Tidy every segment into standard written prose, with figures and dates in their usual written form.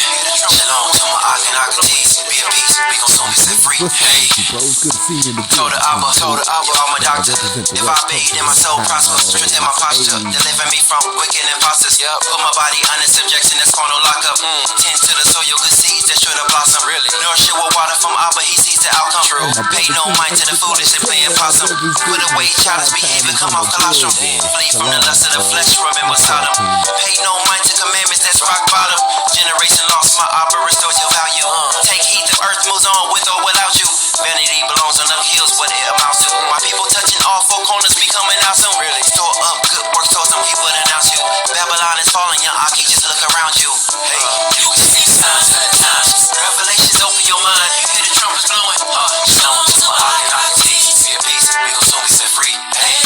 Shalom to my Akhenates, be at peace, we gon' soon be set free. Hey, bro, it's good to see you in the told the Abba, I'm a doctor. If I bathe in my soul prosper, strengthen my posture, deliver me from wicked imposters. Put my body under subjection, that's carnal lockup. Tend to the soil, good seeds that should have blossomed. Nourish it with water from Abba, he sees the outcome. Pay no mind to the foolish and playing possum. Put away childish behavior, come off colostrum. Flee from the lust of the flesh, remember Sodom. Pay no mind to commandments, that's rock bottom. Generation lost, my Abba restores your value. Take heed, the earth moves on with or without you. Vanity belongs on the hills, what it amounts to. My people touching all four corners, be coming out soon. Store up good work, towards some people announce you. Babylon is falling, young Aki, just look around you. Hey, you can see the signs of the times. Revelations open your mind, you hear the trumpets blowing. Shalom to my Akhenates, be at peace, we gon' soon be set free. Hey,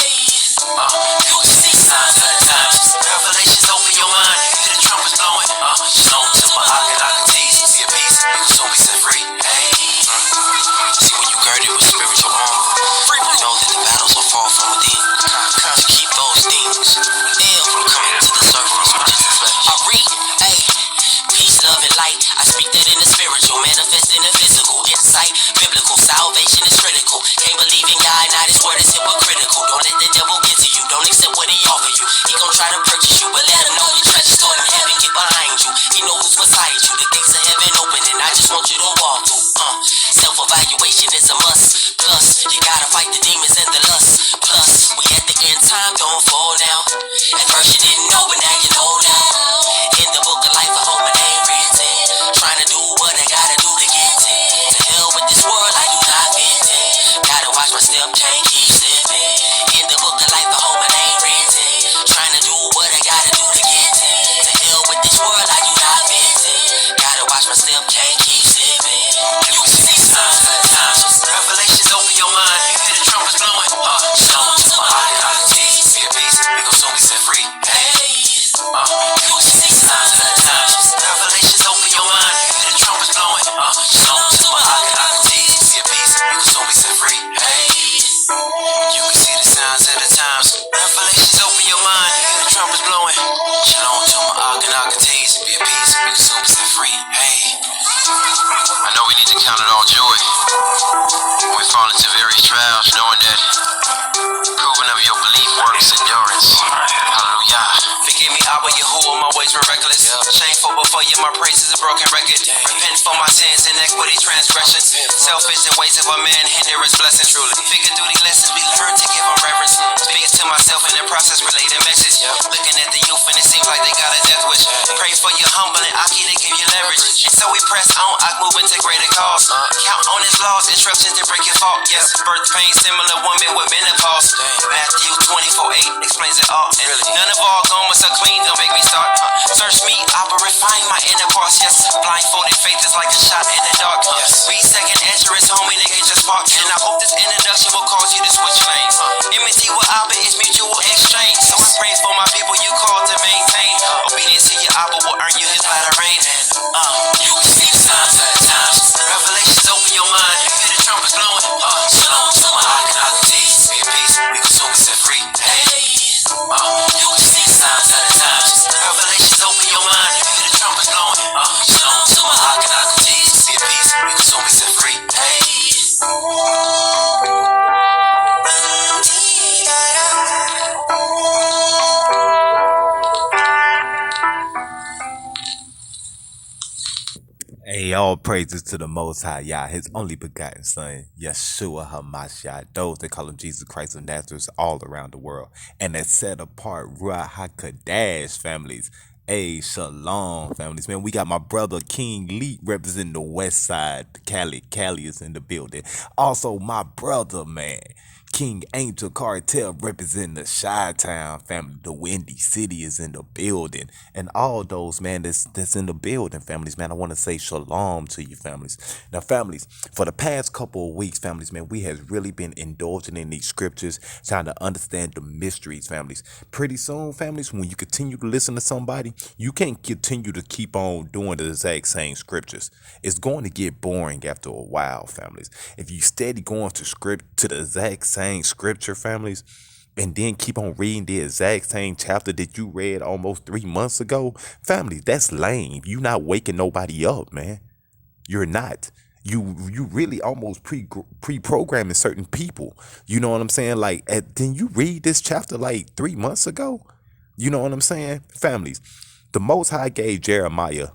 you can see the signs of the times. Revelations open your mind, you hear the trumpets blowing. Shalom to my Akhenates, be at peace, we gon' soon be set free. Hey, see when you girded with spiritual armor, know that the battles will fall from within. To keep those things ill from coming to the surface, which is the flesh. I read, hey, peace, love, and light. I speak that in the spiritual, manifest in the physical. Insight, biblical, salvation is critical. Can't believe in God, now this word is hypocritical. Don't let the devil get to you, don't accept what he offer you. He gon' try to purchase you, but let him know your treasure stored in heaven, get behind you. He knows who's beside you, the gates of heaven open, and I just want you to walk through. Self-evaluation is a must. Plus, you gotta fight the demons and the lust. Plus, we at the end time, don't fall now. At first you didn't know, but now you know now. In the book of life, I hope my name written. Trying to do what I gotta do to get it. To hell with this world, I do not fit in. Gotta watch my step, can't keep slipping. In the book of life, I hope my name written. Trying to do what I gotta do to get it. To hell with this world, I do not fit in. Gotta watch my step, can't keep slipping. You can see signs of the times. Revelations open your mind, you hear the trumpets blowing. Shalom to my Akhenates, be at peace, we gon' soon be set free. Hey, you can see signs of the times. Revelations open your mind, you hear the trumpets blowing. Shalom to my Akhenates, be at peace, we gon' soon be set free. Hey, you can see the signs of the times. Revelations open your mind, you hear the trumpets blowing. Shalom to my Akhenates, be at peace, we gon' soon be set free. Hey, I know we need to count it all joy when we fall into various trials, knowing that proving of your belief works endurance. Hallelujah. Forgive me, Abba Yahuwah, my ways were reckless. Shameful before you, my praise is a broken record. Repent for my sins, inequity, transgressions. Selfish the ways of a man hinder his blessings. Figure through these lessons, we learn to give them reverence. Speaking to myself in the process, relate a message. Looking at the youth and it seems like they got a death wish. Pray for your humbling, Aki, they give you leverage. And so we press on, I move into greater cause. Count on his laws, instructions to break your fault. Yes, birth pain, similar woman with menopause. Matthew 24:8 explains it all. And none of our garments are clean, don't make me start. Search me, I will refine my inner parts. Yes, blindfolded faith is like a shot in the dark. Read second entrance, homie, they get your spark. And I hope this introduction will cause you to switch lanes. Enmity with Abba is mutual exchange. So I pray for my people you called to maintain. Obedience to your Abba will earn you his latter rain. And you can see the signs of the times. Revelations open your mind, you hear the trumpets blowing. Shalom to my Akhenates, be at peace, we gon' soon be set free. Hey, you can see the signs of the times. Revelations open your mind, you hear the trumpets blowing. Shalom to my Akhenates, be at peace, we gon' soon be set free. Hey. Hey, all praises to the Most High, Yah, His only begotten Son, Yeshua HaMashiach. Those that call Him Jesus Christ of Nazareth all around the world. And that set apart Ruach HaKodesh families. Hey, shalom families. Man, we got my brother King Lee representing the West Side. Cali is in the building. Also, my brother, man, King Angel Cartel representing the Chi-Town family. The Windy City is in the building. And all those, man, that's in the building, families, man. I want to say shalom to you, families. Now, families, for the past couple of weeks, families, man, we has really been indulging in these scriptures, trying to understand the mysteries, families. Pretty soon, families, when you continue to listen to somebody, you can't continue to keep on doing the exact same scriptures. It's going to get boring after a while, families. If you steady going to the exact same scripture, families, and then keep on reading the exact same chapter that you read almost 3 months ago, family, that's lame. You not waking nobody up, man. You're not. You really almost pre-programming certain people. You know what I'm saying? Like, then you read this chapter like 3 months ago. You know what I'm saying? Families, the Most High gave Jeremiah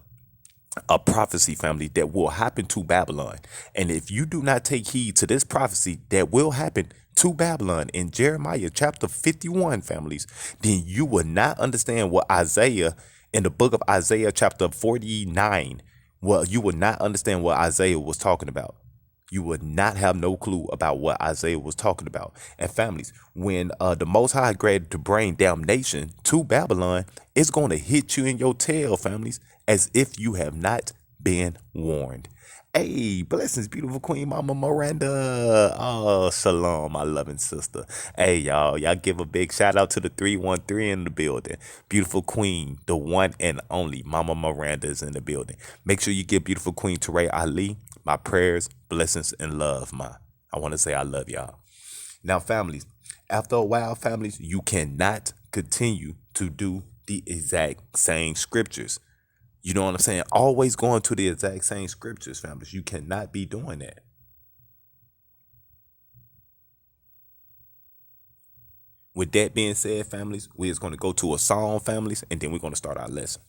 a prophecy, family, that will happen to Babylon. And if you do not take heed to this prophecy that will happen to Babylon in Jeremiah chapter 51, families, then you will not understand what Isaiah in the book of Isaiah chapter 49. Well, you will not understand what Isaiah was talking about. You would not have no clue about what Isaiah was talking about. And families, when the Most High graduated to bring damnation to Babylon, it's going to hit you in your tail, families, as if you have not been warned. Hey, blessings, beautiful Queen Mama Miranda. Oh, shalom, my loving sister. Hey, y'all give a big shout out to the 313 in the building. Beautiful Queen, the one and only Mama Miranda is in the building. Make sure you give beautiful Queen Teray Ali my prayers, blessings, and love, I want to say I love y'all. Now, families, after a while, families, you cannot continue to do the exact same scriptures. You know what I'm saying? Always going to the exact same scriptures, families. You cannot be doing that. With that being said, families, we're just going to go to a song, families, and then we're going to start our lesson.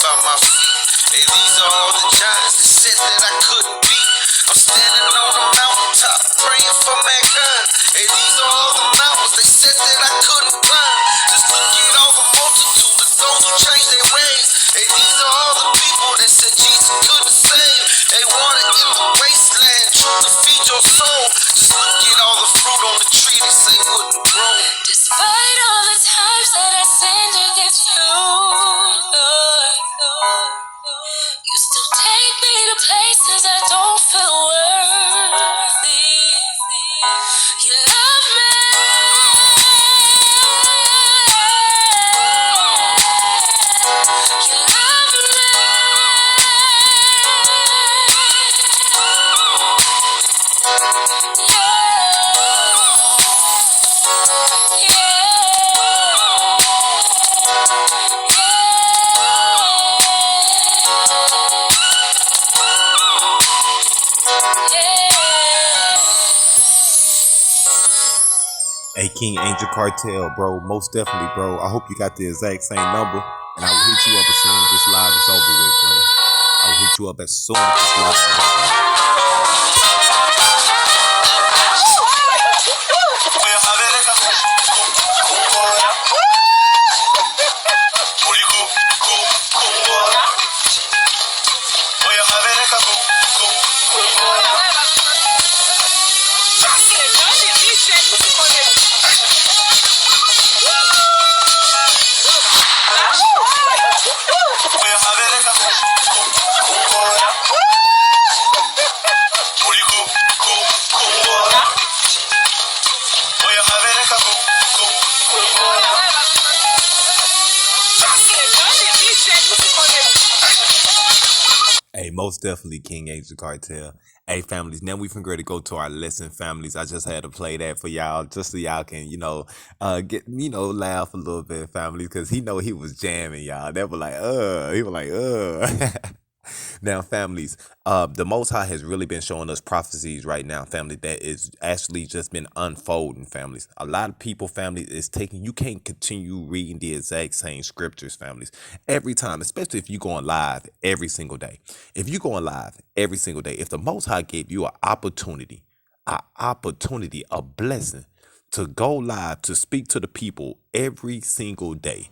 by my feet. Hey, these are all the giants that said that I couldn't beat. I'm standing on a mountaintop, praying for mankind. Hey, these are all the mountains they said that I couldn't climb. Just look at all the multitude of those who changed their ways. Hey, these are all the people that said Jesus couldn't save. Hey, water in the wasteland, truth to feed your soul. Just look at all the fruit on the tree they say wouldn't grow. Despite all the times that I sinned against you, Lord, you still take me to places I don't feel worthy. You love me. You love me. Hey, King Angel Cartel, bro. Most definitely, bro. I hope you got the exact same number, and I will hit you up as soon as this live is over with, bro. I will hit you up as soon as this live is over with. Hey, most definitely King Angel Cartel. Hey, families, now we finna to go to our lesson, families. I just had to play that for y'all, just so y'all can, get, laugh a little bit, families, because he know he was jamming, y'all. They were like, he was like. Now, families, the Most High has really been showing us prophecies right now, family, that is actually just been unfolding, families. A lot of people, family, is taking, you can't continue reading the exact same scriptures, families, every time, especially if you're going live every single day. If you're going live every single day, if the Most High gave you an opportunity, a blessing to go live, to speak to the people every single day,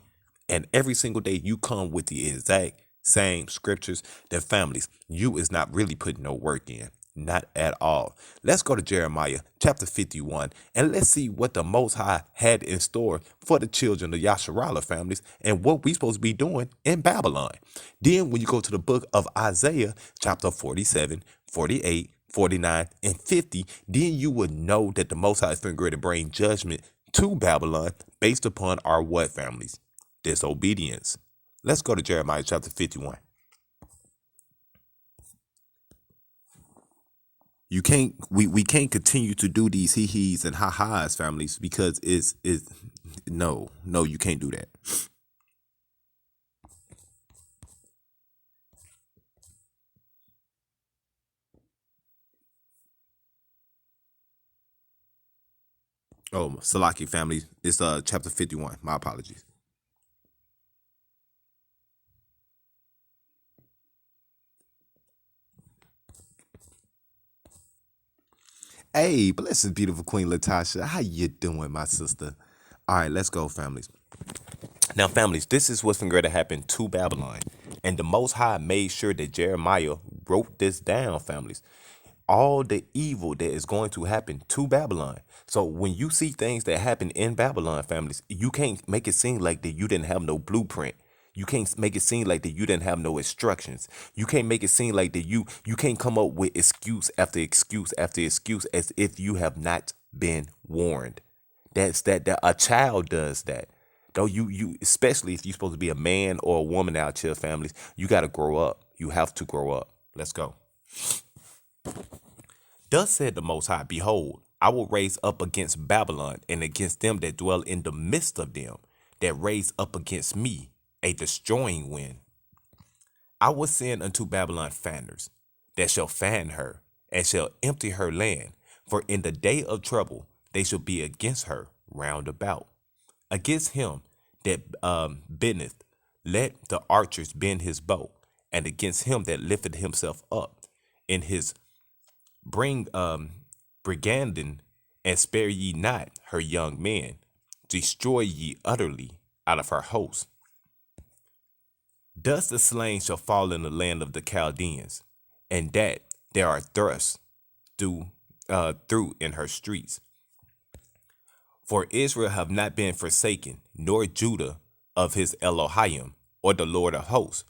and every single day you come with the exact same scriptures, then families, you is not really putting no work in. Not at all. Let's go to Jeremiah chapter 51 and let's see what the Most High had in store for the children of Yasharallah, families, and what we supposed to be doing in Babylon. Then when you go to the book of Isaiah chapter 47, 48, 49, and 50, then you would know that the Most High is going to bring judgment to Babylon based upon our what, families? Disobedience. Let's go to Jeremiah chapter 51. You can't, we can't continue to do these hee-hees and ha-has, families, because no, you can't do that. Oh, Salaki, family, it's chapter 51. My apologies. Hey, blessed beautiful Queen Latasha. How you doing, my sister? All right, let's go, families. Now, families, this is what's going to happen to Babylon. And the Most High made sure that Jeremiah wrote this down, families. All the evil that is going to happen to Babylon. So when you see things that happen in Babylon, families, you can't make it seem like that you didn't have no blueprint. You can't make it seem like that you didn't have no instructions. You can't make it seem like that you can't come up with excuse after excuse after excuse as if you have not been warned. That a child does that. Though you especially if you're supposed to be a man or a woman out here, families, you got to grow up. You have to grow up. Let's go. Thus said the Most High, behold, I will raise up against Babylon and against them that dwell in the midst of them, that raise up against me a destroying wind. I will send unto Babylon fanners, that shall fan her, and shall empty her land. For in the day of trouble they shall be against her round about. Against him that bendeth Let the archers bend his bow, and against him that lifted himself up in his bring brigandine, and spare ye not her young men. Destroy ye utterly out of her host. Thus the slain shall fall in the land of the Chaldeans, and that there are thrusts through in her streets. For Israel have not been forsaken, nor Judah of his Elohim, or the Lord of hosts.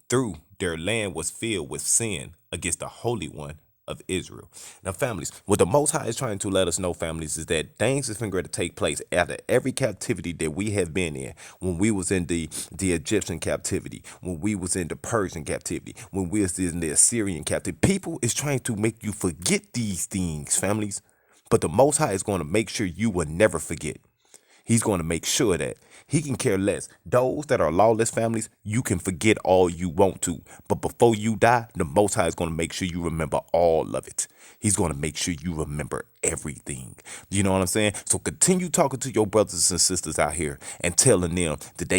Through their land was filled with sin against the Holy One of Israel. Now, families, what the Most High is trying to let us know, families, is that things is going to take place after every captivity that we have been in. When we was in the Egyptian captivity, when we was in the Persian captivity, when we was in the Assyrian captivity, people is trying to make you forget these things, families. But the Most High is going to make sure you will never forget. He's going to make sure that he can care less. Those that are lawless families, you can forget all you want to. But before you die, the Most High is going to make sure you remember all of it. He's going to make sure you remember everything. You know what I'm saying? So continue talking to your brothers and sisters out here and telling them that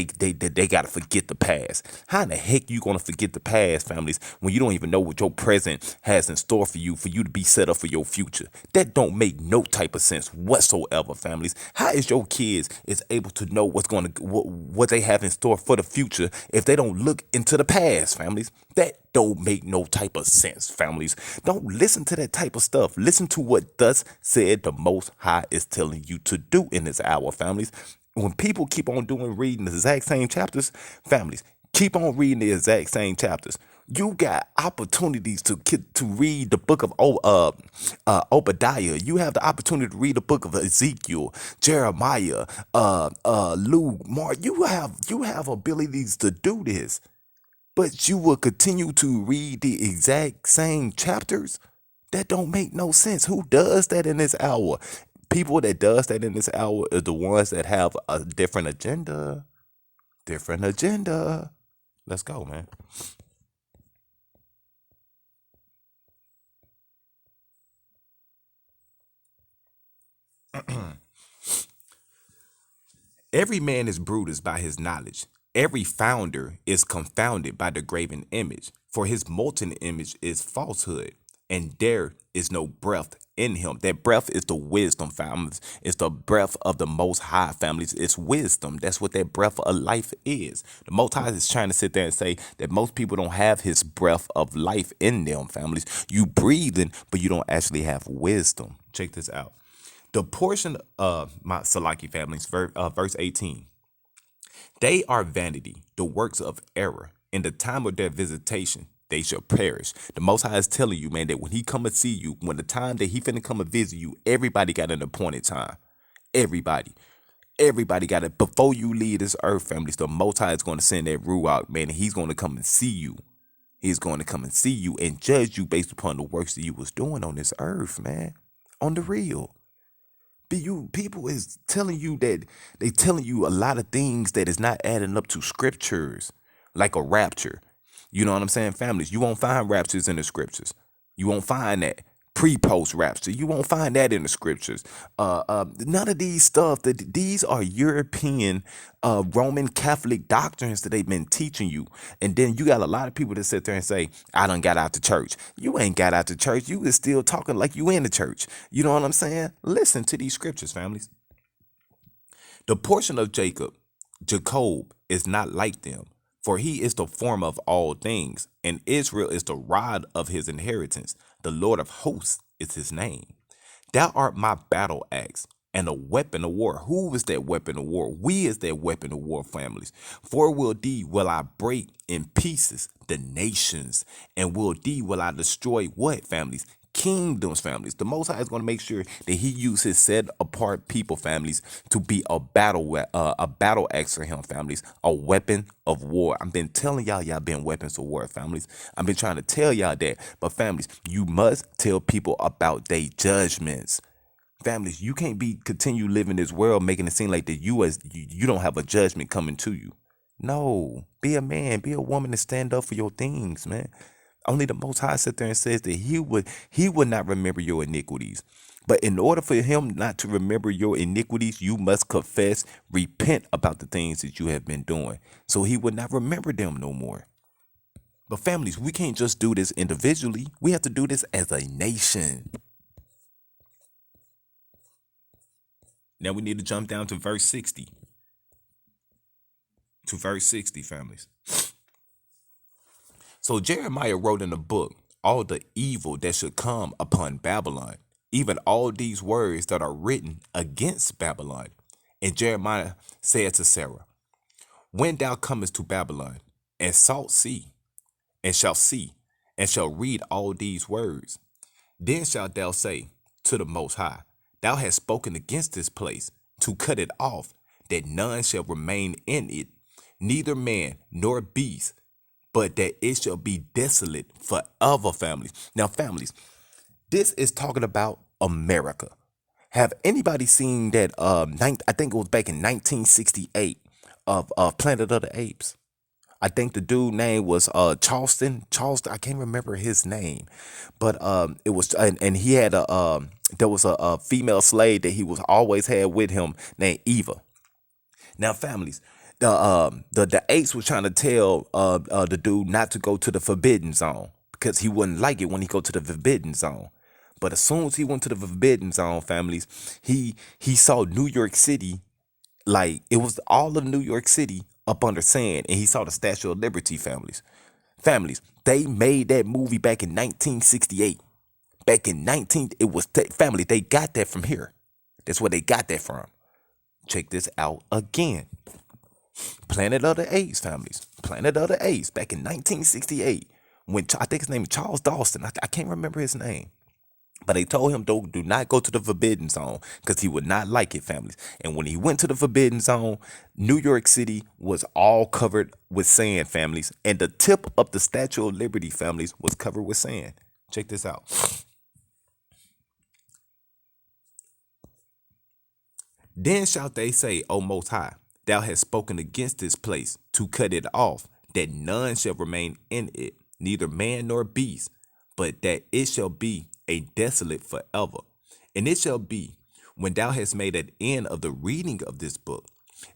they got to forget the past. How in the heck you going to forget the past, families, when you don't even know what your present has in store for you to be set up for your future? That don't make no type of sense whatsoever, families. How is your kids is able to know what they have in store for the future if they don't look into the past, families? That don't make no type of sense, families. Don't listen to that type of stuff. Listen to what thus said the Most High is telling you to do in this hour, families. When people keep on reading the exact same chapters, families, keep on reading the exact same chapters. You got opportunities to read the book of Obadiah. You have the opportunity to read the book of Ezekiel, Jeremiah, Luke, Mark. You have abilities to do this, but you will continue to read the exact same chapters. That don't make no sense. Who does that in this hour? People that does that in this hour are the ones that have a different agenda. Different agenda. Let's go, man. Every man is Brutus by his knowledge. Every founder is confounded by the graven image. For his molten image is falsehood, and there is no breath in him. That breath is the wisdom, families. It's the breath of the Most High, families. It's wisdom. That's what that breath of life is. The Most High is trying to sit there and say that most people don't have his breath of life in them, families. You breathing, but you don't actually have wisdom. Check this out. The portion of my Salaki families, verse 18. They are vanity, the works of error. In the time of their visitation, they shall perish. The Most High is telling you, man, that when he come and see you, when the time that he finna come and visit you, everybody got an appointed time. Everybody got it. Before you leave this earth, families, the Most High is going to send that Ruach, man, and he's going to come and see you. He's going to come and see you and judge you based upon the works that you was doing on this earth, man. On the real. People is telling you that they telling you a lot of things that is not adding up to scriptures, like a rapture. You know what I'm saying, families? You won't find raptures in the scriptures. You won't find that pre-post rapture. You won't find that in the scriptures. None of these stuff. These are European, Roman Catholic doctrines that they've been teaching you. And then you got a lot of people that sit there and say, "I done got out the church." You ain't got out the church. You is still talking like you in the church. You know what I'm saying? Listen to these scriptures, families. The portion of Jacob is not like them, for he is the form of all things, and Israel is the rod of his inheritance. The Lord of hosts is his name. Thou art my battle axe and a weapon of war. Who is that weapon of war? We is that weapon of war, families. For will I break in pieces the nations, and will I destroy what, families? Kingdoms, families. The Most High is going to make sure that he uses his set apart people, families, to be a battle axe for him, families, a weapon of war. I've been telling y'all been weapons of war, families. I've been trying to tell y'all that, but families, you must tell people about their judgments. Families, you can't continue living this world making it seem like that you don't have a judgment coming to you. No, be a man, be a woman, and stand up for your things, man. Only the Most High sit there and says that he would not remember your iniquities. But in order for him not to remember your iniquities, you must confess, repent about the things that you have been doing. So he would not remember them no more. But families, we can't just do this individually. We have to do this as a nation. Now we need to jump down to verse 60. To verse 60, families. So Jeremiah wrote in the book all the evil that should come upon Babylon, even all these words that are written against Babylon. And Jeremiah said to Sarah, when thou comest to Babylon, and shalt see, and shall read all these words, then shalt thou say to the Most High, thou hast spoken against this place, to cut it off, that none shall remain in it, neither man nor beast, but that it shall be desolate forever, families. Now, families, this is talking about America. Have anybody seen that? I think it was back in 1968 of Planet of the Apes. I think the dude name was Charleston. I can't remember his name, but it was and he had there was a female slave that he was always had with him named Eva. Now, families, the apes were trying to tell the dude not to go to the forbidden zone because he wouldn't like it when he go to the forbidden zone. But as soon as he went to the forbidden zone, families, he saw New York City, like it was all of New York City up under sand, and he saw the Statue of Liberty, families. Families, they made that movie back in 1968. Back in family, they got that from here. That's where they got that from. Check this out again. Planet of the Apes, families. Planet of the Apes, back in 1968, when I think his name is Charles Dawson. I can't remember his name. But they told him, do not go to the forbidden zone because he would not like it, families. And when he went to the forbidden zone, New York City was all covered with sand, families. And the tip of the Statue of Liberty, families, was covered with sand. Check this out. Then shalt they say, O Most High, thou hast spoken against this place to cut it off, that none shall remain in it, neither man nor beast, but that it shall be a desolate forever. And it shall be, when thou hast made an end of the reading of this book,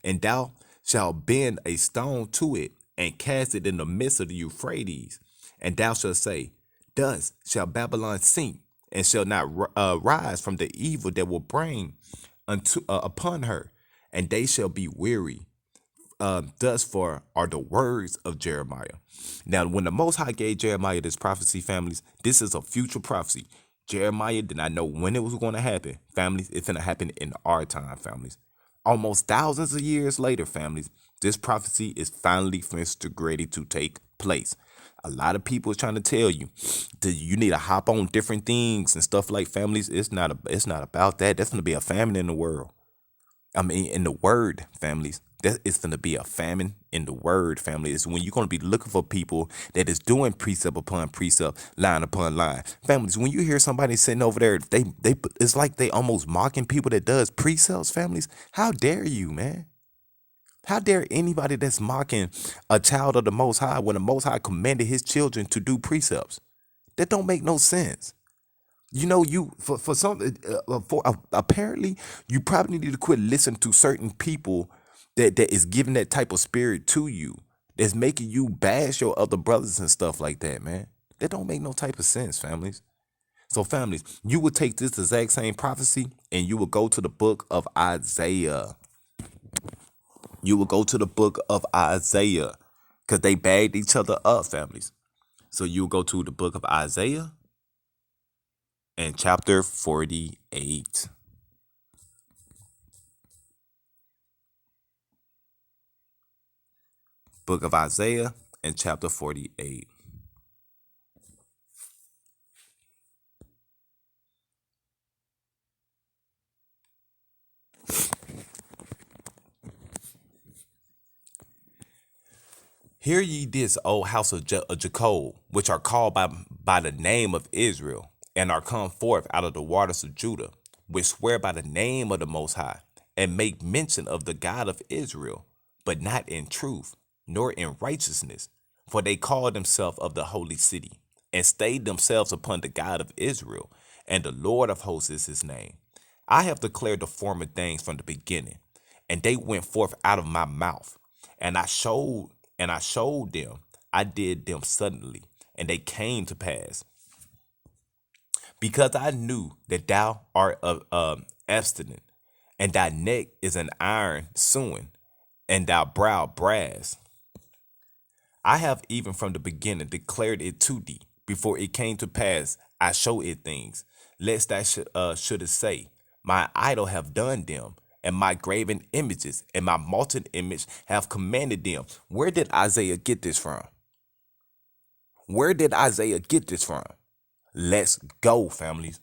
and thou shalt bend a stone to it, and cast it in the midst of the Euphrates, and thou shalt say, thus shall Babylon sink, and shall not rise from the evil that will bring upon her, and they shall be weary. Thus far are the words of Jeremiah. Now, when the Most High gave Jeremiah this prophecy, families, this is a future prophecy. Jeremiah did not know when it was going to happen. Families, it's going to happen in our time, families. Almost thousands of years later, families, this prophecy is finally finished, ready to take place. A lot of people are trying to tell you that you need to hop on different things and stuff like families. It's not about that. There's going to be a famine in the world. I mean, in the word, families. That is going to be a famine in the word, family. It's when you're going to be looking for people that is doing precept upon precept, line upon line. Families, when you hear somebody sitting over there, it's like they almost mocking people that does precepts, families. How dare you, man? How dare anybody that's mocking a child of the Most High when the Most High commanded his children to do precepts? That don't make no sense. You know, apparently you probably need to quit listening to certain people that is giving that type of spirit to you, that's making you bash your other brothers and stuff like that, man. That don't make no type of sense, families. So, families, you would take this exact same prophecy and you will go to the book of Isaiah. You will go to the book of Isaiah because they bagged each other up, families. So you will go to the book of Isaiah and chapter 48. Book of Isaiah and chapter 48. Hear ye this, O house of Jacob, which are called by the name of Israel, and are come forth out of the waters of Judah, which swear by the name of the Most High, and make mention of the God of Israel, but not in truth, nor in righteousness, for they call themselves of the holy city, and stayed themselves upon the God of Israel, and the Lord of hosts is his name. I have declared the former things from the beginning, and they went forth out of my mouth. And I showed them, I did them suddenly, and they came to pass. Because I knew that thou art abstinent, and thy neck is an iron sewing, and thy brow brass. I have even from the beginning declared it to thee. Before it came to pass, I show it things, lest thou shouldest say, my idol have done them, and my graven images and my molten image have commanded them. Where did Isaiah get this from? Where did Isaiah get this from? Let's go, families.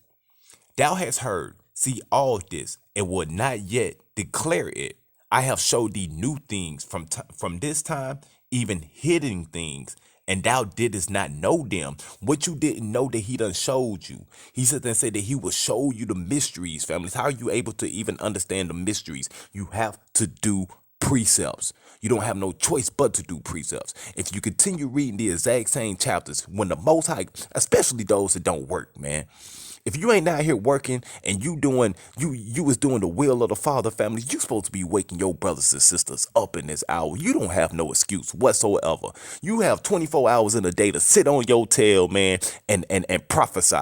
Thou hast heard, see all this, and would not yet declare it. I have showed thee new things from this time, even hidden things, and thou didst not know them. What you didn't know that he done showed you. He said and said that he will show you the mysteries, families. How are you able to even understand the mysteries? You have to do precepts. You don't have no choice but to do precepts. If you continue reading the exact same chapters, when the Most High, especially those that don't work, man. If you ain't out here working and you was doing the will of the Father, family, you supposed to be waking your brothers and sisters up in this hour. You don't have no excuse whatsoever. You have 24 hours in a day to sit on your tail, man, and prophesy.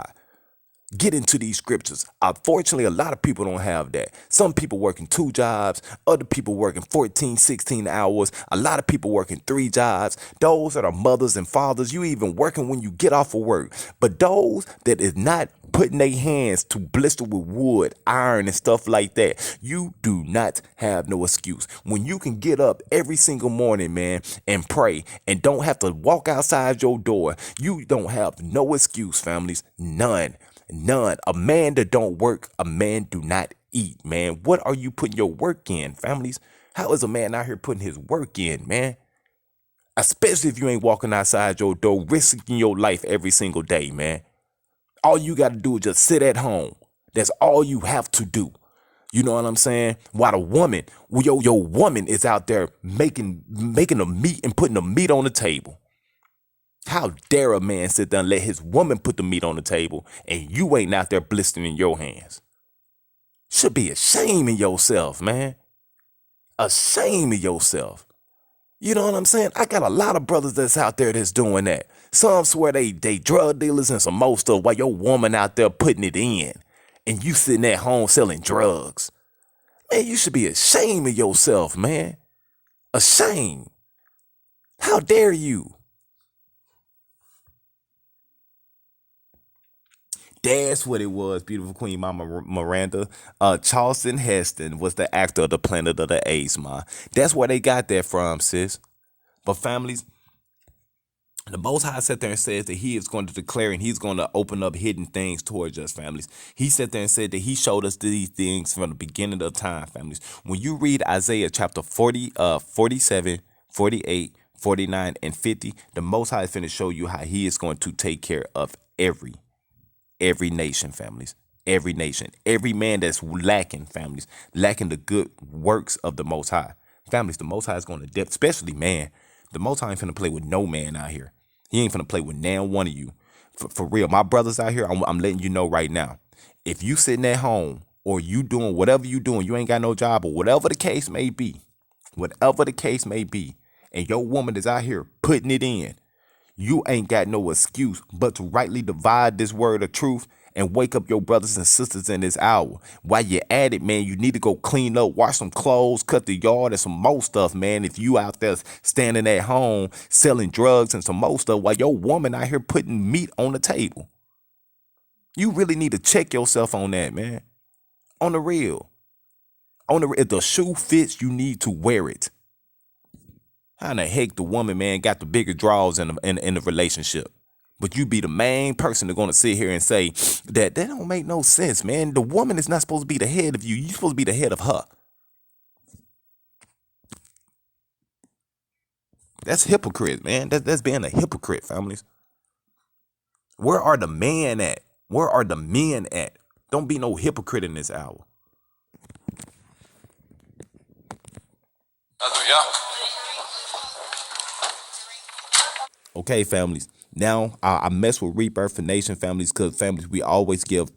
Get into these scriptures. Unfortunately, a lot of people don't have that. Some people working 2 jobs, other people working 14, 16 hours, a lot of people working 3 jobs. Those that are mothers and fathers, you even working when you get off of work. But those that is not putting their hands to blister with wood, iron, and stuff like that, you do not have no excuse. When you can get up every single morning, man, and pray and don't have to walk outside your door, you don't have no excuse, families. None. A man that don't work, a man do not eat, man. What are you putting your work in, families? How is a man out here putting his work in, man? Especially if you ain't walking outside your door, risking your life every single day, man. All you got to do is just sit at home. That's all you have to do. You know what I'm saying? While the woman, your woman is out there making the meat and putting the meat on the table. How dare a man sit there and let his woman put the meat on the table and you ain't out there blistering your hands? Should be ashamed of yourself, man. Ashamed of yourself. You know what I'm saying? I got a lot of brothers that's out there that's doing that. Some swear they drug dealers and some more stuff while your woman out there putting it in and you sitting at home selling drugs. Man, you should be ashamed of yourself, man. Ashamed. How dare you? That's what it was, beautiful Queen Mama Miranda. Charleston Heston was the actor of the Planet of the Apes, ma. That's where they got that from, sis. But families, the Most High sat there and says that he is going to declare and he's going to open up hidden things towards us, families. He sat there and said that he showed us these things from the beginning of time, families. When you read Isaiah chapter 40, 47, 48, 49, and 50, the Most High is going to show you how he is going to take care of every nation, families. Every nation. Every man that's lacking, families. Lacking the good works of the Most High. Families, the Most High is going to, especially man. The Most High ain't finna play with no man out here. He ain't finna play with now one of you. For real, my brothers out here, I'm letting you know right now. If you sitting at home or you doing whatever you doing, you ain't got no job or whatever the case may be, and your woman is out here putting it in, you ain't got no excuse but to rightly divide this word of truth and wake up your brothers and sisters in this hour. While you're at it, man, you need to go clean up, wash some clothes, cut the yard, and some more stuff, man. If you out there standing at home selling drugs and some more stuff while your woman out here putting meat on the table. You really need to check yourself on that, man. On the real. If the shoe fits, you need to wear it. How in the heck the woman, man, got the bigger draws in the relationship? But you be the main person that's going to sit here and say that don't make no sense, man. The woman is not supposed to be the head of you. You're supposed to be the head of her. That's hypocrite, man. That's being a hypocrite, families. Where are the men at? Where are the men at? Don't be no hypocrite in this hour. Okay, families. Now I mess with Rebirth for Nation families because families we always give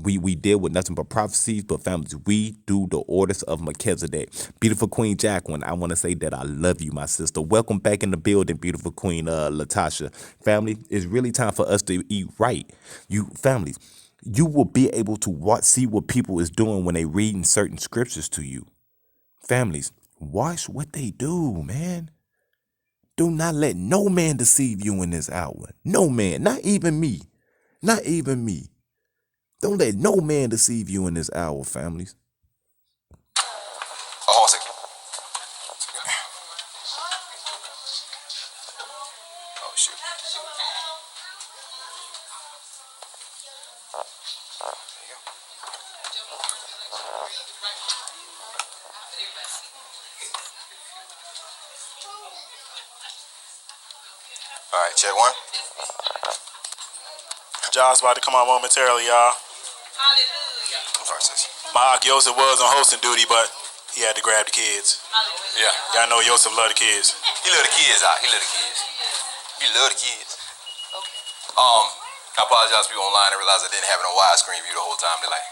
we deal with nothing but prophecies, but families we do the orders of Melchizedek. Beautiful Queen Jacqueline, I want to say that I love you, my sister. Welcome back in the building, beautiful Queen Latasha. Family, it's really time for us to eat right. You families, you will be able to see what people is doing when they reading certain scriptures to you. Families, watch what they do, man. Do not let no man deceive you in this hour. No man, not even me. Not even me. Don't let no man deceive you in this hour, families. Oh, second. Oh, shoot. There you go. All right, check one. John's about to come on momentarily, y'all. Hallelujah. I'm sorry, sis. My Aunt Yosef was on hosting duty, but he had to grab the kids. Yeah. Y'all know Yosef love the kids. He love the kids out. He love the kids. He love the kids. I apologize to people online. I realized I didn't have it on widescreen view the whole time. They're like,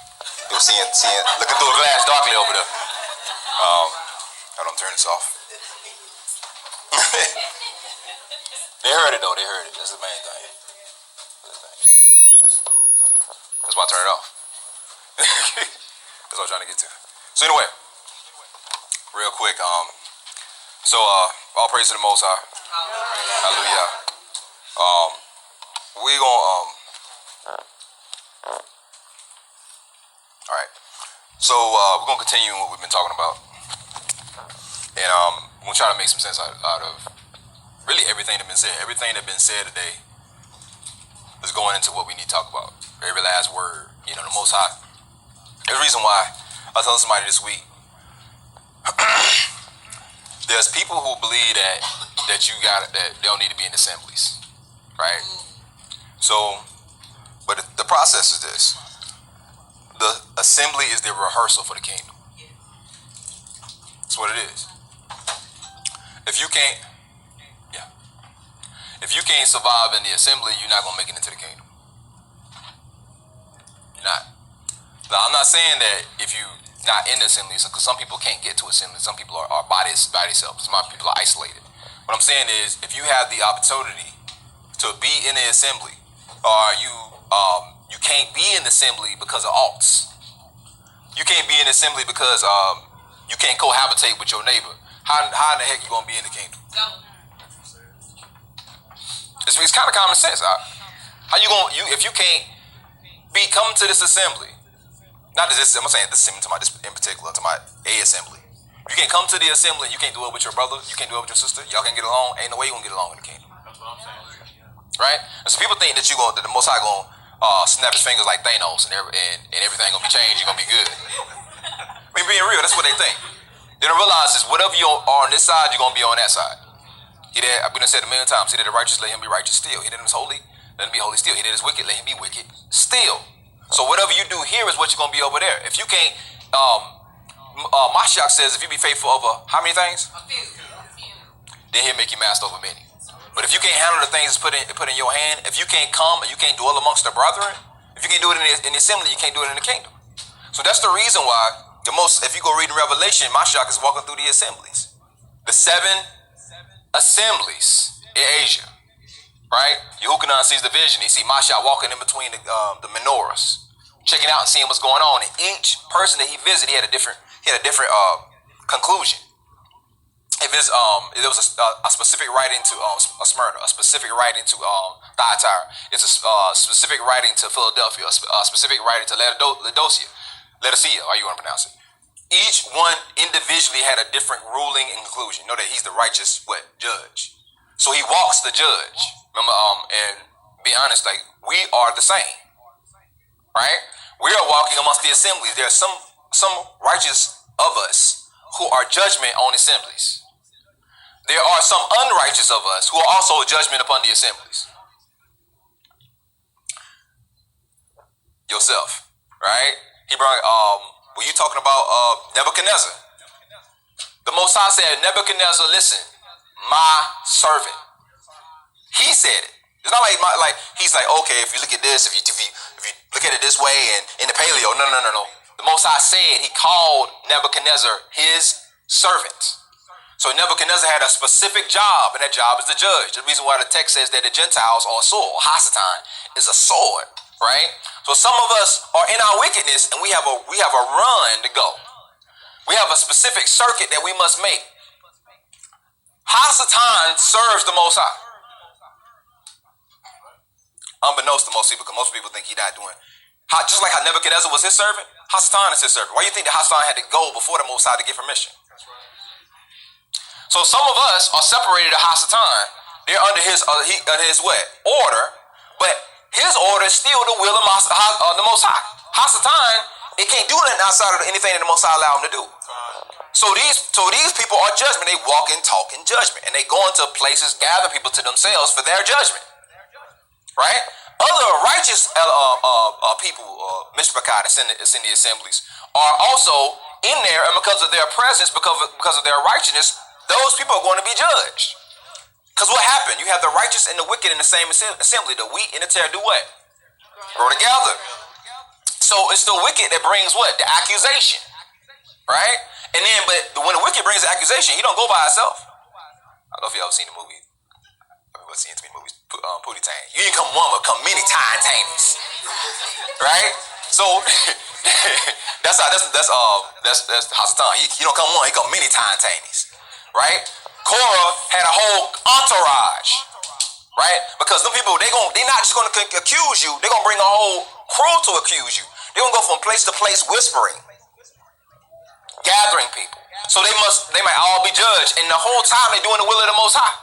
they were seeing, looking through a glass darkly over there. I don't turn this off. They heard it though. They heard it. That's the main thing. That's why I turn it off. That's what I'm trying to get to. So anyway, real quick. So all praise to the Most High. Hallelujah. We gonna all right. So we're gonna continue what we've been talking about, and we're gonna try to make some sense out of really everything that's been said. Everything that's been said today is going into what we need to talk about. Every last word. You know, the Most High. There's a reason why I was telling somebody this week. There's people who believe that they don't need to be in assemblies, right? So, but the process is this: the assembly is the rehearsal for the kingdom. That's what it is. If you can't survive in the assembly, you're not gonna make it into the kingdom. You're not. Now, I'm not saying that if you not in the assembly, because some people can't get to assembly. Some people are by themselves. Some people are isolated. What I'm saying is, if you have the opportunity to be in the assembly, or you can't be in the assembly because of alts. You can't be in the assembly because you can't cohabitate with your neighbor. How in the heck you gonna be in the kingdom? It's kind of common sense. How you gonna if you can't come to this assembly? Not this. I'm saying this assembly, to my this in particular, to my assembly. You can't come to the assembly. You can't do it with your brother. You can't do it with your sister. Y'all can't get along. Ain't no way you gonna get along in the kingdom. That's what I'm saying. Right? And so people think that that the Most High gonna snap his fingers like Thanos and everything gonna be changed. You're gonna be good. I mean, being real, that's what they think. They don't realize is whatever you are on this side, you're gonna be on that side. I've been said a million times. He that is righteous, let him be righteous still. He that is holy, let him be holy still. He that is wicked, let him be wicked still. So whatever you do here is what you're gonna be over there. If you can't, Mashiach says, if you be faithful over how many things, then he'll make you master over many. But if you can't handle the things put in your hand, if you can't come and you can't dwell amongst the brethren, if you can't do it in the assembly, you can't do it in the kingdom. So that's the reason why if you go read in Revelation, Mashiach is walking through the assemblies. The 7 assemblies in Asia, right? Yehukanan sees the vision. He see Mashiach walking in between the menorahs, checking out and seeing what's going on. And each person that he visited, he had a different conclusion. If there was a specific writing to Smyrna, a specific writing to Thyatira, it's a specific writing to Philadelphia, a specific writing to Laodicea, how you want to pronounce it. Each one individually had a different ruling and conclusion. Know that he's the righteous judge. So he walks the judge. Remember, and be honest, like we are the same, right? We are walking amongst the assemblies. There are some righteous of us who are judgment on assemblies. There are some unrighteous of us who are also judgment upon the assemblies. Yourself, right? He brought, were you talking about Nebuchadnezzar? The Most High said, Nebuchadnezzar, listen, my servant. He said it. It's not like he's like, okay, if you look at this, if you look at it this way, and in the paleo, no. The Most High said he called Nebuchadnezzar his servant. So Nebuchadnezzar had a specific job, and that job is the judge. The reason why the text says that the Gentiles are a sword, Hasatan is a sword, right? So some of us are in our wickedness, and we have a run to go. We have a specific circuit that we must make. Hasatan serves the Most High. Unbeknownst to most people, because most people think he's not doing. Just like how Nebuchadnezzar was his servant, Hasatan is his servant. Why do you think that Hasatan had to go before the Most High to get permission? So some of us are separated to Hasatan. They're under his what? Order, but his order is still the will of the Most High. Hasatan, it can't do nothing outside of anything that the Most High allowed him to do. So these people are judgment. They walk and talk in judgment, and they go into places, gather people to themselves for their judgment. Right? Other righteous people, Mishpachah, that's in the assemblies, are also in there, and because of their presence, because of their righteousness, those people are going to be judged. Because what happened? You have the righteous and the wicked in the same assembly. The wheat and the tare do what? Grow together. So it's the wicked that brings what? The accusation. Right? And then, but when the wicked brings the accusation, he don't go by himself. I don't know if you ever seen the movie. I've seen too many movies. Pootie Tang. You ain't come one, but come many times. Right? So that's Hasatan. He don't come one, he come many times. Right? Korah had a whole entourage. Right? Because them people, they not just gonna accuse you, they're gonna bring a whole crew to accuse you. They're gonna go from place to place whispering, gathering people. So they might all be judged, and the whole time they're doing the will of the Most High.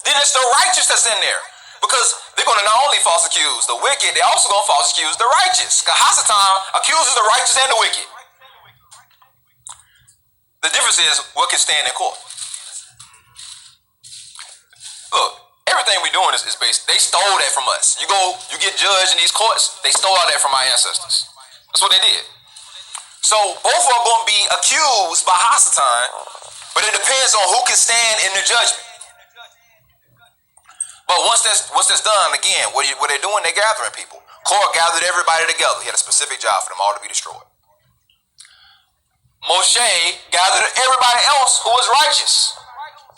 Then it's the righteous that's in there. Because they're going to not only false accuse the wicked, they're also going to false accuse the righteous. Because Hasatan accuses the righteous and the wicked. The difference is what can stand in court. Look, everything we're doing is based. They stole that from us. You get judged in these courts, they stole all that from our ancestors. That's what they did. So both are going to be accused by Hasatan, but it depends on who can stand in the judgment. But once that's done, again, what they're doing, they're gathering people. Korah gathered everybody together. He had a specific job for them all to be destroyed. Moshe gathered everybody else who was righteous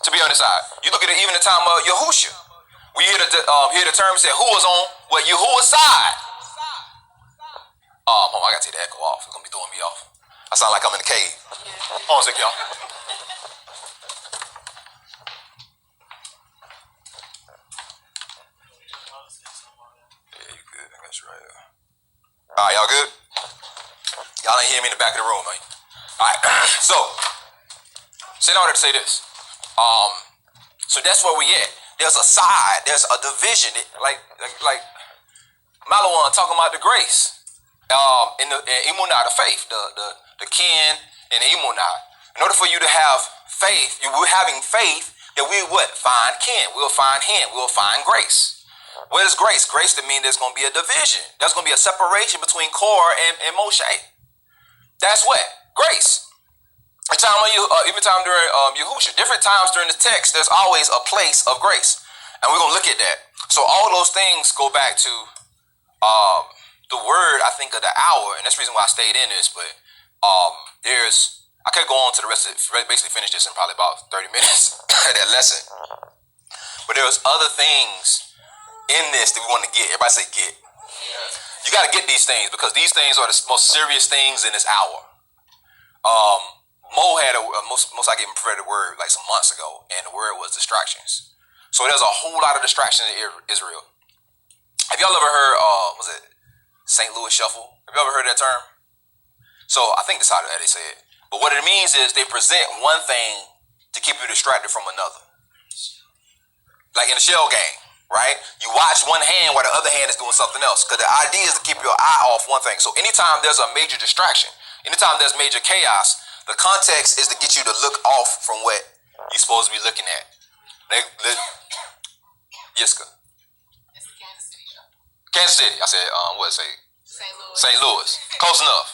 to be on his side. You look at it even the time of Yahushua. We hear the term said, who was on what Yahuwah's side? Hold on, I gotta take the echo off. It's gonna be throwing me off. I sound like I'm in the cave. Hold on a second, y'all. Alright, y'all good? Y'all ain't hear me in the back of the room, right? Alright, so in order to say this, so that's where we at. There's a side, there's a division, like Malawan talking about the grace, in the Emunah, the faith, the kin and the Emunah. In order for you to have faith, we're having faith that we would find kin, we'll find him, we'll find grace. What is grace? Grace to mean there's going to be a division. There's going to be a separation between Korah and Moshe. That's what? Grace. Even time during Yahushua, different times during the text, there's always a place of grace. And we're going to look at that. So all those things go back to the word, I think, of the hour. And that's the reason why I stayed in this. But I could go on to the rest of it, basically finish this in probably about 30 minutes, that lesson. But there's other things in this that we want to get. Everybody say get. You got to get these things because these things are the most serious things in this hour. Mo had most I gave him a prophetic word like some months ago, and the word was distractions. So there's a whole lot of distractions in Israel. Have y'all ever heard, was it St. Louis Shuffle? Have you ever heard that term? So I think that's how they say it. But what it means is they present one thing to keep you distracted from another. Like in a shell game. Right? You watch one hand while the other hand is doing something else. Because the idea is to keep your eye off one thing. So anytime there's a major distraction, anytime there's major chaos, the context is to get you to look off from what you're supposed to be looking at. Yiska. It's Kansas City. Kansas City. I said, what did I say? St. Louis. St. Louis. Close enough.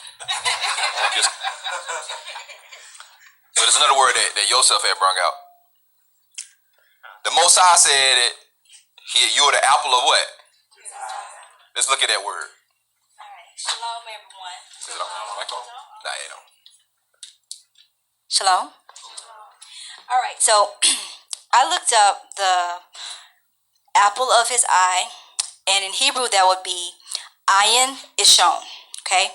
So there's another word that Yosef had brought out. The Most High said that you're the apple of what? Let's look at that word. Shalom, everyone. Is it on? Nah, it ain't on. Shalom. All right, so I looked up the apple of his eye, and in Hebrew that would be ayin ishon. Okay,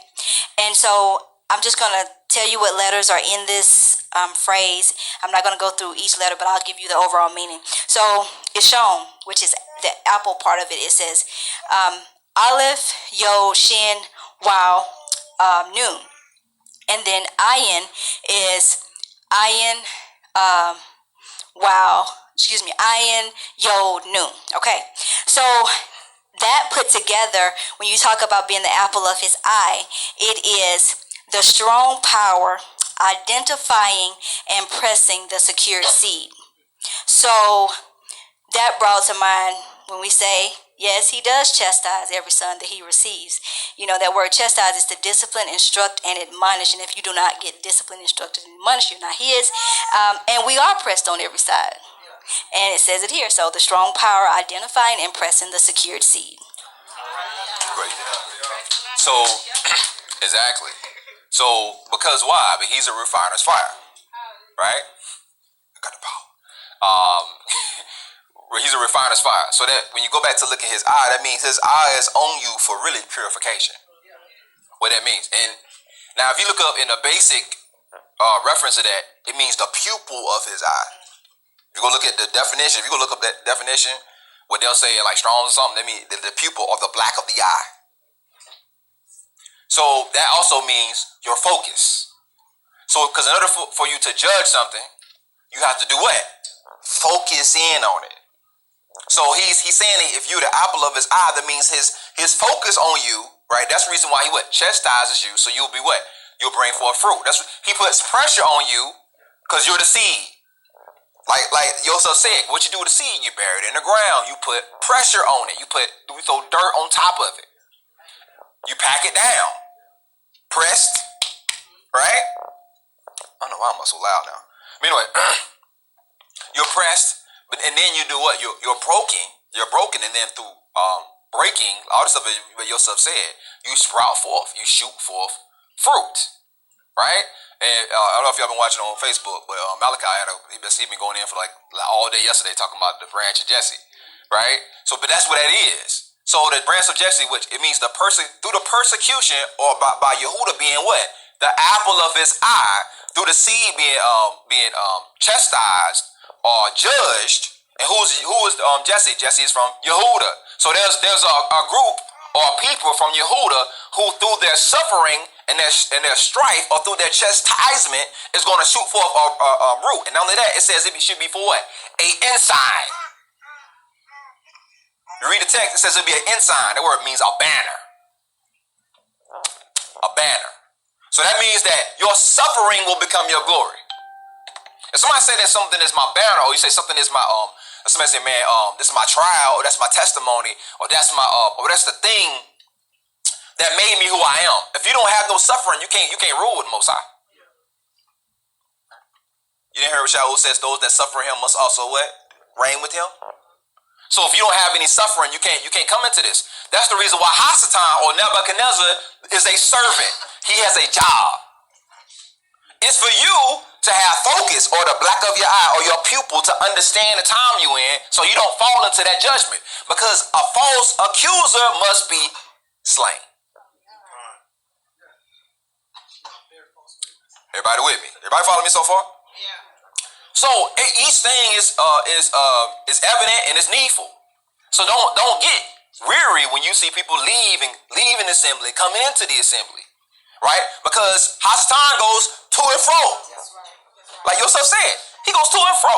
and so I'm just gonna tell you what letters are in this phrase. I'm not gonna go through each letter, but I'll give you the overall meaning. So ishon, which is the apple part of it, it says Aleph, Yod, Shin, Wow, Nun, and then ayin is ayin. Ayin, Yod, Nun. Okay, so that put together, when you talk about being the apple of his eye, it is the strong power identifying and pressing the secured seed. So that brought to mind when we say, yes, he does chastise every son that he receives. You know, that word chastise is to discipline, instruct, and admonish. And if you do not get disciplined, instructed, and admonished, you're not his. And we are pressed on every side. And it says it here. So the strong power identifying and pressing the secured seed. Great. So, exactly. So, because why? But he's a refiner's fire. Right? Got the power. He's a refiner's fire. So that when you go back to look at his eye, that means his eye is on you for really purification. What that means. And now if you look up in the basic reference of that, it means the pupil of his eye. If you go look at the definition, if you go look up that definition, what they'll say like Strong's or something, that means the pupil or the black of the eye. So that also means your focus. So because in order for you to judge something, you have to do what? Focus in on it. So he's saying that if you're the apple of his eye, that means his focus on you, right? That's the reason why he what? Chastises you, so you'll be what? You'll bring forth fruit. He puts pressure on you because you're the seed. Like Yosef said, what you do with the seed, you bury it in the ground. You put pressure on it. You throw dirt on top of it. You pack it down. Pressed, right? I don't know why I'm so loud now. But anyway, you're pressed, and then you do what? You're broken. You're broken, and then through breaking, all this stuff what Yosef said, you sprout forth. You shoot forth fruit, right? And I don't know if y'all been watching on Facebook, but Malachi he been going in for like all day yesterday talking about the branch of Jesse, right? So, but that's what that is. So the branch of Jesse, which it means through the persecution or by Yehuda being what? The apple of his eye, through the seed being chastised or judged. And who is Jesse? Jesse is from Yehuda. So there's a group or people from Yehuda who through their suffering and their strife or through their chastisement is going to shoot forth a root. And not only that, it says it should be for what? A ensign. You read the text, it says it'll be an ensign. That word means a banner. A banner. So that means that your suffering will become your glory. If somebody say that something is my banner, or you say something is my somebody say, man, this is my trial, or that's my testimony, or that's my or that's the thing that made me who I am. If you don't have no suffering, you can't rule with the Most High. You didn't hear what Shaul says, those that suffer him must also what? Reign with him. So if you don't have any suffering, you can't come into this. That's the reason why Hasatan or Nebuchadnezzar is a servant. He has a job. It's for you to have focus or the black of your eye or your pupil to understand the time you in so you don't fall into that judgment. Because a false accuser must be slain. Everybody with me? Everybody follow me so far? Yeah. So each thing is evident and it's needful. So don't get weary when you see people leaving the assembly, coming into the assembly, right? Because Hasatan goes to and fro, like Yosef said, he goes to and fro.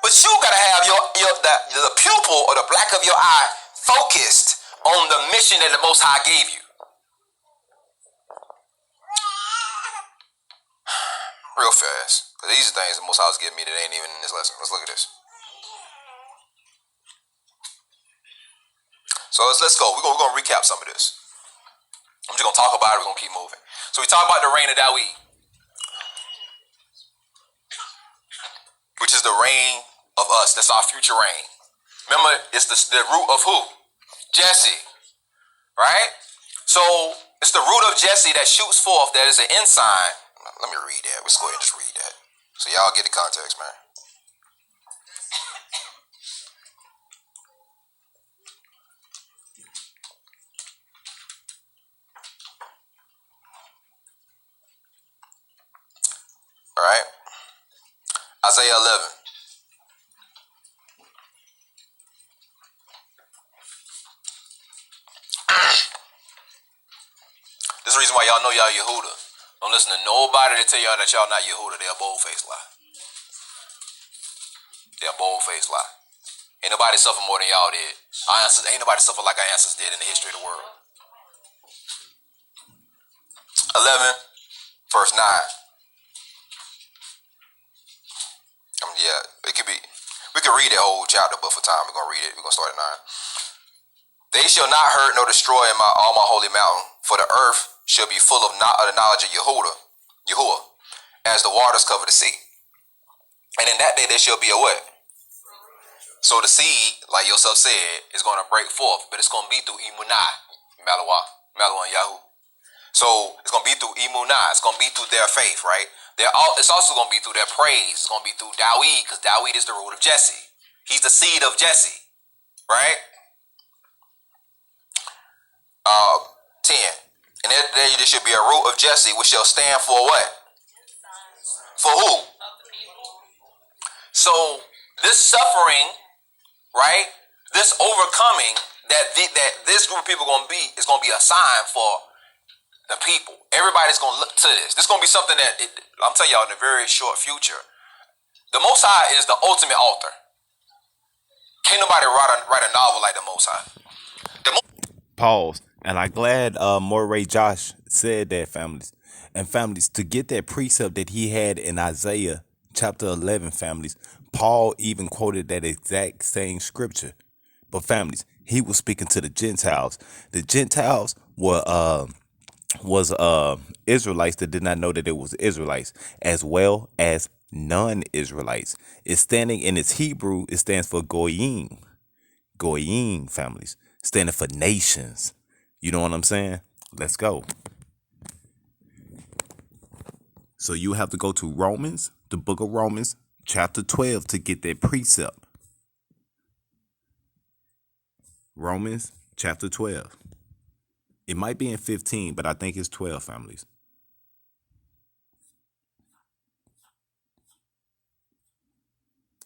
But you gotta have the pupil or the black of your eye focused on the mission that the Most High gave you. Real fast, because these are things the Most High was giving me that ain't even in this lesson. Let's look at this. So let's go. We're gonna recap some of this. I'm just gonna talk about it. We're gonna keep moving. So we talk about the reign of Dawid, which is the reign of us. That's our future reign. Remember, it's the root of who? Jesse, right? So it's the root of Jesse that shoots forth. That is an ensign. Let me read that. Let's go ahead and just read that, so y'all get the context, man. All right, Isaiah 11. This is the reason why y'all know y'all Yehuda. Don't listen to nobody that tell y'all that y'all not Yehuda. They're a bold-faced lie. They're a bold-faced lie. Ain't nobody suffer more than y'all did. Ain't nobody suffer like our ancestors did in the history of the world. 11, verse 9. Yeah, it could be. We could read that whole chapter, but for time, we're going to read it. We're going to start at 9. They shall not hurt nor destroy in all my holy mountain, for the earth shall be full of the knowledge of Yahuwah, as the waters cover the sea. And in that day there shall be a what? So the seed, like Yosef said, is going to break forth, but it's going to be through Imunah, Malawan Yahu. So it's going to be through Imunah. It's going to be through their faith, right? It's also going to be through their praise. It's going to be through Dawid, because Dawid is the root of Jesse. He's the seed of Jesse, right? 10. And there should be a root of Jesse, which shall stand for what? For who? So this suffering, right? This overcoming that this group of people is going to be a sign for the people. Everybody's going to look to this. This is going to be something that I'm telling y'all in the very short future. The Most High is the ultimate author. Can't nobody write a novel like the Most High. Pause. And I'm glad Moray Josh said that, families. And families, to get that precept that he had in Isaiah chapter 11, families, Paul even quoted that exact same scripture. But families, he was speaking to the Gentiles. The Gentiles were Israelites that did not know that it was Israelites, as well as non-Israelites. It's standing in its Hebrew, it stands for Goyim. Goyim, families, standing for nations. You know what I'm saying? Let's go. So you have to go to Romans, the book of Romans, chapter 12 to get that precept. Romans chapter 12. It might be in 15, but I think it's 12, families.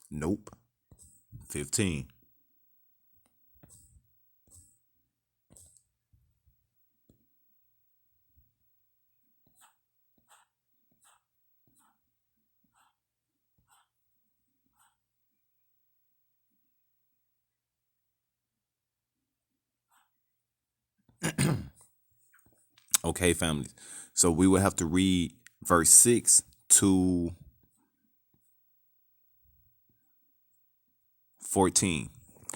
Nope. 15. Okay, families. So we will have to read verse 6 to 14.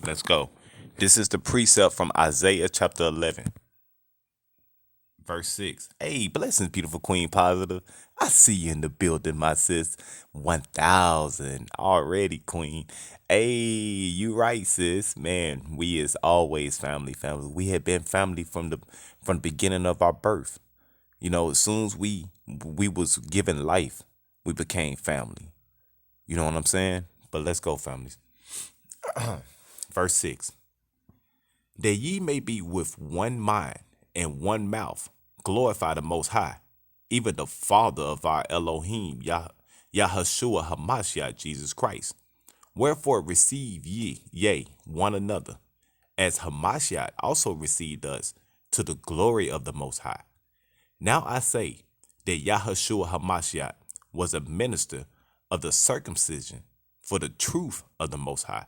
Let's go. This is the precept from Isaiah chapter 11. Verse 6. Hey, blessings, beautiful Queen Positive. I see you in the building, my sis. 1,000 already, Queen. Hey, you right, sis. Man, we is always family. We have been family from the beginning of our birth. You know, as soon as we was given life, we became family. You know what I'm saying? But let's go, families. Verse 6. That ye may be with one mind and one mouth, glorify the Most High, even the Father of our Elohim, Yahushua HaMashiach, Jesus Christ. Wherefore receive ye, one another, as Hamashiach also received us, to the glory of the Most High. Now I say that Yahushua HaMashiach was a minister of the circumcision for the truth of the Most High,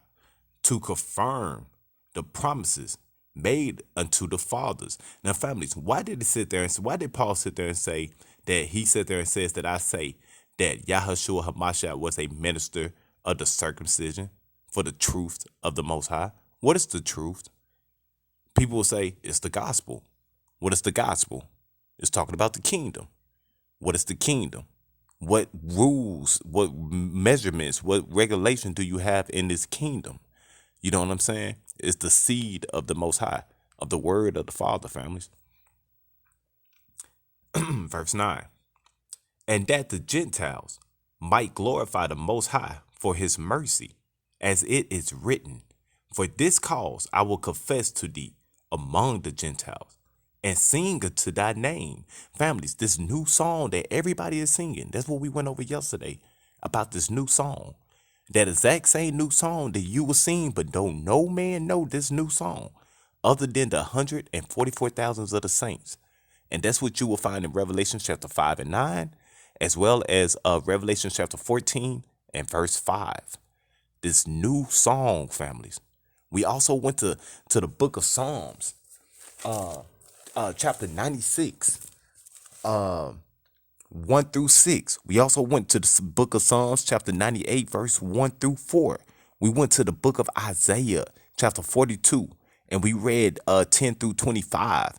to confirm the promises made unto the fathers. Now, families, why did Paul sit there and say that he sit there and says that I say that Yahushua HaMashiach was a minister of the circumcision for the truth of the Most High? What is the truth? People will say it's the gospel. What is the gospel? It's talking about the kingdom. What is the kingdom? What rules, what measurements, what regulation do you have in this kingdom? You know what I'm saying? It's the seed of the Most High, of the word of the Father, families. Verse 9. And that the Gentiles might glorify the Most High for his mercy, as it is written, for this cause I will confess to thee among the Gentiles, and sing unto thy name. Families, this new song that everybody is singing, that's what we went over yesterday, about this new song. That exact same new song that you will sing, but don't no man know this new song, other than the 144,000 of the saints. And that's what you will find in Revelation chapter 5 and 9, as well as Revelation chapter 14 and verse 5. This new song, families. We also went to the book of Psalms, chapter 96, 1 through 6. We also went to the book of Psalms, chapter 98, verse 1 through 4. We went to the book of Isaiah, chapter 42, and we read 10 through 25.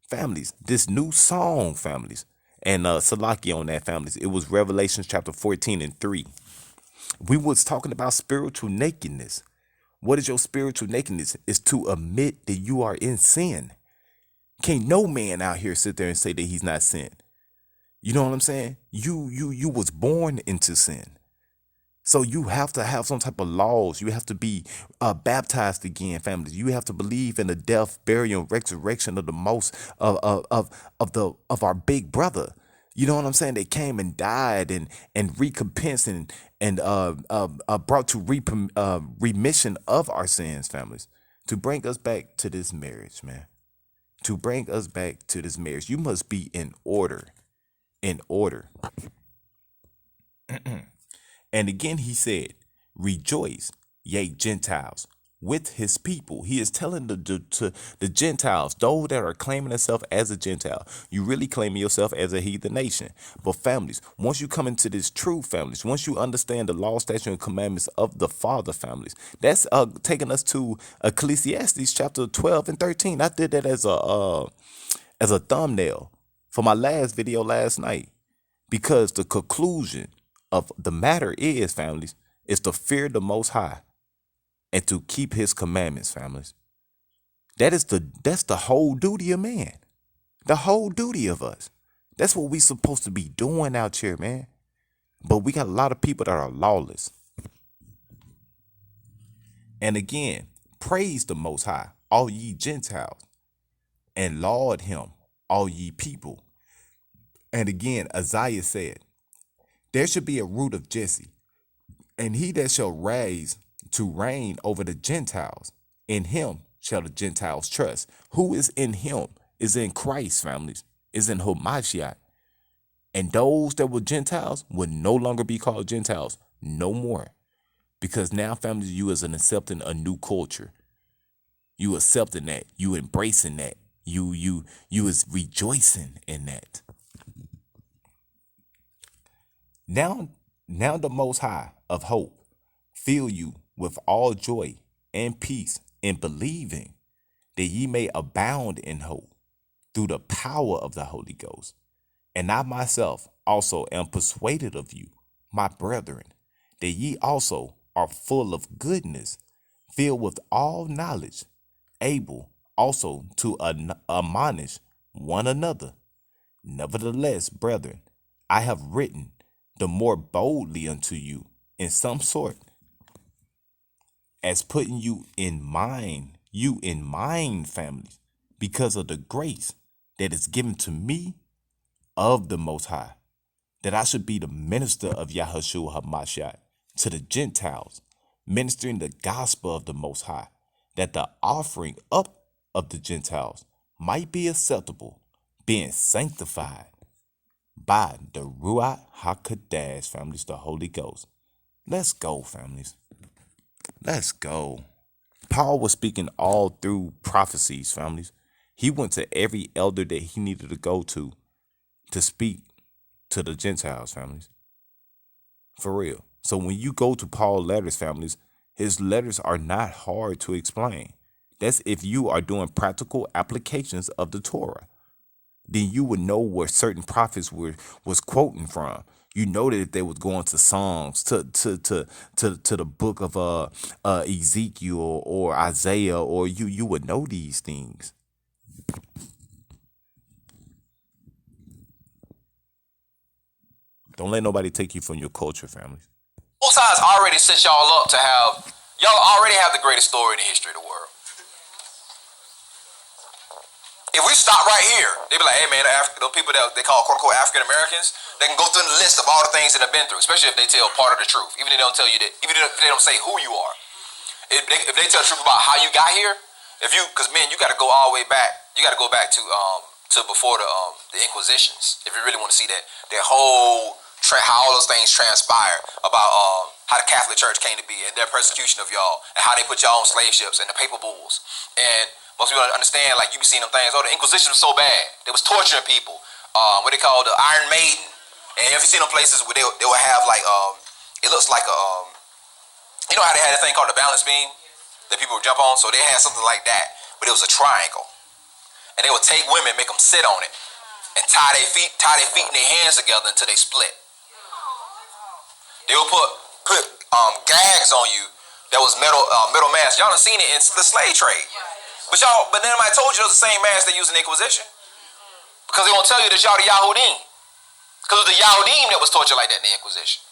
Families, this new song, families, and Salaki on that, families, it was Revelation chapter 14 and 3. We was talking about spiritual nakedness. What is your spiritual nakedness? Is to admit that you are in sin. Can't no man out here sit there and say that he's not sin. You know what I'm saying? You was born into sin. So you have to have some type of laws. You have to be baptized again, families. You have to believe in the death, burial, and resurrection of the most of our big brother. You know what I'm saying? They came and died and recompensed and brought to remission of our sins, families, to bring us back to this marriage, man. To bring us back to this marriage, you must be in order. In order. And again, he said, rejoice, ye Gentiles, with his people. He is telling the Gentiles, those that are claiming themselves as a Gentile, you really claiming yourself as a heathen nation. But families, once you come into this true, families, once you understand the law, statute, and commandments of the Father, families, that's taking us to Ecclesiastes chapter 12 and 13. I did that as a thumbnail for my last video last night, because the conclusion of the matter is, families, is to fear the Most High and to keep his commandments, families. That's the whole duty of man. The whole duty of us. That's what we supposed to be doing out here, man. But we got a lot of people that are lawless. And again, praise the Most High, all ye Gentiles, and laud him, all ye people. And again, Isaiah said, there should be a root of Jesse, and he that shall rise to reign over the Gentiles, in him shall the Gentiles trust. Who is in him? Is in Christ, families. Is in Hamashiach. And those that were Gentiles would no longer be called Gentiles, no more. Because now, families, you is accepting a new culture. You accepting that. You embracing that. You is rejoicing in that. Now the Most High of hope fill you with all joy and peace in believing, that ye may abound in hope through the power of the Holy Ghost. And I myself also am persuaded of you, my brethren, that ye also are full of goodness, filled with all knowledge, able also to admonish one another. Nevertheless, brethren, I have written the more boldly unto you in some sort, as putting you in mind, families, because of the grace that is given to me of the Most High, that I should be the minister of Yahushua HaMashiach to the Gentiles, ministering the gospel of the Most High, that the offering up of the Gentiles might be acceptable, being sanctified by the Ruach HaKodesh, families, the Holy Ghost. Let's go, families. Let's go. Paul was speaking all through prophecies, families. He went to every elder that he needed to go to speak to the Gentiles, families. For real. So when you go to Paul's letters, families, his letters are not hard to explain. That's if you are doing practical applications of the Torah. Then you would know where certain prophets was quoting from. You know that if they was going to Psalms, to the book of Ezekiel or Isaiah, or you would know these things. Don't let nobody take you from your culture, family. Both sides already set y'all up to have, y'all already have the greatest story in the history of the world. If we stop right here, they be like, hey man, those people that they call quote unquote African Americans, they can go through the list of all the things that they've been through, especially if they tell part of the truth. Even if they don't tell you that, even if they don't say who you are. If they tell the truth about how you got here, because man, you got to go all the way back. You got to go back to before the Inquisitions, if you really want to see that whole how all those things transpire about how the Catholic Church came to be and their persecution of y'all and how they put y'all on slave ships and the paper bulls. And most people don't understand, like you be seeing them things. Oh, the Inquisition was so bad; they was torturing people. What they call the Iron Maiden. And if you see them places where they would have like it looks like a you know how they had a thing called the balance beam that people would jump on. So they had something like that, but it was a triangle. And they would take women, make them sit on it, and tie their feet and their hands together until they split. They would put gags on you that was metal mask. Y'all done seen it in the slave trade. But then I told you it was the same mask they used in the Inquisition. Because they won't tell you that y'all the Yahudim. Because it was the Yahudim that was tortured like that in the Inquisition.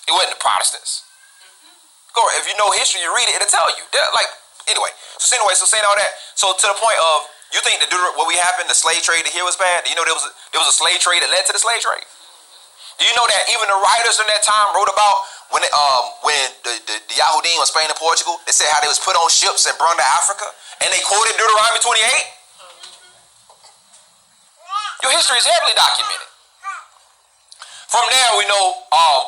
It wasn't the Protestants. If you know history, you read it, it'll tell you. So saying all that, so to the point of, you think that what we happened, the slave trade here was bad? Do you know there was a slave trade that led to the slave trade? Do you know that even the writers in that time wrote about when the Yahudim was Spain and Portugal, they said how they was put on ships and brought to Africa, and they quoted Deuteronomy 28? Your history is heavily documented. From there, we know,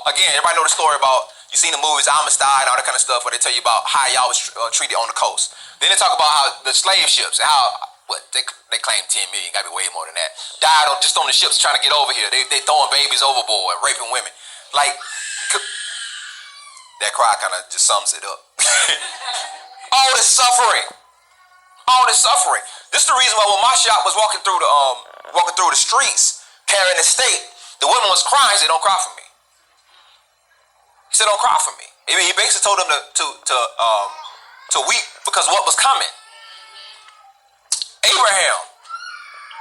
again, everybody know the story about, you seen the movies Amistad and all that kind of stuff where they tell you about how y'all was treated on the coast. Then they talk about how the slave ships and how, they claim 10 million, gotta be way more than that, died just on the ships trying to get over here. They throwing babies overboard and raping women. Like, that cry kind of just sums it up. All this suffering. This is the reason why when Mashiach was walking through the streets carrying the stake, the woman was crying. He said, "Don't cry for me." He said, "Don't cry for me." He basically told them to weep because what was coming. Abraham,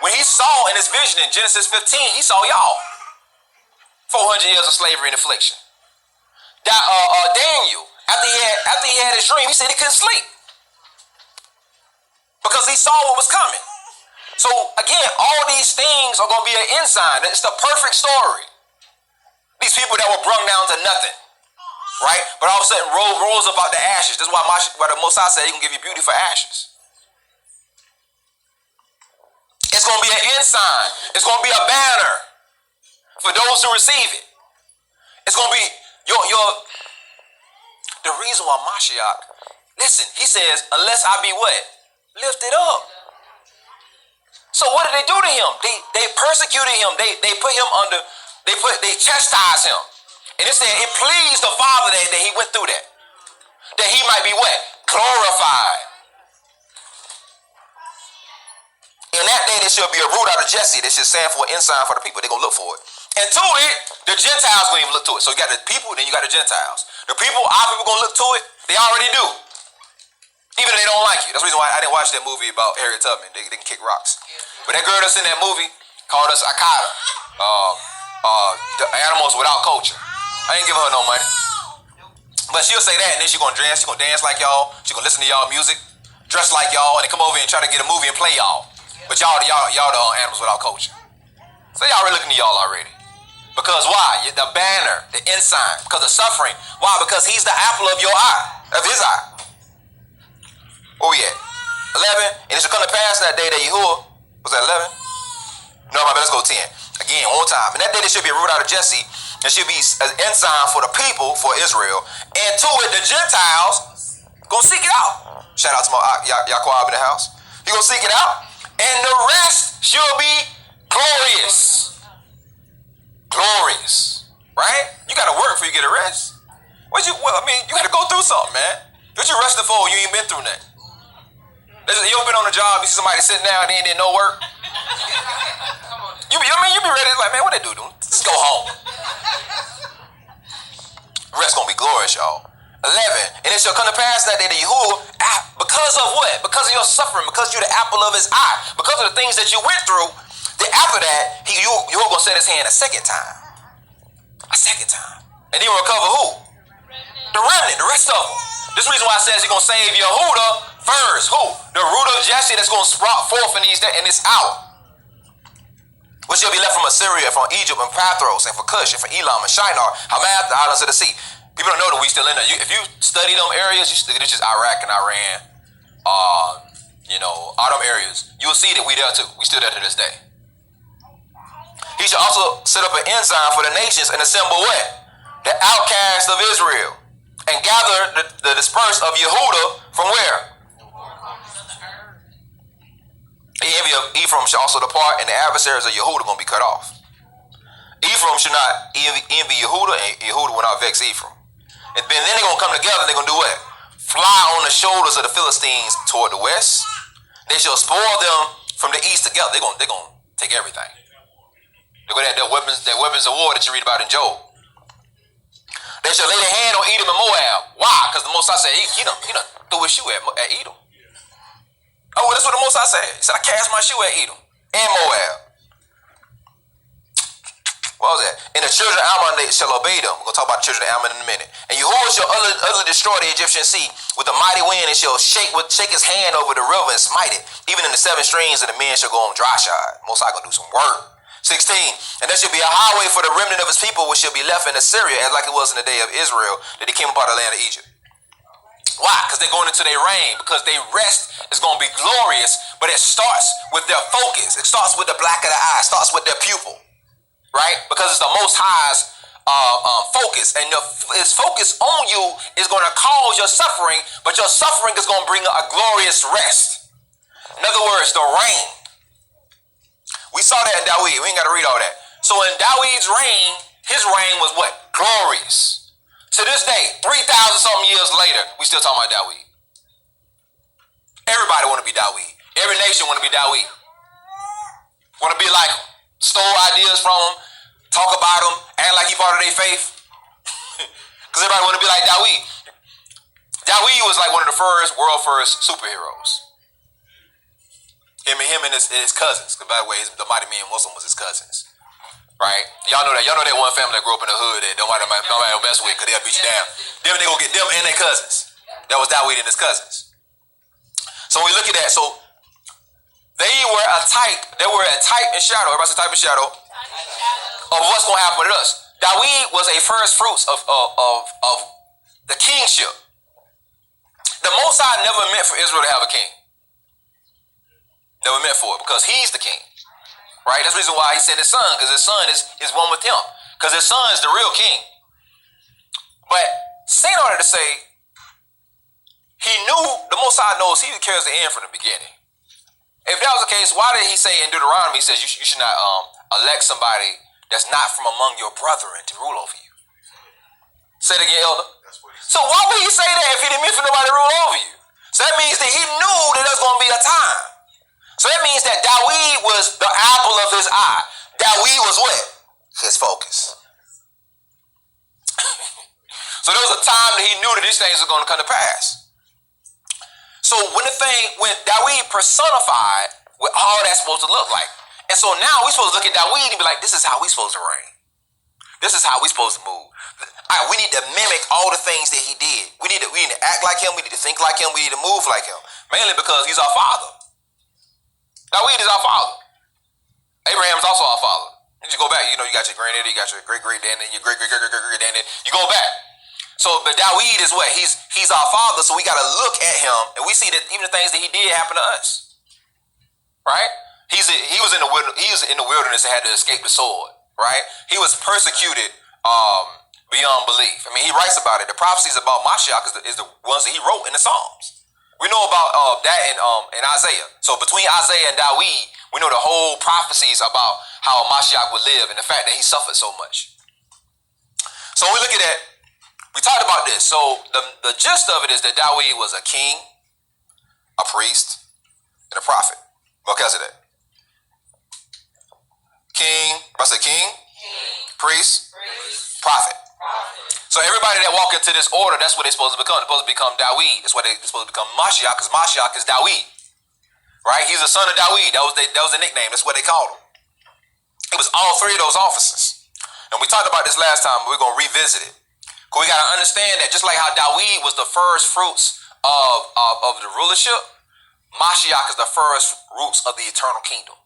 when he saw in his vision in Genesis 15, he saw y'all. 400 years of slavery and affliction. Daniel, after he had his dream, he said he couldn't sleep because he saw what was coming. So again, all these things are going to be an ensign. It's the perfect story. These people that were brung down to nothing, right? But all of a sudden rose up out the ashes. That's why the Most High said he can give you beauty for ashes. It's going to be an ensign. It's going to be a banner for those who receive it. It's going to be the reason why Mashiach, listen, he says, unless I be what? Lifted up. So what did they do to him? They persecuted him. They put him under, they chastised him. And it said it pleased the Father that he went through that. That he might be what? Glorified. In that day, there shall be a root out of Jesse that should stand for an ensign for the people. They're going to look for it. And to it, the Gentiles going to even look to it. So you got the people, then you got the Gentiles. The people, our people going to look to it. They already do. Even if they don't like you. That's the reason why I didn't watch that movie about Harriet Tubman. They can kick rocks. But that girl that's in that movie called us Akata. The animals without culture. I ain't giving her no money. But she'll say that, and then she's going to dance. She's going to dance like y'all. She's going to listen to y'all music. Dress like y'all. And they come over here and try to get a movie and play y'all. But y'all the animals without culture. So y'all really looking to y'all already. Because why? The banner, the ensign, because of suffering. Why? Because he's the apple of your eye, of his eye. Where we at? 11. And it shall come to pass that day that Yahuwah, was that 11? No, my bad, let's go 10. Again, one more time. And that day there should be a root out of Jesse, and should be an ensign for the people, for Israel. And to it, the Gentiles gonna seek it out. Shout out to my Yaquab in the house. He gonna seek it out. And the rest shall be glorious. Glorious. Right? You gotta work before you get a rest. You gotta go through something, man. What you resting for? You ain't been through nothing. You ever been on a job, you see somebody sitting down and they ain't did no work? You be ready, like, man, what they do? Just go home. The rest gonna be glorious, y'all. 11, and it shall come to pass that day that Yahuwah, because of what? Because of your suffering, because you're the apple of his eye, because of the things that you went through, then after that, Yahuwah gonna set his hand a second time. A second time. And then recover who? The remnant, the rest of them. This is the reason why it says he's gonna save Yehuda first. Who? The root of Jesse that's gonna sprout forth in this hour. Which shall be left from Assyria, from Egypt, and Pathros, and for Cush, and for Elam, and Shinar, Hamath, the islands of the sea. People don't know that we still in there. If you study them areas, it's just Iraq and Iran, all them areas, you will see that we there too. We still there to this day. He shall also set up an ensign for the nations and assemble what? The outcasts of Israel, and gather the dispersed of Yehuda from where? The envy of Ephraim shall also depart, and the adversaries of Yehuda going to be cut off. Ephraim should not envy Yehuda, and Yehuda will not vex Ephraim. And then they're going to come together, they're going to do what? Fly on the shoulders of the Philistines toward the west. They shall spoil them from the east together. They're going to take everything. They're going to have their weapons of war that you read about in Job. They shall lay their hand on Edom and Moab. Why? Because the Most High said, he done threw his shoe at Edom. Oh, that's what the Most High said. He said, I cast my shoe at Edom and Moab. What was that? And the children of Ammon, they shall obey them. We're going to talk about the children of Ammon in a minute. And Yahuwah shall utterly destroy the Egyptian sea with a mighty wind, and shall shake his hand over the river and smite it. Even in the 7 streams, and the men shall go on dry shod. Most High going to do some work. 16, and there shall be a highway for the remnant of his people, which shall be left in Assyria, as like it was in the day of Israel, that they came up out of the land of Egypt. Why? Because they're going into their reign, because their rest is going to be glorious, but it starts with their focus. It starts with the black of the eye. It starts with their pupil, right? Because it's the Most High's focus, and his focus on you is going to cause your suffering, but your suffering is going to bring a glorious rest. In other words, the reign. We saw that in Dawid. We ain't got to read all that. So in Dawid's reign, his reign was what? Glorious. To this day, 3,000 something years later, we still talking about Dawid. Everybody want to be Dawid. Every nation want to be Dawid. Want to be like him. Stole ideas from him. Talk about him. Act like he part of their faith. Because everybody want to be like Dawid. Dawid was like one of the world first superheroes. Him and his cousins. By the way, the mighty man Muslim was his cousins. Right? Y'all know that. Y'all know that one family that grew up in the hood that nobody will mess with because they'll beat you down. Then they go get them and their cousins. That was Dawid and his cousins. So when we look at that, so they were a type and shadow. Everybody say type and shadow of what's going to happen with us. Dawid was a first fruits of the kingship. The Most High never meant for Israel to have a king. Never meant for it, because he's the king. Right? That's the reason why he sent his son, because his son is one with him. Because his son is the real king. But saying all that to say, he knew, the Most High knows he carries the end from the beginning. If that was the case, why did he say in Deuteronomy, he says you should not elect somebody that's not from among your brethren to rule over you? Say it again, Elder. So why would he say that if he didn't mean for nobody to rule over you? So that means that he knew that there's going to be a time. So that means that Dawid was the apple of his eye. Dawid was what? His focus. So there was a time that he knew that these things were going to come to pass. So when Dawid personified what all that's supposed to look like. And so now we're supposed to look at Dawid and be like, this is how we're supposed to reign. This is how we're supposed to move. We need to mimic all the things that he did. We need to act like him. We need to think like him. We need to move like him. Mainly because he's our father. Dawid is our father. Abraham is also our father. You go back, you got your granddaddy, you got your great-great-granddaddy, your great-great-great-great-granddaddy. You go back. So, but Dawid is what? He's our father, so we got to look at him, and we see that even the things that he did happen to us. Right? He was in the wilderness and had to escape the sword. Right? He was persecuted beyond belief. I mean, he writes about it. The prophecies about Mashiach is the ones that he wrote in the Psalms. We know about that in Isaiah. So between Isaiah and Dawid, we know the whole prophecies about how Mashiach would live and the fact that he suffered so much. So we look at that. We talked about this. So the gist of it is that Dawid was a king, a priest, and a prophet. Melchizedek. King, priest, prophet. So everybody that walk into this order, that's what they're supposed to become. They're supposed to become Dawid. That's what they're supposed to become Mashiach, because Mashiach is Dawid. Right? He's the son of Dawid. That was the nickname. That's what they called him. It was all three of those officers. And we talked about this last time, but we're going to revisit it. Because we got to understand that just like how Dawid was the first fruits of the rulership, Mashiach is the first roots of the eternal kingdom.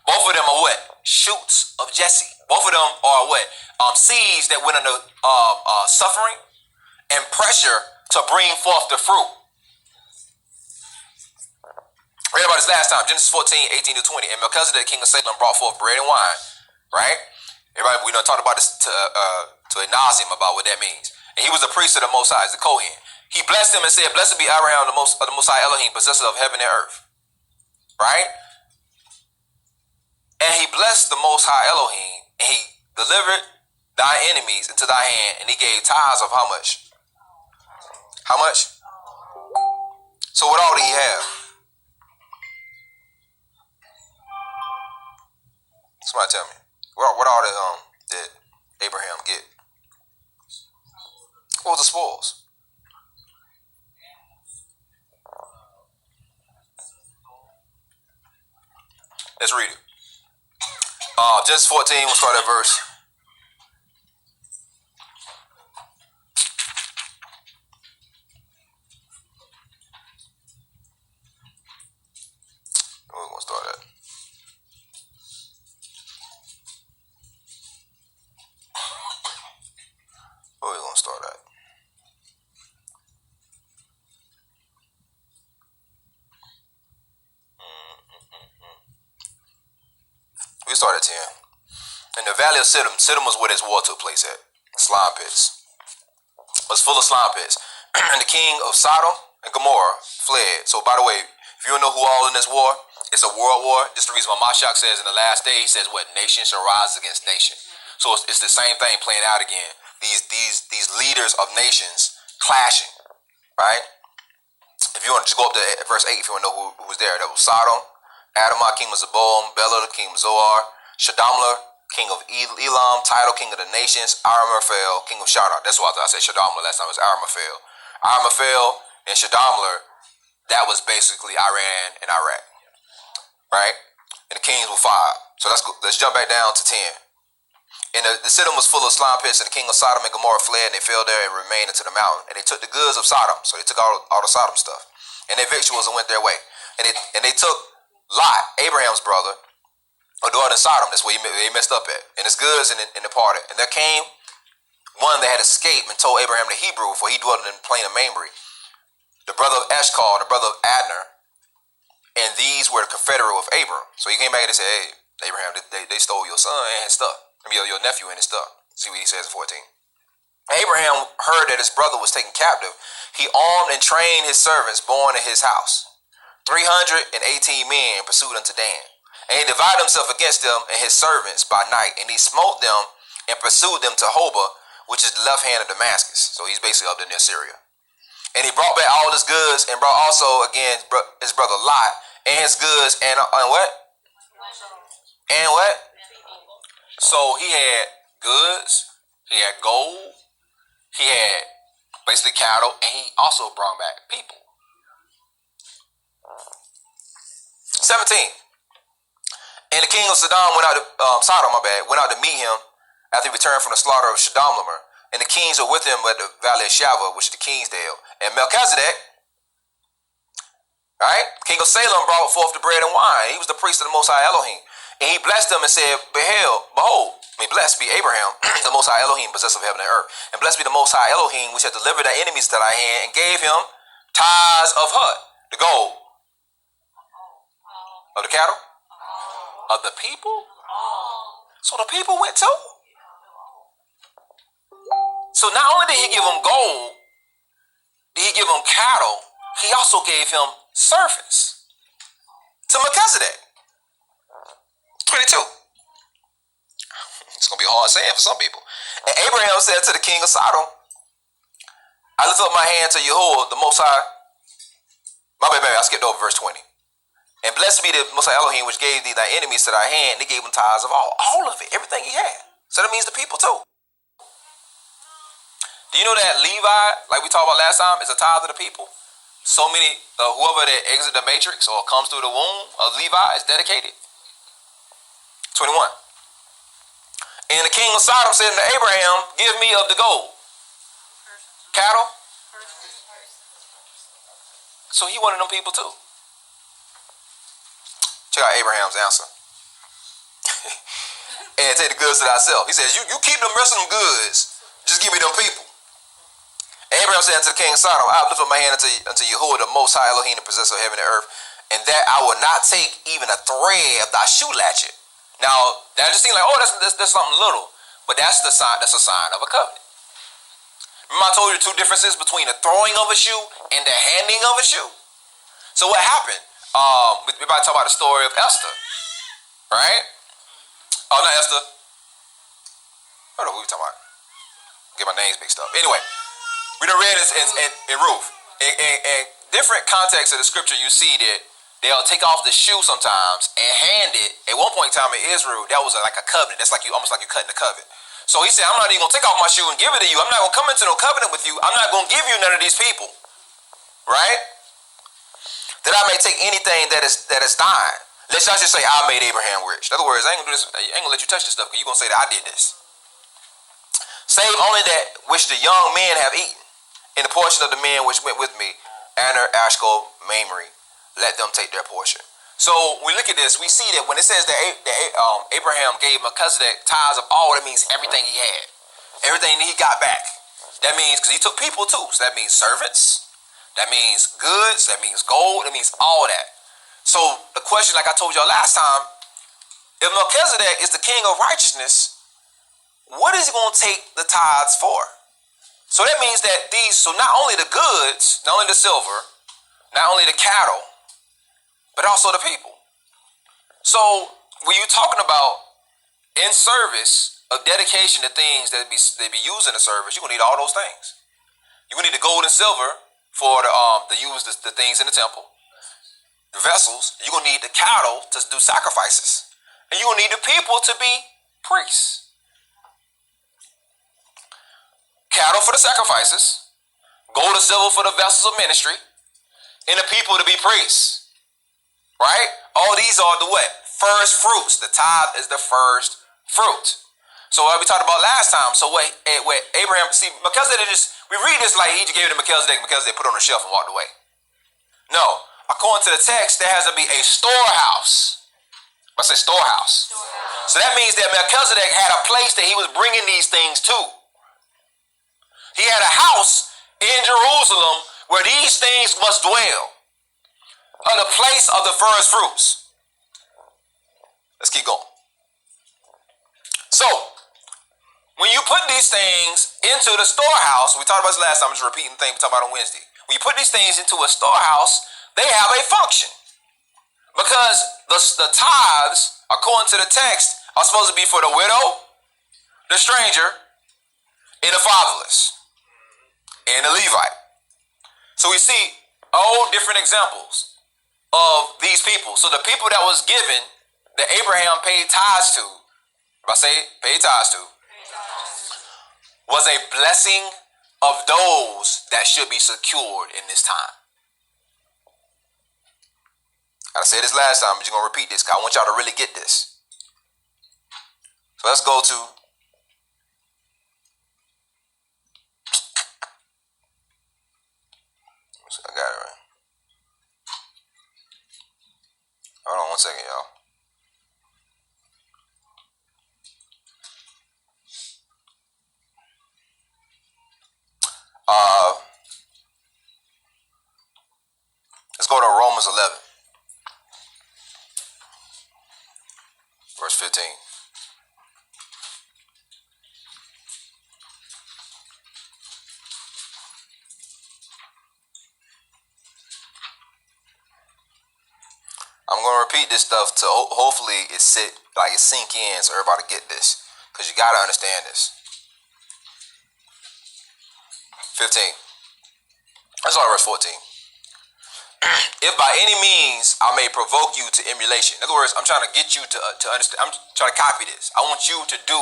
Both of them are what? Shoots of Jesse. Both of them are what? Seeds that went under suffering and pressure to bring forth the fruit. Read about this last time, Genesis 14, 18 to 20. And Melchizedek, king of Salem, brought forth bread and wine. Right? Everybody, we done talked about this to ad nauseum about what that means. And he was the priest of the Most High, the Kohen. He blessed him and said, "Blessed be Abraham, the Most High Elohim, possessor of heaven and earth." Right? And he blessed the Most High Elohim, and he delivered thy enemies into thy hand, and he gave tithes of how much? How much? So what all did he have? Somebody tell me. What all did Abraham get? What was the spoils? Let's read it. Genesis 14, we'll start at verse. Where we gonna start at? Where we gonna start at? We start at 10. In the valley of Siddim, Siddim was where this war took place at. Slime pits. It was full of slime pits. And the king of Sodom and Gomorrah fled. So by the way, if you don't know who all in this war, it's a world war. Just the reason why Mashiach says in the last day, he says what? Nation shall rise against nation. So it's the same thing playing out again. These leaders of nations clashing. Right? If you want to just go up to verse 8, if you want to know who was there. That was Sodom, Adamah, king of Zeboam, Bela, the king of Zoar, Shadamla, king of Elam, Tidal, king of the nations, Aramphel, king of Shinar. That's why I said Shadamla last time. It was Aramphel. Aramphel and Shadamla, that was basically Iran and Iraq. Right? And the kings were 5. So let's jump back down to 10. And the Siddim was full of slime pits, and the king of Sodom and Gomorrah fled, and they fell there and remained into the mountain. And they took the goods of Sodom. So they took all the Sodom stuff. And their victuals and went their way. And they took Lot, Abraham's brother, or dwelt in Sodom. That's where they messed up at. And his goods and departed. And there came one that had escaped and told Abraham the Hebrew, for he dwelt in the plain of Mamre, the brother of Eshcol, the brother of Adner, and these were the confederate with Abram. So he came back and said, "Hey, Abraham, they stole your son and his stuff. I mean, your nephew and his stuff." See what he says in 14. Abraham heard that his brother was taken captive. He armed and trained his servants born in his house. 318 men pursued unto Dan. And he divided himself against them and his servants by night. And he smote them and pursued them to Hobah, which is the left hand of Damascus. So he's basically up there near Syria. And he brought back all his goods and brought also again his brother Lot and his goods and what? And what? So he had goods, he had gold, he had basically cattle, and he also brought back people. 17. And the king of Sodom went out to went out to meet him after he returned from the slaughter of Shadamlamer. And the kings were with him at the valley of Shavah, which is the Kingsdale. And Melchizedek, right, king of Salem, brought forth the bread and wine. He was the priest of the Most High Elohim. And he blessed them and said, Behold, blessed be Abraham, the Most High Elohim, possessor of heaven and earth. And blessed be the Most High Elohim, which hath delivered thy enemies to thy hand, and gave him tithes of the gold, of the cattle, of the people. So the people went too. So not only did he give them gold, did he give them cattle, he also gave him servants to Melchizedek. 22. It's going to be a hard saying for some people. And Abraham said to the king of Sodom, I lift up my hand to Yahuwah, the Most High. I skipped over verse 20. And blessed be the Most High Elohim, which gave thee thy enemies to thy hand. They gave him tithes of all of it, everything he had. So that means the people too. Do you know that Levi, like we talked about last time, is a tithe of the people? So many, whoever that exit the matrix or comes through the womb of Levi is dedicated. 21. And the king of Sodom said to Abraham, give me of the gold. Cattle. So he one of them people too. Check out Abraham's answer. And take the goods to thyself. He says, you keep the rest of them goods. Just give me them people. And Abraham said unto the king of Sodom, I have lifted up my hand unto Yahuwah, the Most High Elohim, the possessor of heaven and earth, and that I will not take even a thread of thy shoe latchet. Now, that just seems like, oh, that's something little. But that's a sign of a covenant. Remember I told you the two differences between the throwing of a shoe and the handing of a shoe? So what happened? We're about to talk about the story of Esther, right? Oh, not Esther. I don't know who we're talking about. Get my names mixed up. Anyway, we done read this in Ruth. In different contexts of the scripture, you see that they'll take off the shoe sometimes and hand it. At one point in time in Israel, that was like a covenant. That's like almost like you're cutting the covenant. So he said, I'm not even going to take off my shoe and give it to you. I'm not going to come into no covenant with you. I'm not going to give you none of these people. Right? That I may take anything that is thine. Let's not just say, I made Abraham rich. In other words, I ain't going to do this. I ain't going to let you touch this stuff because you're going to say that I did this. Save only that which the young men have eaten, in the portion of the men which went with me, Aner, Ashko, Mamre, let them take their portion. So we look at this, we see that when it says that Abraham gave Melchizedek tithes of all, that means everything he had. Everything he got back. That means, because he took people too, so that means servants, that means goods, that means gold, that means all that. So the question, like I told y'all last time, if Melchizedek is the king of righteousness, what is he going to take the tithes for? So that means that so not only the goods, not only the silver, not only the cattle, but also the people. So when you're talking about in service of dedication to things that they be used in the service, you're going to need all those things. You're going to need the gold and silver for to use the things in the temple, the vessels. You're going to need the cattle to do sacrifices. And you're going to need the people to be priests. Cattle for the sacrifices, gold and silver for the vessels of ministry, and the people to be priests. Right? All these are the what? First fruits. The tithe is the first fruit. So what we talked about last time. So what Abraham, see, Melchizedek we read this like he just gave it to Melchizedek put it on the shelf and walked away. No. According to the text, there has to be a storehouse. I say storehouse. So that means that Melchizedek had a place that he was bringing these things to. He had a house in Jerusalem where these things must dwell. The place of the first fruits. Let's keep going. So, when you put these things into the storehouse, we talked about this last time, I'm just repeating the thing we talked about on Wednesday. When you put these things into a storehouse, they have a function. Because the tithes, according to the text, are supposed to be for the widow, the stranger, and the fatherless, and the Levite. So we see all different examples of these people. So the people that was given, that Abraham paid tithes to, if I say paid tithes to, was a blessing of those that should be secured in this time. I said this last time, but you're going to repeat this because I want y'all to really get this. So let's go to I got it right. Hold on 1 second, y'all. Let's go to Romans 11, verse 15. I'm going to repeat this stuff to hopefully it sink in so everybody get this. Because you got to understand this. 15. Let's start at verse 14. If by any means I may provoke you to emulation. In other words, I'm trying to get you to understand. I'm trying to copy this. I want you to do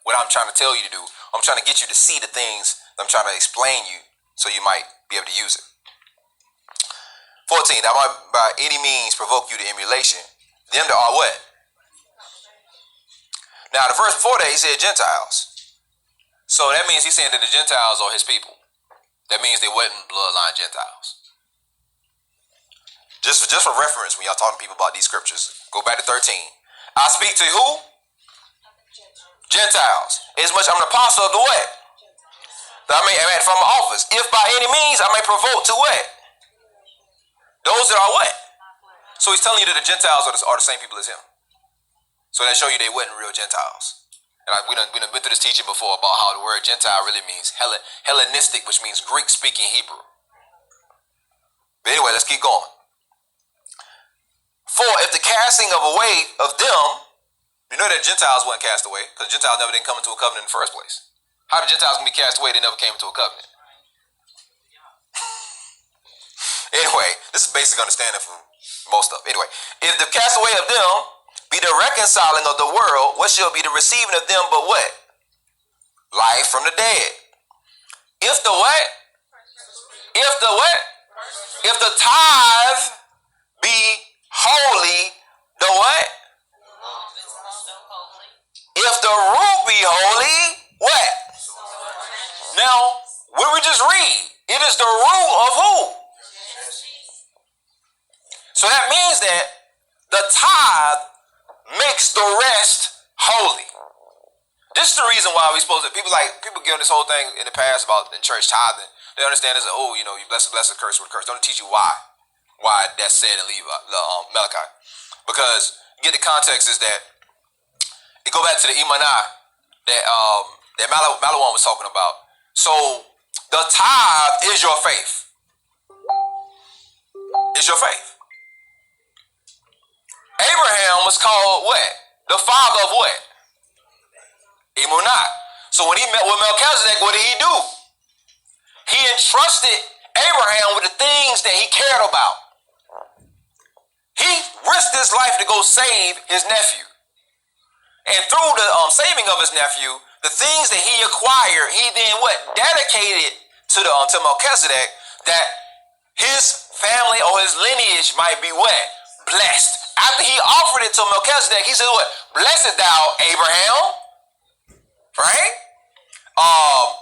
what I'm trying to tell you to do. I'm trying to get you to see the things that I'm trying to explain you so you might be able to use it. 14, that might by any means provoke you to emulation. Them that are what? Now, the verse 4 there, he said Gentiles. So that means he's saying that the Gentiles are his people. That means they wasn't bloodline Gentiles. Just for reference, when y'all talking to people about these scriptures, go back to 13. I speak to who? Gentiles. As much I'm an apostle of the what? That I mean, from my office. If by any means I may provoke to what? Those that are what? So he's telling you that the Gentiles are the same people as him. So that show you they wasn't real Gentiles. And we done been through this teaching before about how the word Gentile really means Hellenistic, which means Greek-speaking Hebrew. But anyway, let's keep going. For if the casting of away of them, you know that Gentiles wasn't cast away, because Gentiles never didn't come into a covenant in the first place. How did Gentiles be cast away? They never came into a covenant. Anyway, this is basic understanding for most stuff. Anyway, if the cast away of them be the reconciling of the world, what shall be the receiving of them but what? Life from the dead. If the what? If the what? If the tithe be holy, the what? If the root be holy, what? Now, what we just read, it is the root of who? So that means that the tithe makes the rest holy. This is the reason why we supposed to, people give this whole thing in the past about in church tithing. They understand it's you bless a curse with a curse. Don't teach you why that's said in Malachi. Because you get the context is that it go back to the Imanah that Malawan was talking about. So the tithe is your faith. It's your faith. Abraham was called what? The father of what? Emunah. So when he met with Melchizedek, what did he do? He entrusted Abraham with the things that he cared about. He risked his life to go save his nephew. And through the saving of his nephew, the things that he acquired, he then what? Dedicated to Melchizedek, that his family or his lineage might be what? Blessed. After he offered it to Melchizedek, he said what? Blessed thou, Abraham. Right? Of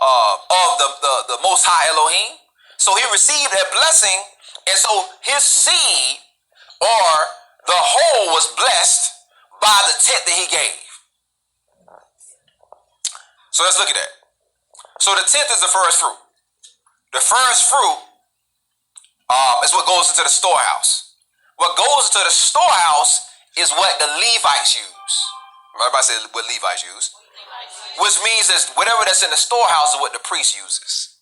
the Most High Elohim. So he received that blessing, and so his seed or the whole was blessed by the tenth that he gave. So let's look at that. So the tenth is the first fruit. The first fruit is what goes into the storehouse. What goes into the storehouse is what the Levites use. Everybody says what Levites use. Which means that whatever that's in the storehouse is what the priest uses.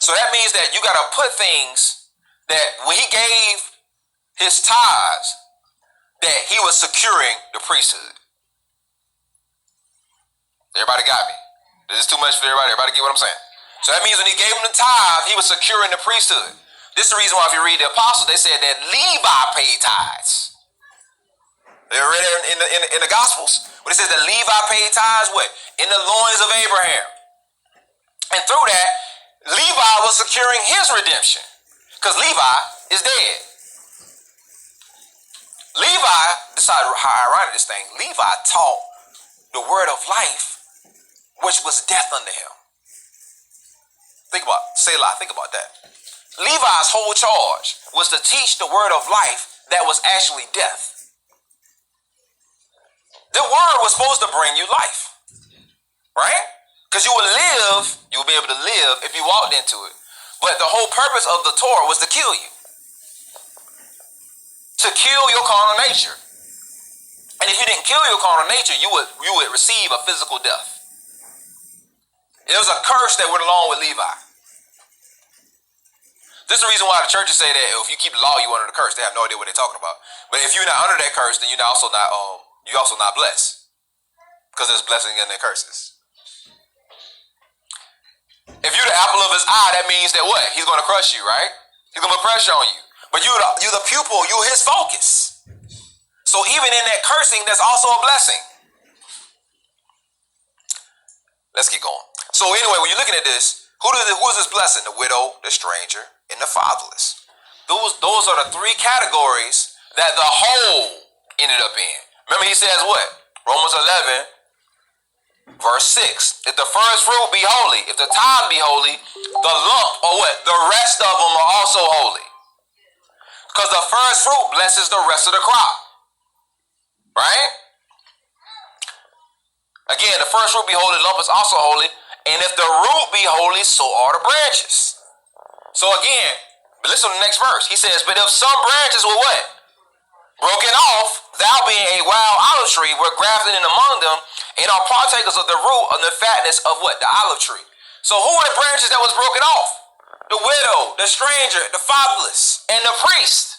So that means that you got to put things that when he gave his tithes, that he was securing the priesthood. Everybody got me? This is too much for everybody. Everybody get what I'm saying? So that means when he gave him the tithe, he was securing the priesthood. This is the reason why if you read the apostles, they said that Levi paid tithes. They read it in the Gospels. When it says that Levi paid tithes, what? In the loins of Abraham. And through that, Levi was securing his redemption. Because Levi is dead. Levi, this is how ironic this thing, Levi taught the word of life, which was death unto him. Think about it. Selah, think about that. Levi's whole charge was to teach the word of life that was actually death. The word was supposed to bring you life, right? Because you would be able to live if you walked into it. But the whole purpose of the Torah was to kill you. To kill your carnal nature. And if you didn't kill your carnal nature, you would receive a physical death. It was a curse that went along with Levi. This is the reason why the churches say that if you keep the law, you under the curse. They have no idea what they're talking about. But if you're not under that curse, then you're also not blessed. Because there's blessing in their curses. If you're the apple of his eye, that means that what? He's going to crush you, right? He's gonna put pressure on you. But you're the pupil, you're his focus. So even in that cursing, there's also a blessing. Let's keep going. So anyway, when you're looking at this, who is this blessing? The widow, the stranger, and the fatherless. Those are the three categories that the whole ended up in. Remember he says what? Romans 11, verse 6. If the first fruit be holy, if the tithe be holy, the lump or what? The rest of them are also holy. Because the first fruit blesses the rest of the crop. Right? Again, the first fruit be holy, the lump is also holy. And if the root be holy, so are the branches. So again, but listen to the next verse. He says, but if some branches were what? Broken off, thou being a wild olive tree, were grafted in among them, and are partakers of the root and the fatness of what? The olive tree. So who are the branches that was broken off? The widow, the stranger, the fatherless, and the priest.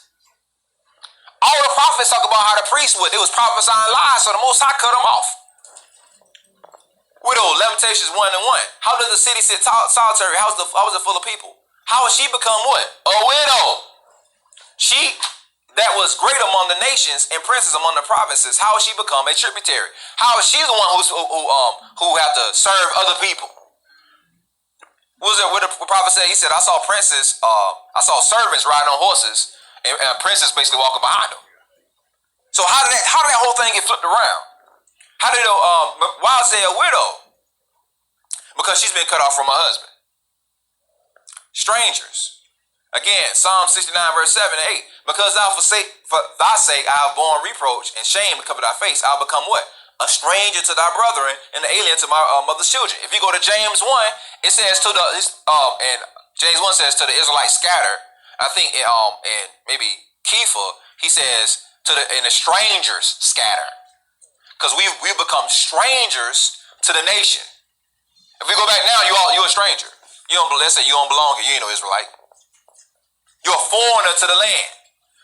All the prophets talk about how the priest would. They was prophesying lies, so the Most High cut them off. Widow, Lamentations 1:1. How does the city sit solitary? How is it full of people? How has she become what? A widow. She that was great among the nations and princes among the provinces. How has she become a tributary? How is she the one who have to serve other people? What was it? What the prophet said? He said, "I saw princes. I saw servants riding on horses, and princes basically walking behind them." So how did that whole thing get flipped around? How did why is there a widow? Because she's been cut off from her husband. Strangers. Again, Psalm 69 verse 7 and 8. Because for thy sake I have borne reproach and shame to cover thy face. I'll become what? A stranger to thy brethren and an alien to my mother's children. If you go to James 1, it says to and James 1 says to the Israelites scattered. I think in maybe Kepha, he says and the strangers scatter. Because we've become strangers to the nation. If we go back now, you're a stranger. Let's say you don't belong here. You ain't no Israelite. You're a foreigner to the land.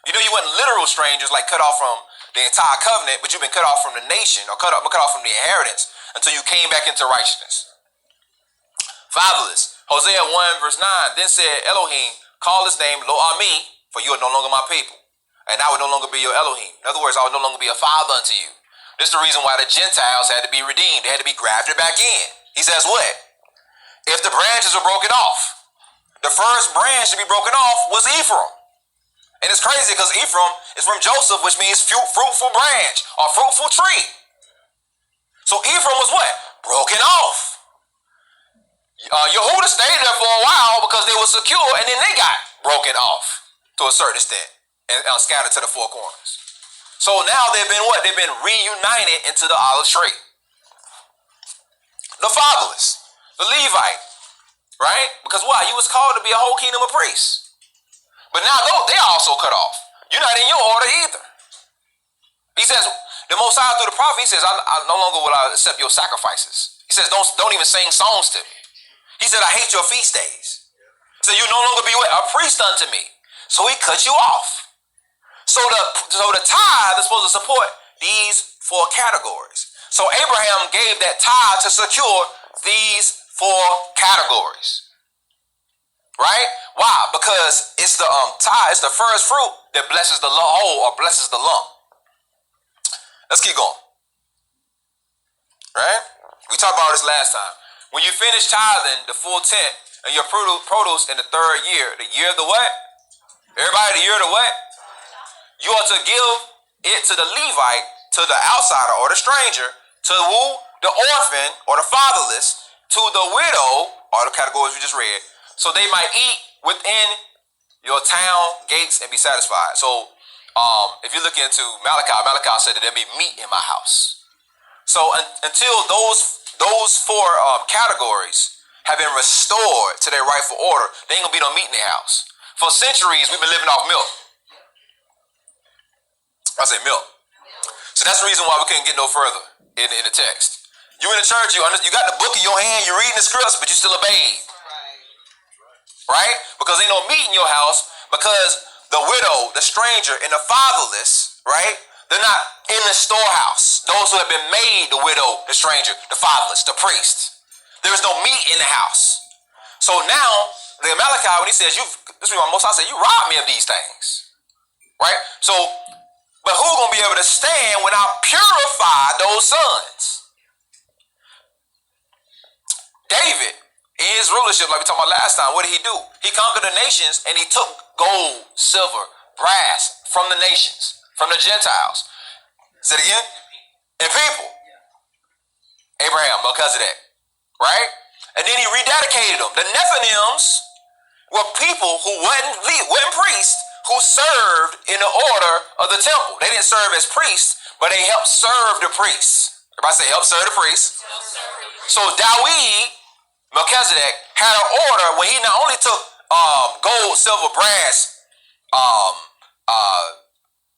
You know you weren't literal strangers, like cut off from the entire covenant, but you've been cut off from the nation or cut off from the inheritance until you came back into righteousness. Fatherless. Hosea 1 verse 9. Then said Elohim, call his name Lo Ami, for you are no longer my people, and I will no longer be your Elohim. In other words, I will no longer be a father unto you. This is the reason why the Gentiles had to be redeemed. They had to be grafted back in. He says what? If the branches were broken off, the first branch to be broken off was Ephraim. And it's crazy because Ephraim is from Joseph, which means fruitful branch or fruitful tree. So Ephraim was what? Broken off. Yehuda stayed there for a while because they were secure, and then they got broken off to a certain extent and scattered to the four corners. So now they've been what? They've been reunited into the olive tree. The fatherless, the Levite, right? Because why? You was called to be a whole kingdom of priests. But now they are also cut off. You're not in your order either. He says, the Most High through the prophet, he says, I no longer will I accept your sacrifices. He says, don't even sing songs to me. He said, I hate your feast days. So you no longer be a priest unto me. So he cut you off. So the tithe is supposed to support these four categories. So Abraham gave that tithe to secure these four categories. Right? Why? Because it's the tithe, it's the first fruit that blesses the whole or blesses the lump. Let's keep going. Right? We talked about this last time. When you finish tithing the full tenth and your produce in the third year, the year of the what? Everybody, the year of the what? You are to give it to the Levite, to the outsider or the stranger, to who? The orphan or the fatherless, to the widow, or the categories we just read, so they might eat within your town gates and be satisfied. So if you look into Malachi said that there'll be meat in my house. So until those four categories have been restored to their rightful order, there ain't gonna be no meat in their house. For centuries, we've been living off milk. I say milk. So that's the reason why we couldn't get no further in the text. You in the church, you got the book in your hand, you're reading the scripts, but you still a babe. Right? Because ain't no meat in your house, because the widow, the stranger, and the fatherless, right? They're not in the storehouse. Those who have been made the widow, the stranger, the fatherless, the priest. There is no meat in the house. So now the Amalekite, when he says, this is what Most High said, you robbed me of these things. Right? So, but who's going to be able to stand when I purify those sons? David, in his rulership, like we talked about last time, what did he do? He conquered the nations and he took gold, silver, brass from the nations, from the Gentiles. Say it again? And people. Abraham, Melchizedek. Right? And then he rededicated them. The Nephilims were people who wasn't priests, who served in the order of the temple. They didn't serve as priests, but they helped serve the priests. Everybody say, help serve the priests. So Dawid, Melchizedek, had an order where he not only took gold, silver, brass,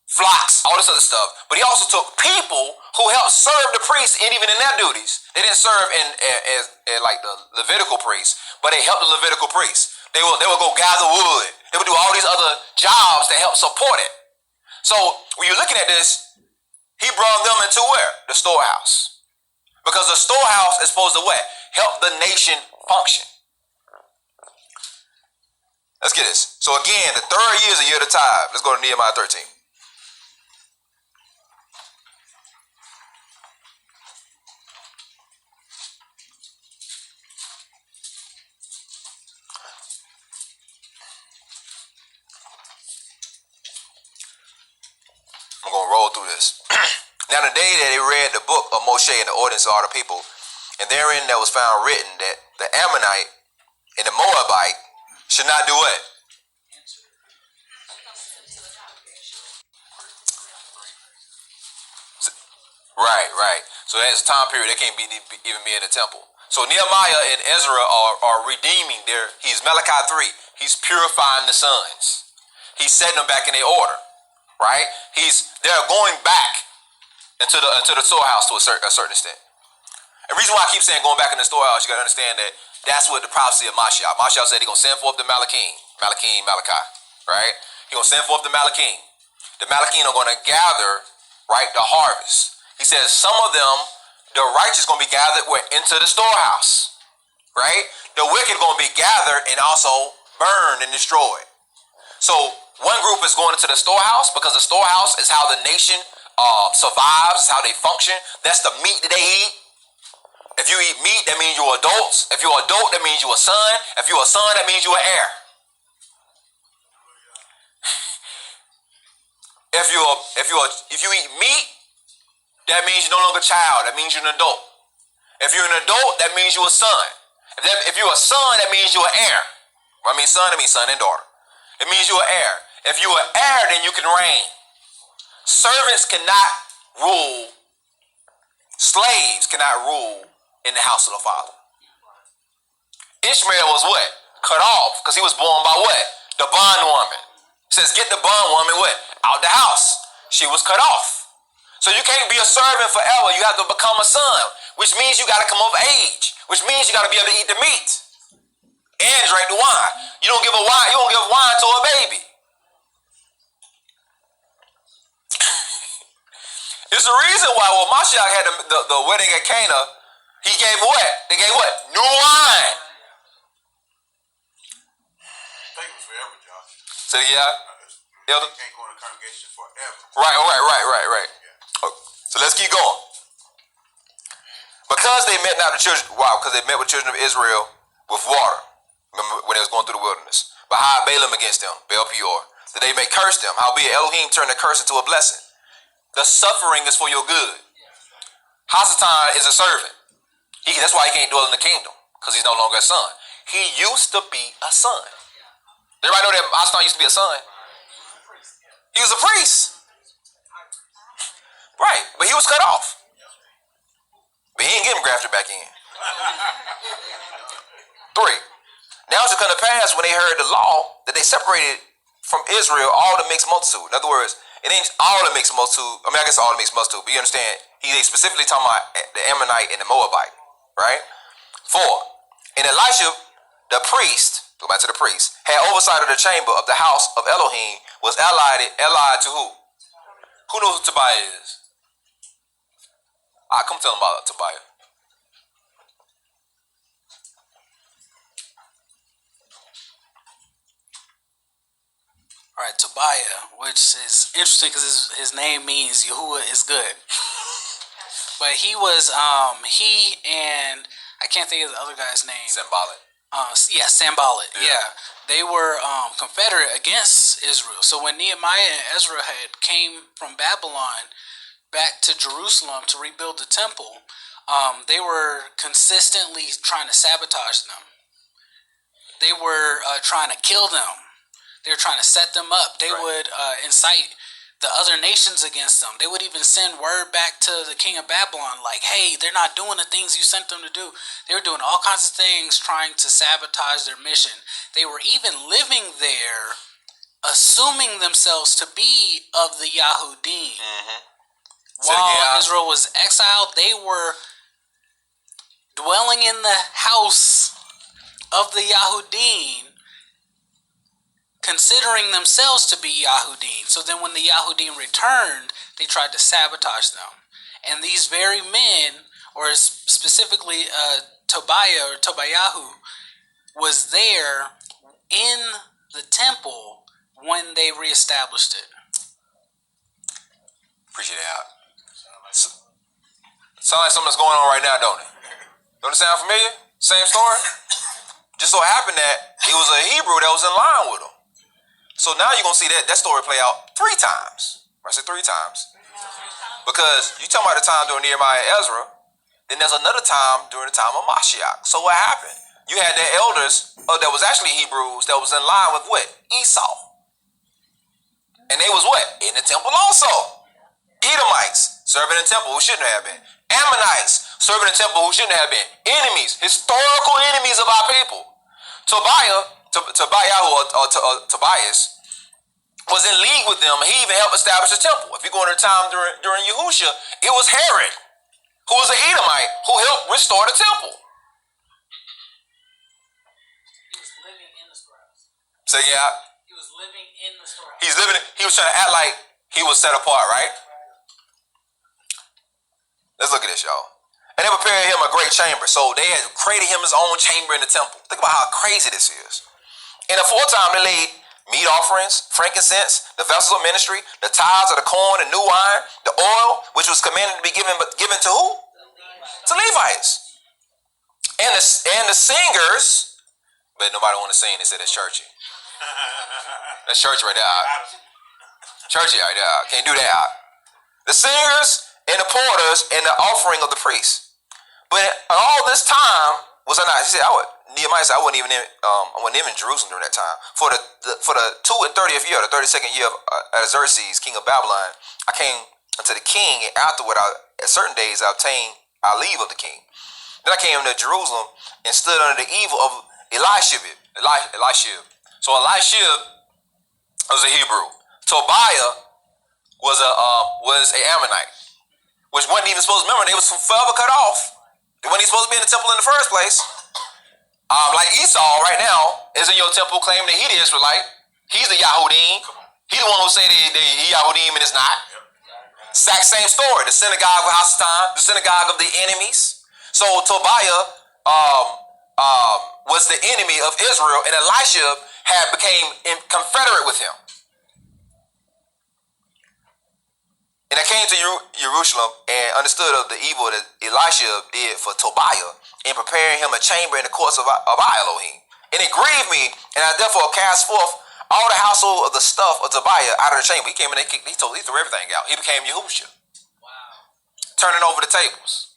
flocks, all this other stuff, but he also took people who helped serve the priests, and even in their duties. They didn't serve as like the Levitical priests, but they helped the Levitical priests. They would go gather wood. They would do all these other jobs to help support it. So when you're looking at this, he brought them into where? The storehouse. Because the storehouse is supposed to what? Help the nation function. Let's get this. So again, the third year is a year of the tithe. Let's go to Nehemiah 13. I'm going to roll through this. Now the day that they read the book of Moshe and the ordinance of all the people, and therein there was found written that the Ammonite and the Moabite should not do what? Right. So there's a time period they can't even be in the temple. So Nehemiah and Ezra are redeeming he's Malachi 3. He's purifying the sons. He's setting them back in their order. Right? They're going back into the storehouse to a certain extent. The reason why I keep saying going back in the storehouse, you got to understand that that's what the prophecy of Mashiach. Mashiach said he's going to send forth the Malachi. Right? He's going to send forth the Malachi. The Malachi are going to gather, right, the harvest. He says some of them, the righteous going to be gathered into the storehouse. Right? The wicked going to be gathered and also burned and destroyed. So one group is going into the storehouse because the storehouse is how the nation survives, how they function. That's the meat that they eat. If you eat meat, that means you're adults. If you're an adult, that means you're a son. If you're a son, that means you're an heir. If you eat meat, that means you're no longer a child. That means you're an adult. If you're an adult, that means you're a son. If you're a son, that means you're an heir. When I mean son, I mean son and daughter. It means you're an heir. If you're an heir, then you can reign. Servants cannot rule. Slaves cannot rule in the house of the Father. Ishmael was what? Cut off because he was born by what? The bondwoman. It says, get the bondwoman what? Out the house. She was cut off. So you can't be a servant forever. You have to become a son, which means you got to come of age, which means you got to be able to eat the meat and drink the wine. You don't give wine to a baby. It's the reason why when Mashiach had the wedding at Cana, he gave what? They gave what? New wine. I think it was forever, Josh. So yeah, Elder? You can't go in a congregation forever. Right. Yeah. Okay. So let's keep going. Because they met not the children, because they met with children of Israel with water. Remember when they was going through the wilderness. But how Balaam against them, Baal Peor, that they may curse them. Howbeit Elohim turned the curse into a blessing. The suffering is for your good. Hasatan is a servant. That's why he can't dwell in the kingdom, because he's no longer a son. He used to be a son. Everybody know that Hasatan used to be a son? He was a priest. Right, but he was cut off. But he didn't get him grafted back in. 3. Now it's going to pass when they heard the law that they separated from Israel all the mixed multitude. In other words, it ain't all the mixed multitude. I mean, I guess all the mixed multitude, but you understand, he specifically talking about the Ammonite and the Moabite, right? 4. And Elisha, the priest, go back to the priest, had oversight of the chamber of the house of Elohim, was allied to who? Who knows who Tobiah is? All right, come tell him about Tobiah. All right, Tobiah, which is interesting because his name means Yahuwah is good. But he was, he and I can't think of the other guy's name. Symbolic. Sanballat. Yeah. They were confederate against Israel. So when Nehemiah and Ezra had came from Babylon back to Jerusalem to rebuild the temple, they were consistently trying to sabotage them. They were trying to kill them. They were trying to set them up. They would incite the other nations against them. They would even send word back to the king of Babylon like, hey, they're not doing the things you sent them to do. They were doing all kinds of things trying to sabotage their mission. They were even living there, assuming themselves to be of the Yahudim. Mm-hmm. While Israel was exiled, they were dwelling in the house of the Yahudim, considering themselves to be Yahudim. So then when the Yahudim returned, they tried to sabotage them. And these very men, or specifically Tobiah or Tobiyahu, was there in the temple when they reestablished it. Appreciate that. Sound like something that's going on right now, don't it? Don't it sound familiar? Same story? Just so happened that it was a Hebrew that was in line with him. So now you're going to see that story play out 3 times. I said 3 times. Because you talking about the time during Nehemiah and Ezra, then there's another time during the time of Mashiach. So what happened? You had the elders that was actually Hebrews that was in line with what? Esau. And they was what? In the temple also. Edomites, serving in the temple who shouldn't have been. Ammonites, serving in the temple who shouldn't have been. Enemies, historical enemies of our people. Tobiah or Tobias was in league with them. He even helped establish the temple. If you go into the time during Yahushua, it was Herod, who was an Edomite, who helped restore the temple. He was living in the storehouse. So yeah, He was living in the storehouse. he was trying to act like he was set apart, right? Let's look at this, y'all. And they prepared him a great chamber. So they had created him his own chamber in the temple. Think about how crazy this is. And aforetime they laid meat offerings, frankincense, the vessels of ministry, the tithes of the corn and new wine, the oil, which was commanded to be given to who? To Levites. And the singers, but nobody want to sing. They said that's churchy. That's churchy right there. Churchy right there. Can't do that. The singers and the porters and the offering of the priests. But all this time was I not? He said, Nehemiah said, I wasn't even in Jerusalem during that time. For the 30th year, the 32nd year of Artaxerxes, king of Babylon, I came unto the king, and afterward, at certain days, I obtained our leave of the king. Then I came to Jerusalem and stood under the evil of Elishib. So Elishib was a Hebrew. Tobiah was a Ammonite, which wasn't even supposed to remember. They was forever cut off. They wasn't even supposed to be in the temple in the first place. Like Esau right now is in your temple claiming that he the Israelite. He's the Yahudim. He the one who say he Yahudim and it's not. Exact same story. The synagogue of Hasatan, the synagogue of the enemies. So Tobiah was the enemy of Israel, and Elisha became confederate with him. And I came to Jerusalem and understood of the evil that Elisha did for Tobiah in preparing him a chamber in the courts of Elohim. And it grieved me, and I therefore cast forth all the household of the stuff of Tobiah out of the chamber. He came and he threw everything out. He became Yahushua. Wow. Turning over the tables.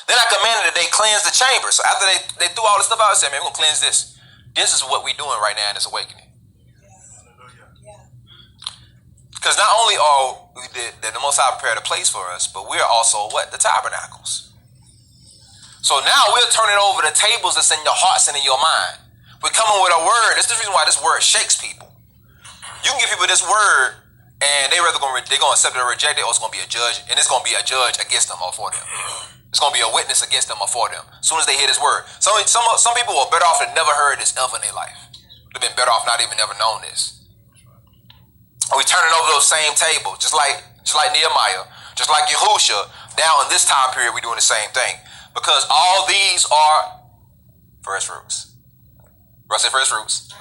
Then I commanded that they cleanse the chamber. So after they threw all this stuff out, I said, man, we're going to cleanse this. This is what we're doing right now in this awakening. Because not only are we the Most High prepared a place for us, but we're also what? The tabernacles. So now we're turning over the tables that's in your hearts and in your mind. We're coming with a word. That's the reason why this word shakes people. You can give people this word, and they're going to accept it or reject it, or it's going to be a judge, and it's going to be a judge against them or for them. It's going to be a witness against them or for them. As soon as they hear this word. Some people were better off than never heard this ever in their life. They've been better off not even never known this. And we turning over those same tables, just like Nehemiah, just like Yahushua. Now in this time period, we're doing the same thing. Because all these are first fruits. Say first fruits.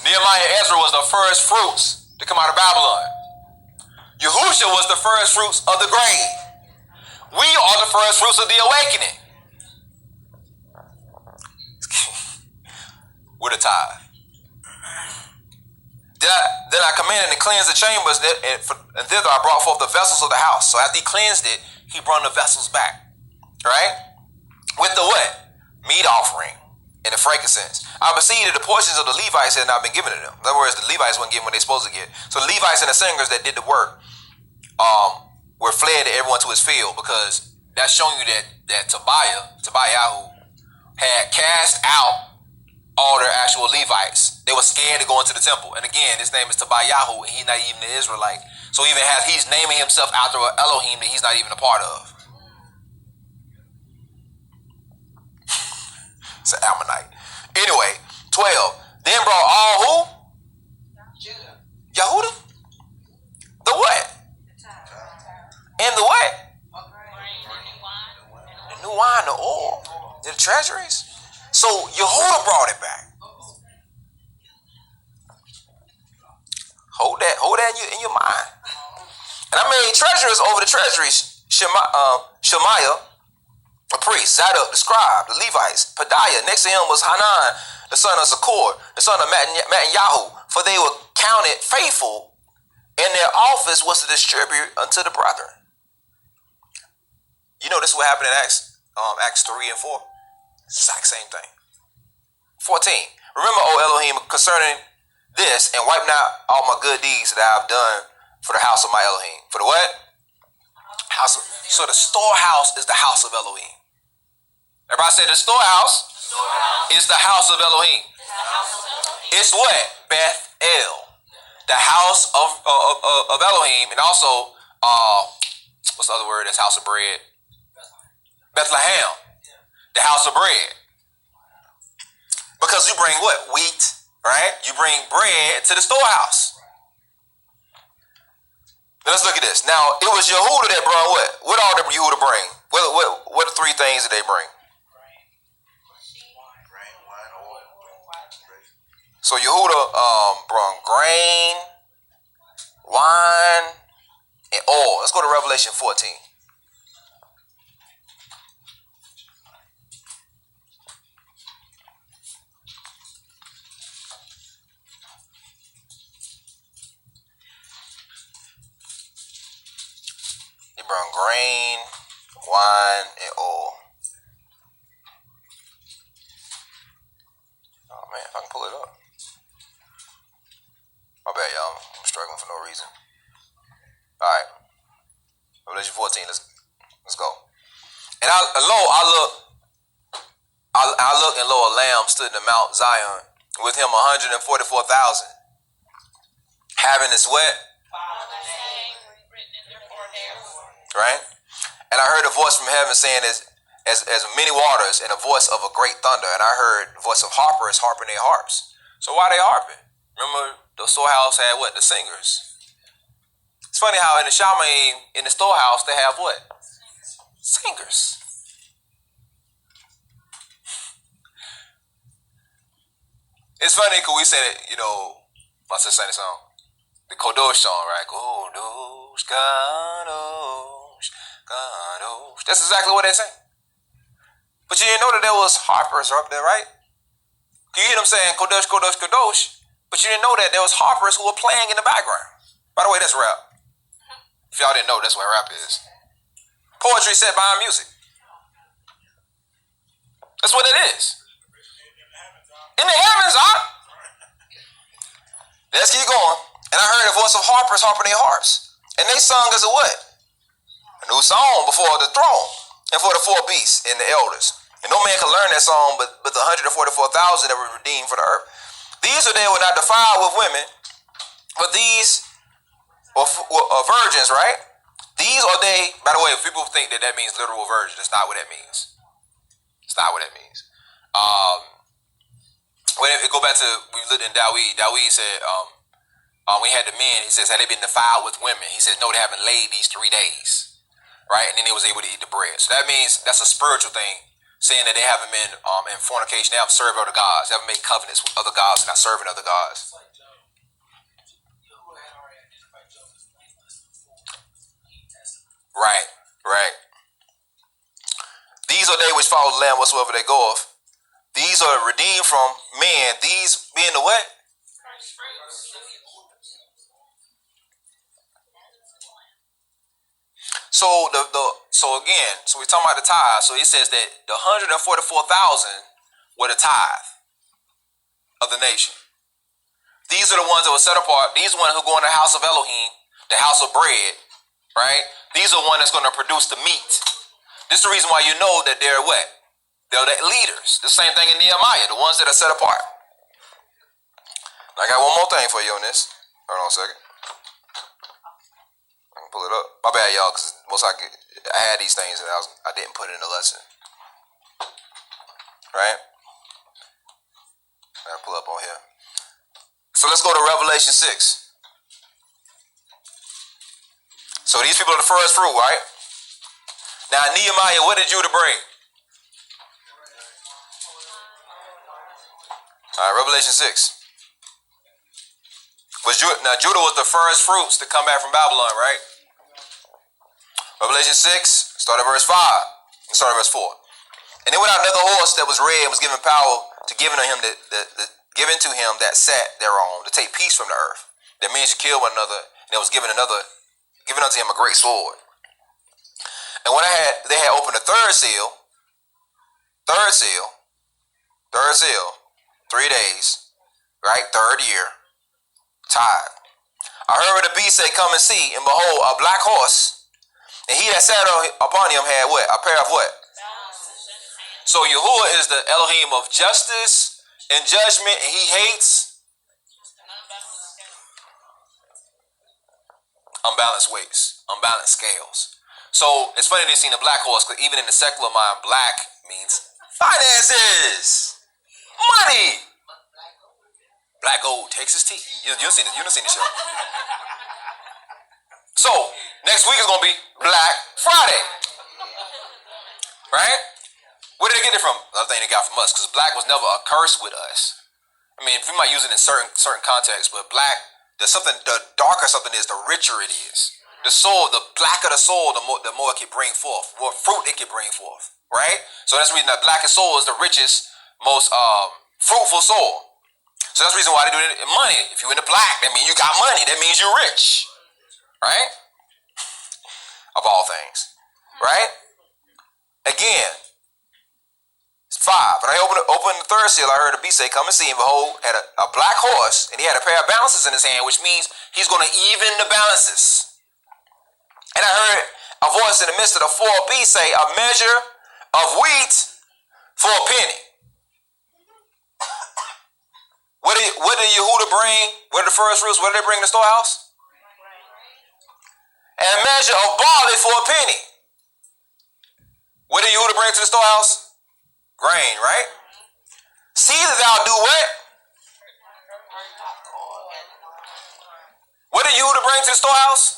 Nehemiah and Ezra was the first fruits to come out of Babylon. Yahusha was the first fruits of the grave. We are the first fruits of the awakening. With a tithe. Then I commanded to cleanse the chambers, and thither I brought forth the vessels of the house. So after he cleansed it, he brought the vessels back. Right? With the what? Meat offering and the frankincense. I perceived that the portions of the Levites had not been given to them. In other words, the Levites weren't given what they're supposed to get. So the Levites and the singers that did the work were fled to everyone to his field, because that's showing you that Tobiah had cast out all their actual Levites. They were scared to go into the temple. And again, his name is Tobiyahu, and he's not even an Israelite. So he's naming himself after an Elohim that he's not even a part of. It's an Ammonite. Anyway, 12. Then brought all who? Judah. Yehuda? The what? And the what? The new wine, the oil, the treasuries. So Yehuda brought it back. Hold that in your mind. And I made treasurers over the treasuries. Shemaiah, a priest, Zadok the scribe, the Levites, Pedaiah. Next to him was Hanan, the son of Zakur, the son of Mattanyahu, for they were counted faithful, and their office was to distribute unto the brethren. You know, this is what happened in Acts 3 and 4. Exact same thing. 14. Remember, O Elohim, concerning this, and wipe not all my good deeds that I have done for the house of my Elohim. For the what? So the storehouse is the house of Elohim. Everybody say the storehouse is the house of Elohim. It's what? Beth El. The house of Elohim, and also, what's the other word? That's house of bread. Bethlehem. The house of bread. Because you bring what? Wheat, right? You bring bread to the storehouse. Now let's look at this. Now, it was Yehuda that brought what? What all did Yehuda bring? What are three things that they bring? So Yehuda brought grain, wine, and oil. Let's go to Revelation 14. He brought grain, wine, and oil. Oh man, if I can pull it up. My bad, y'all. I'm struggling for no reason. All right, Revelation 14. Let's go. And I looked, and lo, a lamb stood in the Mount Zion, with him 144,000, having his what? Right? And I heard a voice from heaven saying, as many waters, and a voice of a great thunder. And I heard the voice of harpers harping their harps. So why they harping? Remember, the storehouse had what? The singers. It's funny how in the Shamayim, in the storehouse, they have what? Singers. It's funny because we said it, my sister sang the song. The Kodosh song, right? Kodosh, Kadosh, Kadosh. That's exactly what they say. But you didn't know that there was harpers up there, right? You hear them saying Kodosh, Kodosh, Kadosh, but you didn't know that there was harpers who were playing in the background. By the way, that's rap. If y'all didn't know, that's what rap is. Poetry set behind music. That's what it is. In the heavens, huh? Let's keep going. And I heard a voice of harpers harping their harps. And they sung as a what? A new song before the throne and for the four beasts and the elders. And no man can learn that song but the 144,000 that were redeemed for the earth. These are they were not defiled with women, but these were virgins, right? These are they, by the way, if people think that means literal virgin, that's not what that means. It's not what that means. When it go back to, we looked in Dawid said, when he had the men, he says, had they been defiled with women? He says, no, they haven't laid these 3 days, right? And then they was able to eat the bread. So that means that's a spiritual thing saying that they haven't been in fornication, they haven't served other gods, they haven't made covenants with other gods, and not serving other gods. Right, right. These are they which follow the Lamb whatsoever they goeth. These are redeemed from men. These being the what? So so we're talking about the tithe. So it says that the 144,000 were the tithe of the nation. These are the ones that were set apart. These are the ones who go in the house of Elohim, the house of bread, right? These are the ones that's going to produce the meat. This is the reason why you know that they're what? They're the leaders. The same thing in Nehemiah, the ones that are set apart. I got one more thing for you on this. Hold on a second. I can pull it up. My bad, y'all, because I had these things and I didn't put it in the lesson. Right? I gotta pull up on here. So let's go to Revelation 6. So these people are the first fruit, right? Now Nehemiah, what did Judah bring? All right, Revelation 6. Now Judah was the first fruits to come back from Babylon, right? Revelation 6, start at verse 5. And start at verse 4. And there went out another horse that was red and was given power to given to him that sat thereon to take peace from the earth. That men should kill one another, and there was given unto him a great sword. And when they had opened the third seal, 3 days, right? Third year, tithe. I heard the beast say, come and see, and behold, a black horse, and he that sat upon him had what? A pair of what? So Yahuwah is the Elohim of justice and judgment, and he hates unbalanced weights, unbalanced scales. So it's funny they seen a black horse, because even in the secular mind, black means finances, money. Black gold, Texas tea. You done seen the show. So next week is gonna be Black Friday, right? Where did they get it from? Another thing they got from us, because black was never a curse with us. I mean, we might use it in certain contexts, but black, the darker something is, the richer it is. The soil, the blacker the soil, the more it can bring forth, more fruit it can bring forth, right? So that's the reason that blackest soil is the richest, most fruitful soil. So that's the reason why they do it in money. If you're in the black, that means you got money. That means you're rich, right? Of all things, right? Again, it's 5. When I opened the third seal, I heard a beast say, come and see, and behold, had a black horse, and he had a pair of balances in his hand, which means he's going to even the balances. And I heard a voice in the midst of the 4 beasts say, a measure of wheat for a penny. What did Yehuda bring? What did the first fruits? What did they bring in the storehouse? And a measure of barley for a penny. What did Yehuda bring to the storehouse? Grain, right? See that thou do what? What did Yehuda bring to the storehouse?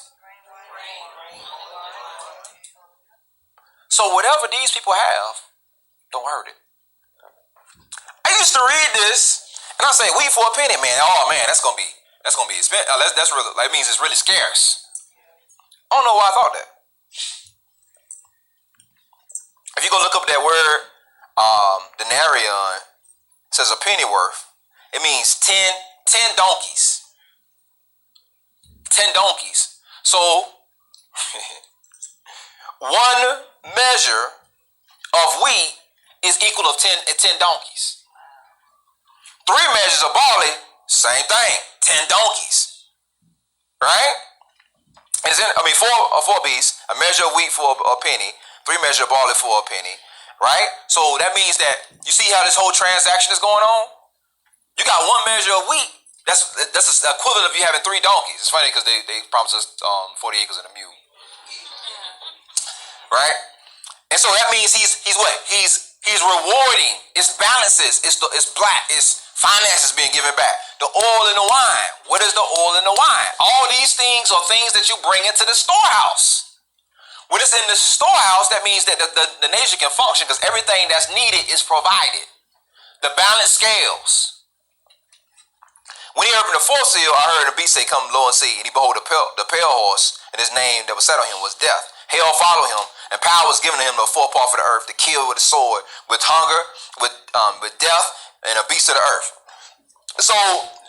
So whatever these people have, don't hurt it. I used to read this, and I say, wheat for a penny, man. Oh man, that's gonna be expensive. That's really, that means it's really scarce. I don't know why I thought that. If you go look up that word, denarion, it says a penny worth. It means 10 donkeys. 10 donkeys. So, one measure of wheat is equal to 10 donkeys. 3 measures of barley, same thing, 10 donkeys. Right? It's in, 4 beasts, a measure of wheat for a penny, 3 measures of barley for a penny. Right? So that means that, you see how this whole transaction is going on? You got 1 measure of wheat. That's the equivalent of you having 3 donkeys. It's funny because they promised us 40 acres and a mule. Right? And so that means he's what? He's rewarding. It's balances. It's black. It's finances being given back. The oil and the wine. What is the oil and the wine? All these things are things that you bring into the storehouse. When it's in the storehouse, that means that the nation can function because everything that's needed is provided. The balanced scales. When he opened the fourth seal, I heard a beast say, "Come, lo and see." And he behold the pale horse, and his name that was set on him was Death. Hell followed him, and power was given to him to the fourth part of the earth to kill with a sword, with hunger, with death, and a beast of the earth. So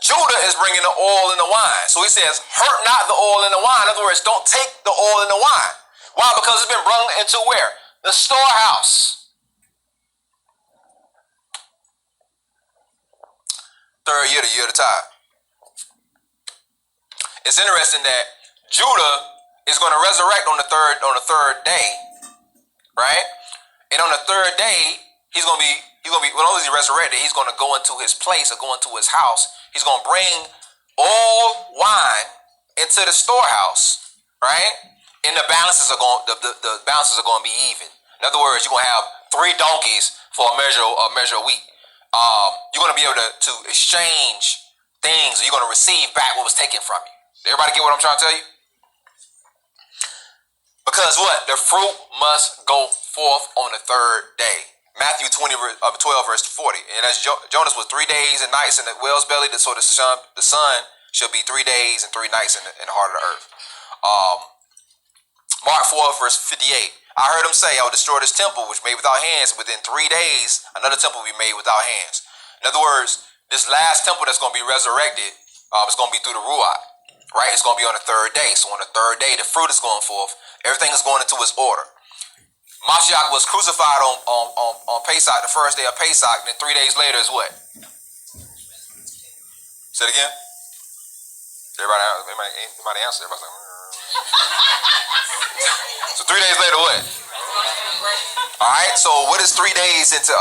Judah is bringing the oil and the wine. So he says, "Hurt not the oil and the wine." In other words, don't take the oil and the wine. Why? Because it's been brought into where? The storehouse. Third year, the year of the tithe. It's interesting that Judah is going to resurrect on the third day, right? And on the third day, he's going to be when only he resurrected, he's going to go into his place or go into his house. He's going to bring all wine into the storehouse, right? And the balances are going to be even. In other words, you're going to have 3 donkeys for a measure of wheat. You're going to be able to exchange things. You're going to receive back what was taken from you. Everybody get what I'm trying to tell you? Because what? The fruit must go forth on the third day. Matthew 12, verse 40. And as Jonas was 3 days and nights in the whale's belly, so the sun shall be 3 days and 3 nights in the heart of the earth. Mark 4, verse 58. I heard him say, "I will destroy this temple which made without hands. Within 3 days, another temple will be made without hands." In other words, this last temple that's going to be resurrected is going to be through the Ruach. Right? It's going to be on the third day. So on the third day, the fruit is going forth. Everything is going into its order. Mashiach was crucified on Pesach, the first day of Pesach, and then 3 days later is what? Say it again. Everybody answer. Everybody's like, so 3 days later, what? All right. So what is 3 days into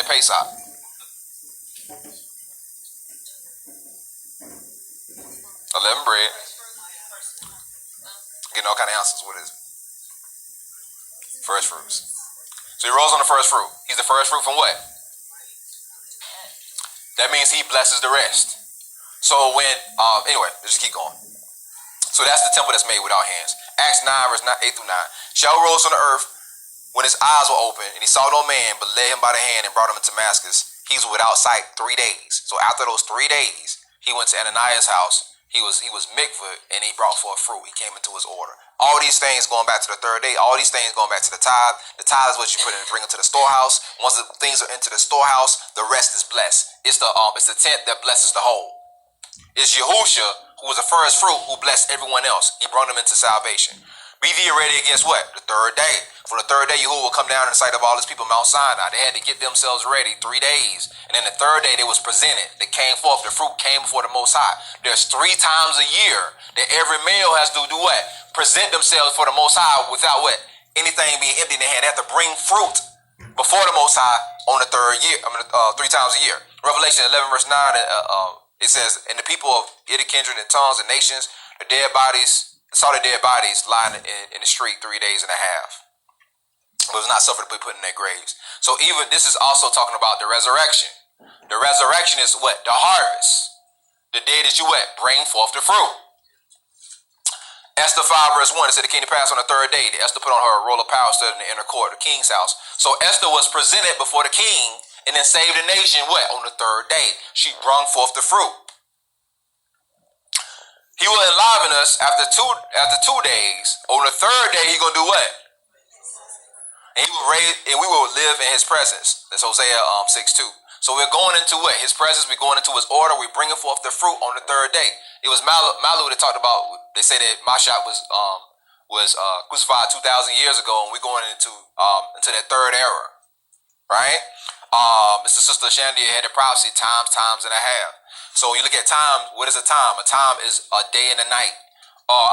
Pesach? Unleavened bread. Getting all kind of answers. What is it? First fruits. So he rose on the first fruit. He's the first fruit from what? That means he blesses the rest. So when, anyway, let's just keep going. So that's the temple that's made without hands. Acts 9, verse 8 through 9. Shaul rose on the earth when his eyes were open, and he saw no man, but led him by the hand and brought him into Damascus. He was without sight 3 days. So after those 3 days, he went to Ananias' house. He was mikvah, and he brought forth fruit. He came into his order. All these things going back to the third day. All these things going back to the tithe. The tithe is what you put in and bring into the storehouse. Once the things are into the storehouse, the rest is blessed. It's the tenth that blesses the whole. It's Yahusha, who was the first fruit, who blessed everyone else. He brought them into salvation. Be thee ready against what? The third day. For the third day, Yahuwah will come down in the sight of all his people, Mount Sinai. They had to get themselves ready 3 days. And then the third day, they was presented. They came forth. The fruit came before the Most High. There's 3 times a year that every male has to do what? Present themselves for the Most High without what? Anything being empty in their hand. They have to bring fruit before the Most High on the third year. 3 times a year. Revelation 11, verse 9, it says, "And the people of every kindred and tongues and nations, the dead bodies, saw the dead bodies lying in the street 3 days and a half. But was not suffered to be put in their graves." So even this is also talking about the resurrection. The resurrection is what? The harvest. The day that you what? Bring forth the fruit. Esther 5 verse 1, it said, "It came to pass on the third day that Esther put on her roll of power, stood in the inner court of the king's house." So Esther was presented before the king and then saved the nation what? On the third day. She brought forth the fruit. He will enliven us after 2 days. On the third day, he gonna do what? And he will raise, and we will live in his presence. That's Hosea 6:2. So we're going into what? His presence. We're going into his order. We're bringing forth the fruit on the third day. It was Malu that talked about. They say that Mashiach was crucified 2,000 years ago, and we're going into that third era, right? Mr. Sister Shandy had a prophecy, times and a half. So when you look at time, what is a time? A time is a day and a night, or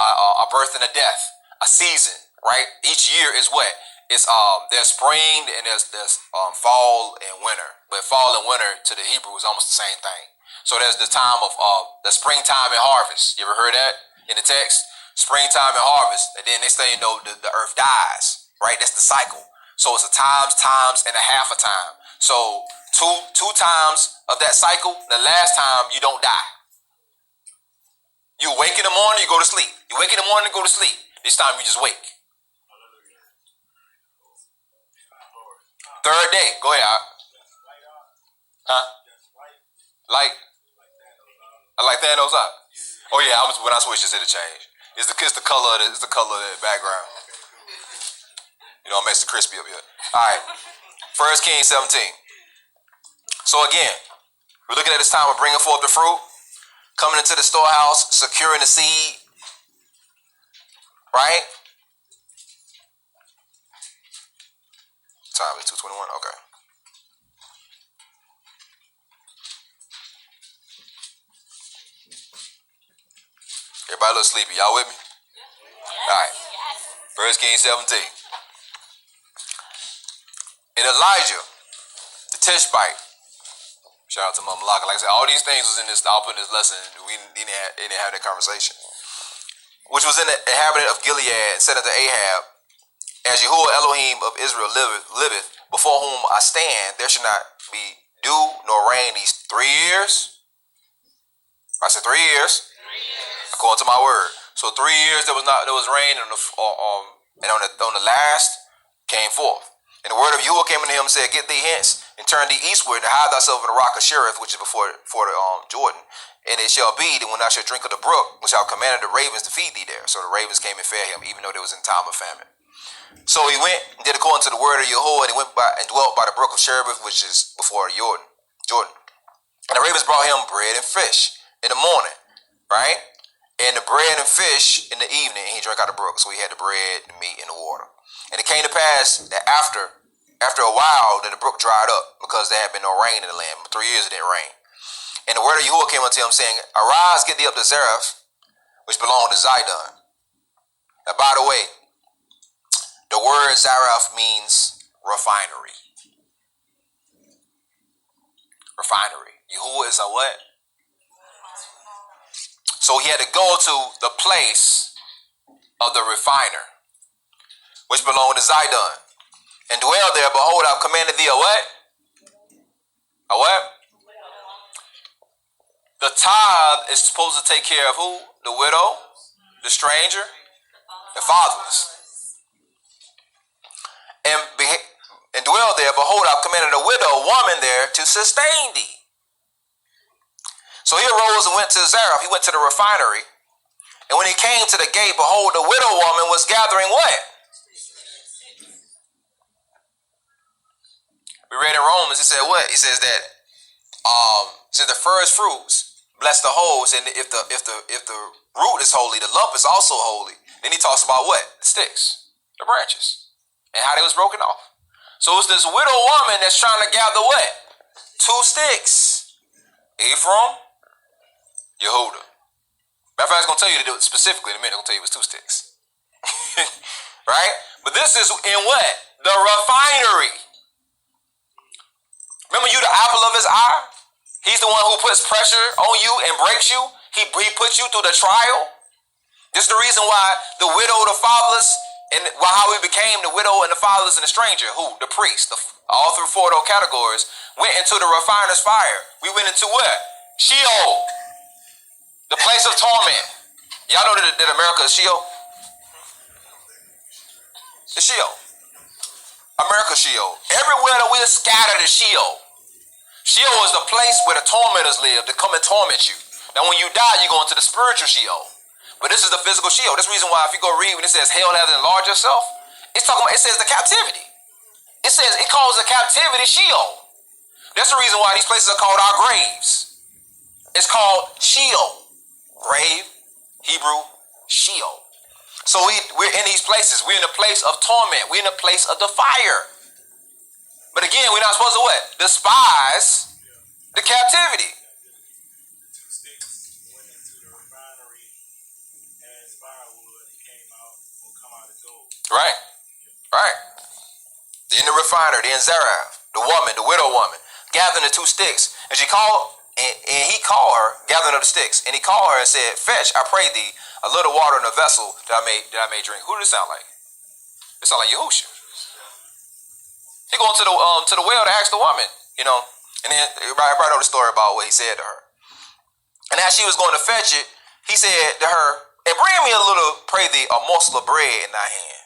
a birth and a death, a season, right? Each year is what? It's there's spring and there's fall and winter, but fall and winter to the Hebrew is almost the same thing. So there's the time of the springtime and harvest. You ever heard that in the text? Springtime and harvest, and then next thing you know, the earth dies, right? That's the cycle. So it's a times and a half a time. So two times of that cycle. The last time you don't die. You wake in the morning, you go to sleep. You wake in the morning, go to sleep. This time you just wake. Third day. Go ahead. Huh? Light. I like Thanos out. Oh yeah, when I switched this, it'll change. It's the color. It's the color of the background. You know, it makes it crispy up here. All right. 1 Kings 17. So again, we're looking at this time of bringing forth the fruit, coming into the storehouse, securing the seed. Right? Time is 2:21. Okay. Everybody a little sleepy. Y'all with me? All right. 1 Kings 17. And Elijah, the Tishbite. Shout out to Mama Locke. Like I said, all these things was in this. I'll put in this lesson. We didn't have that conversation. Which was in the inhabitant of Gilead, and said unto Ahab, As Yahuwah Elohim of Israel liveth, before whom I stand, there shall not be dew nor rain these 3 years. I said 3 years. According to my word. So 3 years there was rain, and on the last came forth. And the word of Yahuwah came unto him and said, Get thee hence, and turn thee eastward, and hide thyself in the rock of Cherith, which is before the Jordan. And it shall be that when thou shalt drink of the brook, which I commanded the ravens to feed thee there. So the ravens came and fed him, even though there was in time of famine. So he went and did according to the word of Yahuwah, and he went by and dwelt by the brook of Cherith, which is before Jordan. And the ravens brought him bread and fish in the morning, right? And the bread and fish in the evening, and he drank out of the brook. So he had the bread, the meat, and the water. And it came to pass that after a while, that the brook dried up, because there had been no rain in the land. 3 years it didn't rain. And the word of Yahuwah came unto him, saying, Arise, get thee up to Zarephath, which belonged to Zidon. Now, by the way, the word Zarephath means refinery. Refinery. Yahuwah is a what? So he had to go to the place of the refiner, which belonged to Zidon, and dwell there. Behold, I've commanded thee a what? A what? The tithe is supposed to take care of who? The widow, the stranger, the fatherless. And dwell there. Behold, I've commanded a widow woman there to sustain thee. So he arose and went to Zarephath. He went to the refinery. And when he came to the gate, behold, the widow woman was gathering what? We read in Romans, it said what? It says that the first fruits bless the holes, and if the root is holy, the lump is also holy. Then he talks about what? The sticks, the branches, and how they was broken off. So it's this widow woman that's trying to gather what? 2 sticks. Ephraim, Yehuda. Matter of fact, it's going to tell you to do it specifically in a minute. It's going to tell you it was 2 sticks. Right? But this is in what? The refinery. Remember, you the apple of his eye? He's the one who puts pressure on you and breaks you. He puts you through the trial. This is the reason why the widow, the fatherless, and how we became the widow and the fatherless and the stranger. Who? The priest. All through 4 of those categories went into the refiner's fire. We went into what? Sheol. The place of torment. Y'all know that America is Sheol? It's Sheol. America Sheol. Everywhere that we're scattered is Sheol. Sheol is the place where the tormentors live to come and torment you. Now when you die, you go into the spiritual Sheol. But this is the physical Sheol. That's the reason why if you go read when it says hell has enlarged itself, it's talking about, it says the captivity. It calls the captivity Sheol. That's the reason why these places are called our graves. It's called Sheol. Grave, Hebrew, Sheol. So we're in these places. We're in a place of torment. We're in a place of the fire. But again, we're not supposed to what? Despise the captivity. The 2 sticks went into the refinery as firewood and came out or come out as gold. Right. Right. In the refinery, in Zarephath, the woman, the widow woman, gathering the 2 sticks. And she called, and he called her, gathering of the sticks. And he called her and said, Fetch, I pray thee, a little water in a vessel that I may drink. Who does it sound like? It sounds like Yahushua. He going to the well to ask the woman, and then everybody know the story about what he said to her. And as she was going to fetch it, he said to her, and bring me a little, pray thee, a morsel of bread in thy hand.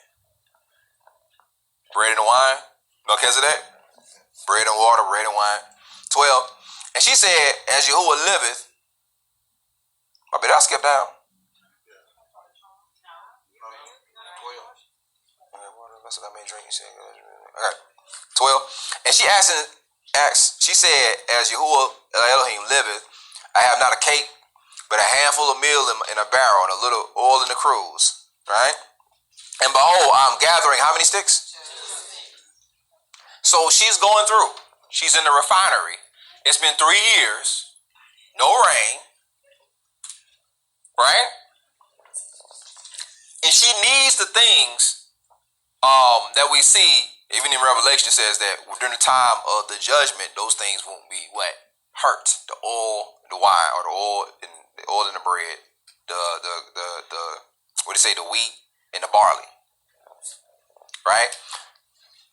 Bread and wine, Melchizedek. bread and water, bread and wine. 12. And she said, as Yahuwah liveth, my bad, I skip down. 12. And she asked, she said, as Yahuwah Elohim liveth, I have not a cake, but a handful of meal in a barrel and a little oil in the cruse. Right? And behold, I'm gathering how many sticks? So she's going through. She's in the refinery. It's been 3 years. No rain. Right? And she needs the things that we see, even in Revelation says that during the time of the judgment, those things won't be what? Hurt. The oil, the wine, or the oil in the bread, the what do you say, the wheat and the barley. Right?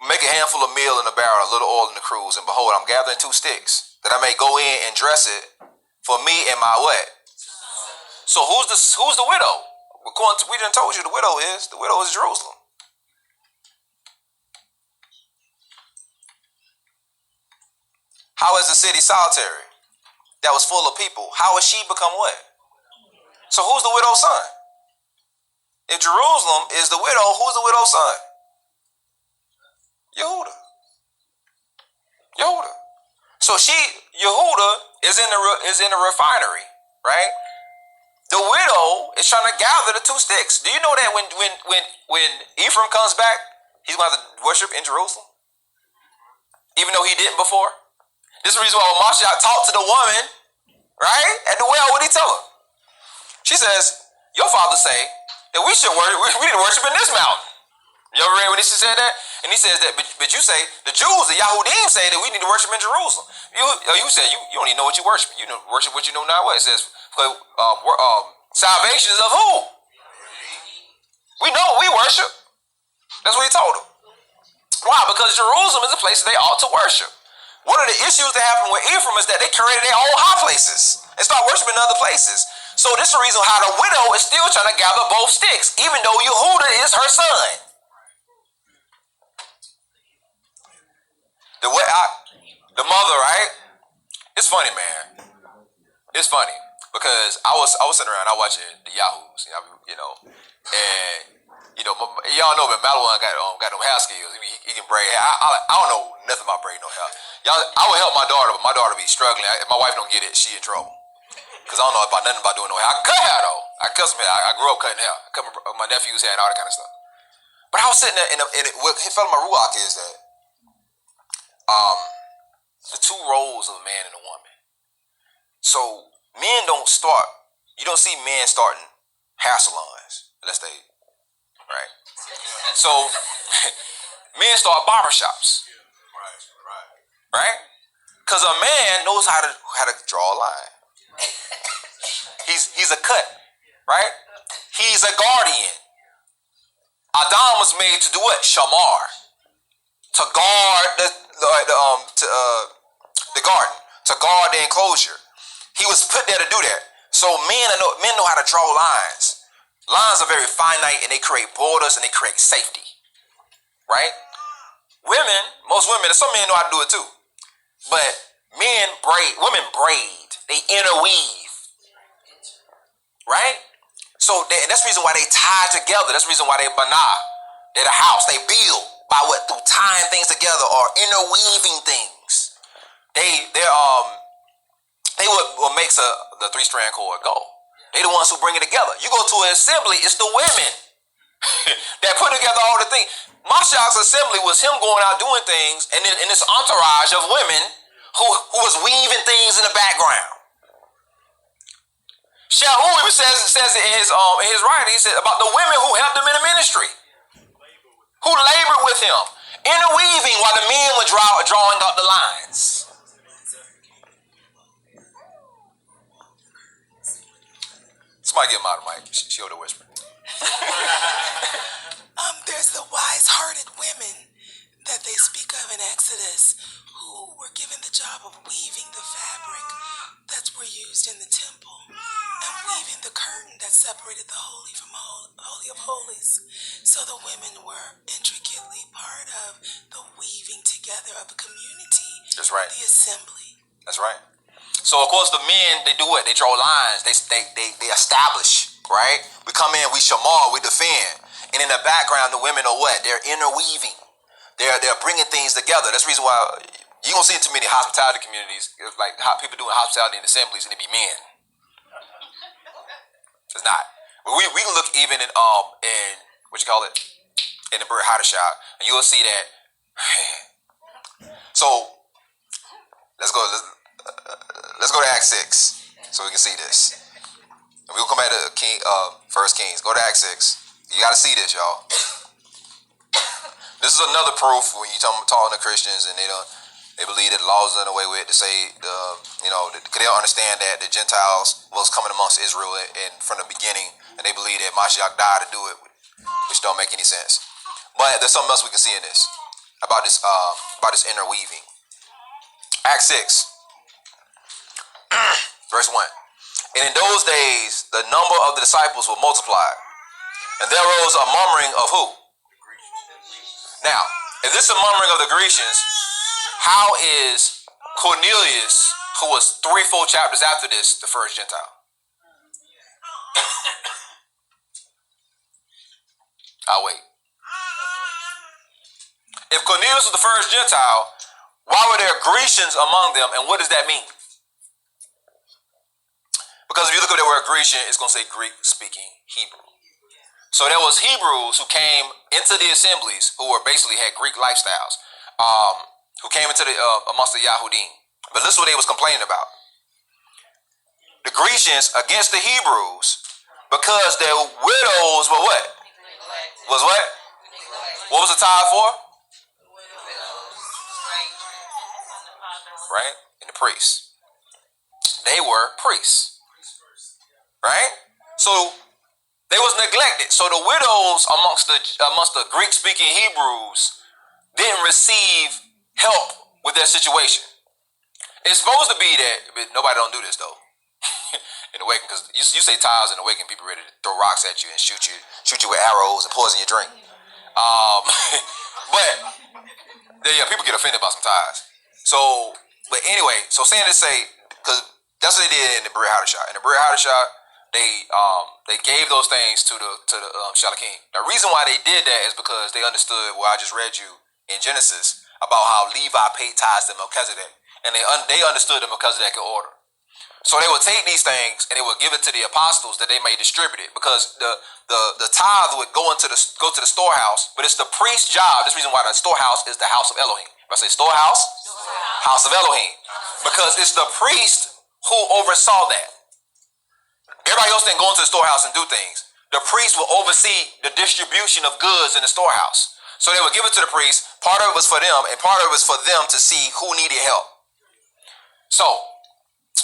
Make a handful of meal in a barrel, a little oil in the cruse, and behold, I'm gathering 2 sticks, that I may go in and dress it for me and my what? So who's the widow? We done told you the widow is Jerusalem. How is the city solitary that was full of people? How has she become what? So who's the widow's son? If Jerusalem is the widow, who's the widow's son? Yehuda. So Yehuda is in the refinery, right? The widow is trying to gather the 2 sticks. Do you know that when Ephraim comes back, he's going to have to worship in Jerusalem? Even though he didn't before? This is the reason why when Mashiach talked to the woman, right, at the well, what did he tell her? She says, your father say that we need to worship in this mountain. You ever read when he said that? And he says that, but you say, the Jews, the Yahudim say that we need to worship in Jerusalem. You said, you don't even know what you worship. You worship what you know not what. It says, salvation is of who? We know we worship. That's what he told them. Why? Because Jerusalem is a place that they ought to worship. One of the issues that happened with Ephraim is that they created their own high places and start worshiping in other places. So this is the reason how the widow is still trying to gather both sticks, even though Yehuda is her son. The mother, right? It's funny, man. It's funny because I was sitting around, I watching the Yahoos, and y'all know that Madeline got no hair skills. He can braid hair. I don't know nothing about braiding no hair. I would help my daughter, but my daughter be struggling. If my wife don't get it, she in trouble. Cause I don't know about nothing about doing no hair. I can cut hair though. I can cut some hair. I grew up cutting hair. I cut my nephew's hair and all that kind of stuff. But I was sitting there, and what fell in my ruach is that the 2 roles of a man and a woman. So men don't start. You don't see men starting hair salons unless they, right? So men start barbershops. Right? Because a man knows how to draw a line. He's a cut, right? He's a guardian. Adam was made to do what? Shamar, to guard the garden, to guard the enclosure. He was put there to do that. So men know how to draw lines. Lines are very finite, and they create borders and they create safety, right? Most women, and some men know how to do it too. But women braid, they interweave, right? So that's the reason why they tie together. That's the reason why they're the house. They build by through tying things together or interweaving things. They what makes the 3-strand cord go. They the ones who bring it together. You go to an assembly, it's the women that put together all the things. Mashiach's assembly was him going out doing things, and in this entourage of women who was weaving things in the background. Shaul even says in his writing, he said about the women who helped him in the ministry, who labored with him, interweaving while the men were drawing out the lines. Somebody get him out of the mic. She'll whisper. There's the wise-hearted women that they speak of in Exodus who were given the job of weaving the fabric that were used in the temple. And we even the curtain that separated the holy from holy of holies. So the women were intricately part of the weaving together of a community. That's right. The assembly. That's right. So of course the men, they do what? They draw lines. They establish, right? We come in, we shamar, we defend. And in the background, the women are what? They're interweaving. They're bringing things together. That's the reason why you don't see too many hospitality communities, like how people doing hospitality in assemblies, and it be men. It's not. But we can look even in what you call it, in the Brit Hadashah, and you'll see that. So let's go to Acts 6 so we can see this. And we'll come back to First Kings. Go to Acts 6. You got to see this, y'all. This is another proof when you talking to Christians and they believe that the law is done away with, to say because they don't understand that the Gentiles was coming amongst Israel from the beginning, and they believe that Mashiach died to do it, which don't make any sense. But there's something else we can see in this about this interweaving. Acts 6, verse 1. And in those days, the number of the disciples were multiplied, and there arose a murmuring of who? Now, if this is a murmuring of the Grecians, how is Cornelius, who was 3 full chapters after this, the first Gentile? I'll wait. If Cornelius was the first Gentile, why were there Grecians among them, and what does that mean? Because if you look at the word Grecian, it's going to say Greek-speaking Hebrew. So there was Hebrews who came into the assemblies who basically had Greek lifestyles, who came into amongst the Yahudim. But listen what they was complaining about. The Grecians against the Hebrews because their widows were what? Was what? What was the tithe for? Right? And the priests. They were priests. Right? So they was neglected. So the widows amongst the Greek-speaking Hebrews didn't receive help with their situation. It's supposed to be that, but nobody don't do this though. In the Awakening, because you say tithes in the Awakening, people ready to throw rocks at you and shoot you with arrows and poison your drink. But yeah, people get offended about some tithes. So, but anyway, so saying to say, because that's what they did in the Brit Hadashah. In the Brit Hadashah, they gave those things to the Shalakim. The reason why they did that is because they understood what I just read you in Genesis about how Levi paid tithes to Melchizedek, and they understood the Melchizedek order. So they would take these things and they would give it to the apostles that they may distribute it, because the tithe would go to the storehouse, but it's the priest's job. This reason why the storehouse is the house of Elohim. If I say storehouse, house of Elohim, because it's the priest who oversaw that. Everybody else didn't go into the storehouse and do things. The priest will oversee the distribution of goods in the storehouse. So they would give it to the priest. Part of it was for them, and part of it was for them to see who needed help. So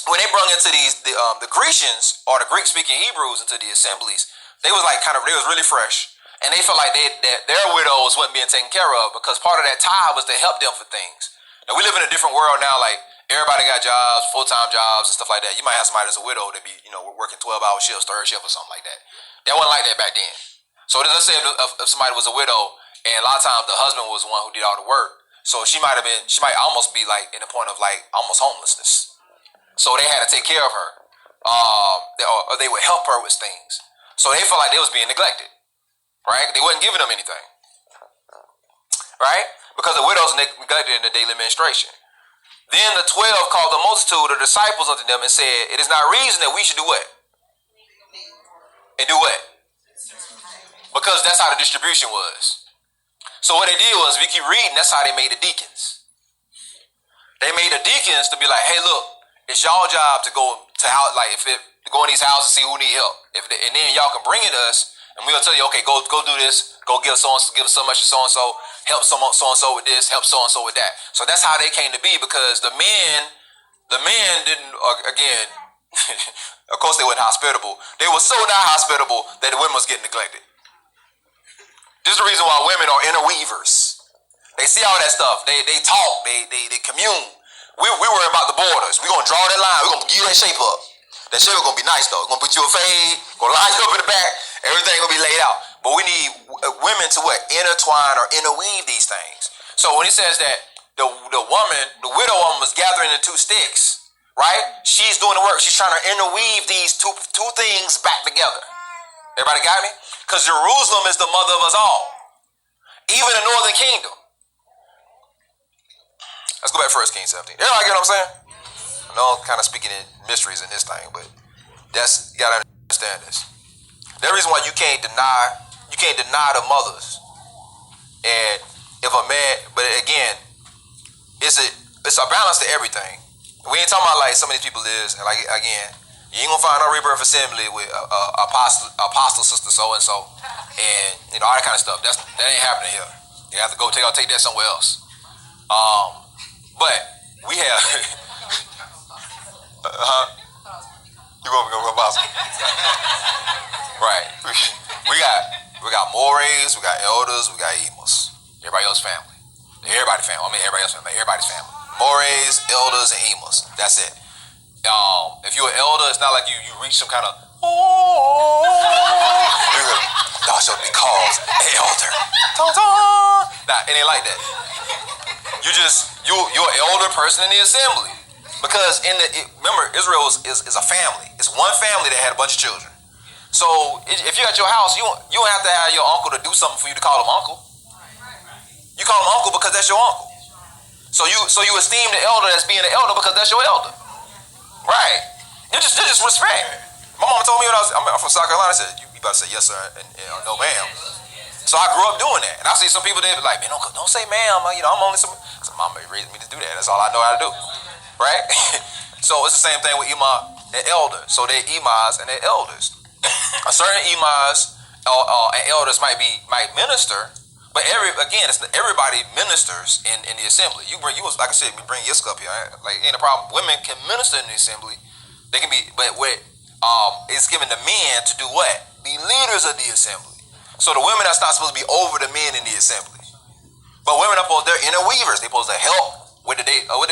when they brought into the Grecians or the Greek-speaking Hebrews into the assemblies, they was really fresh, and they felt like their widows wasn't being taken care of, because part of that tithe was to help them for things. Now we live in a different world now, like everybody got jobs, full-time jobs and stuff like that. You might have somebody that's a widow that be, working 12-hour shifts, third shift or something like that. That wasn't like that back then. So let's say if somebody was a widow, and a lot of times the husband was the one who did all the work, so she might almost be like in the point of like almost homelessness. So they had to take care of her, or they would help her with things. So they felt like they was being neglected, right? They wasn't giving them anything, right? Because the widows neglected in the daily administration. Then the 12 called the multitude of disciples unto them and said, it is not reason that we should do what? And do what? Because that's how the distribution was. So what they did was, if you keep reading, that's how they made the deacons. They made the deacons to be like, hey, look, it's y'all job to go to house, like to go in these houses and see who need help. And then y'all can bring it to us, and we'll tell you, okay, go do this, go give so much to so and so, help so and so with this, help so and so with that. So that's how they came to be, because the men didn't, again, of course they weren't hospitable. They were so not hospitable that the women was getting neglected. This is the reason why women are interweavers. They see all that stuff. They talk. They commune. We worry about the borders. We're going to draw that line. We're going to give that shape up. That shave gonna be nice though. Gonna put you a fade, gonna line you up in the back. Everything gonna be laid out. But we need women to what? Intertwine or interweave these things. So when he says that the woman, the widow woman was gathering the two sticks, right? She's doing the work. She's trying to interweave these two things back together. Everybody got me? Because Jerusalem is the mother of us all. Even the northern kingdom. Let's go back to 1 Kings 17. Everybody get what I'm saying? I know I'm kind of speaking in mysteries in this thing, but you gotta understand this. The reason why you can't deny the mothers. And if a man, but again, it's a balance to everything. We ain't talking about like some of these people is, and like again, you ain't gonna find no Rebirth Assembly with apostle sister so and so, and all that kind of stuff. That ain't happening here. You have to go take that somewhere else. But we have. You gonna go apostle? Right. We got mores, we got elders, we got emos. Everybody else family. Everybody family. I mean everybody else family. Everybody's family. Mores, elders, and emos. That's it. If you're an elder, it's not like you reach some kind of thou shalt be called an elder. Nah, it ain't like that. You're an elder person in the assembly. Because remember, Israel is a family. It's one family that had a bunch of children. So if you're at your house, you don't have to have your uncle to do something for you to call him uncle. You call him uncle because that's your uncle. So you esteem the elder as being an elder because that's your elder. Right. You just respect. My mama told me when I'm from South Carolina, I said, you about to say yes sir and no ma'am. So I grew up doing that. And I see some people that be like, man, don't say ma'am. I'm only some. So mama raised me to do that. That's all I know how to do. Right? So it's the same thing with imam and elder. So they're imams and they're elders. A certain imams and elders might minister, but everybody ministers in the assembly. Like I said, we bring Yisk up here. Like ain't a problem. Women can minister in the assembly. They can be, but it's given the men to do what? Be leaders of the assembly. So the women that's not supposed to be over the men in the assembly. But women they're interweavers. They're supposed to help with the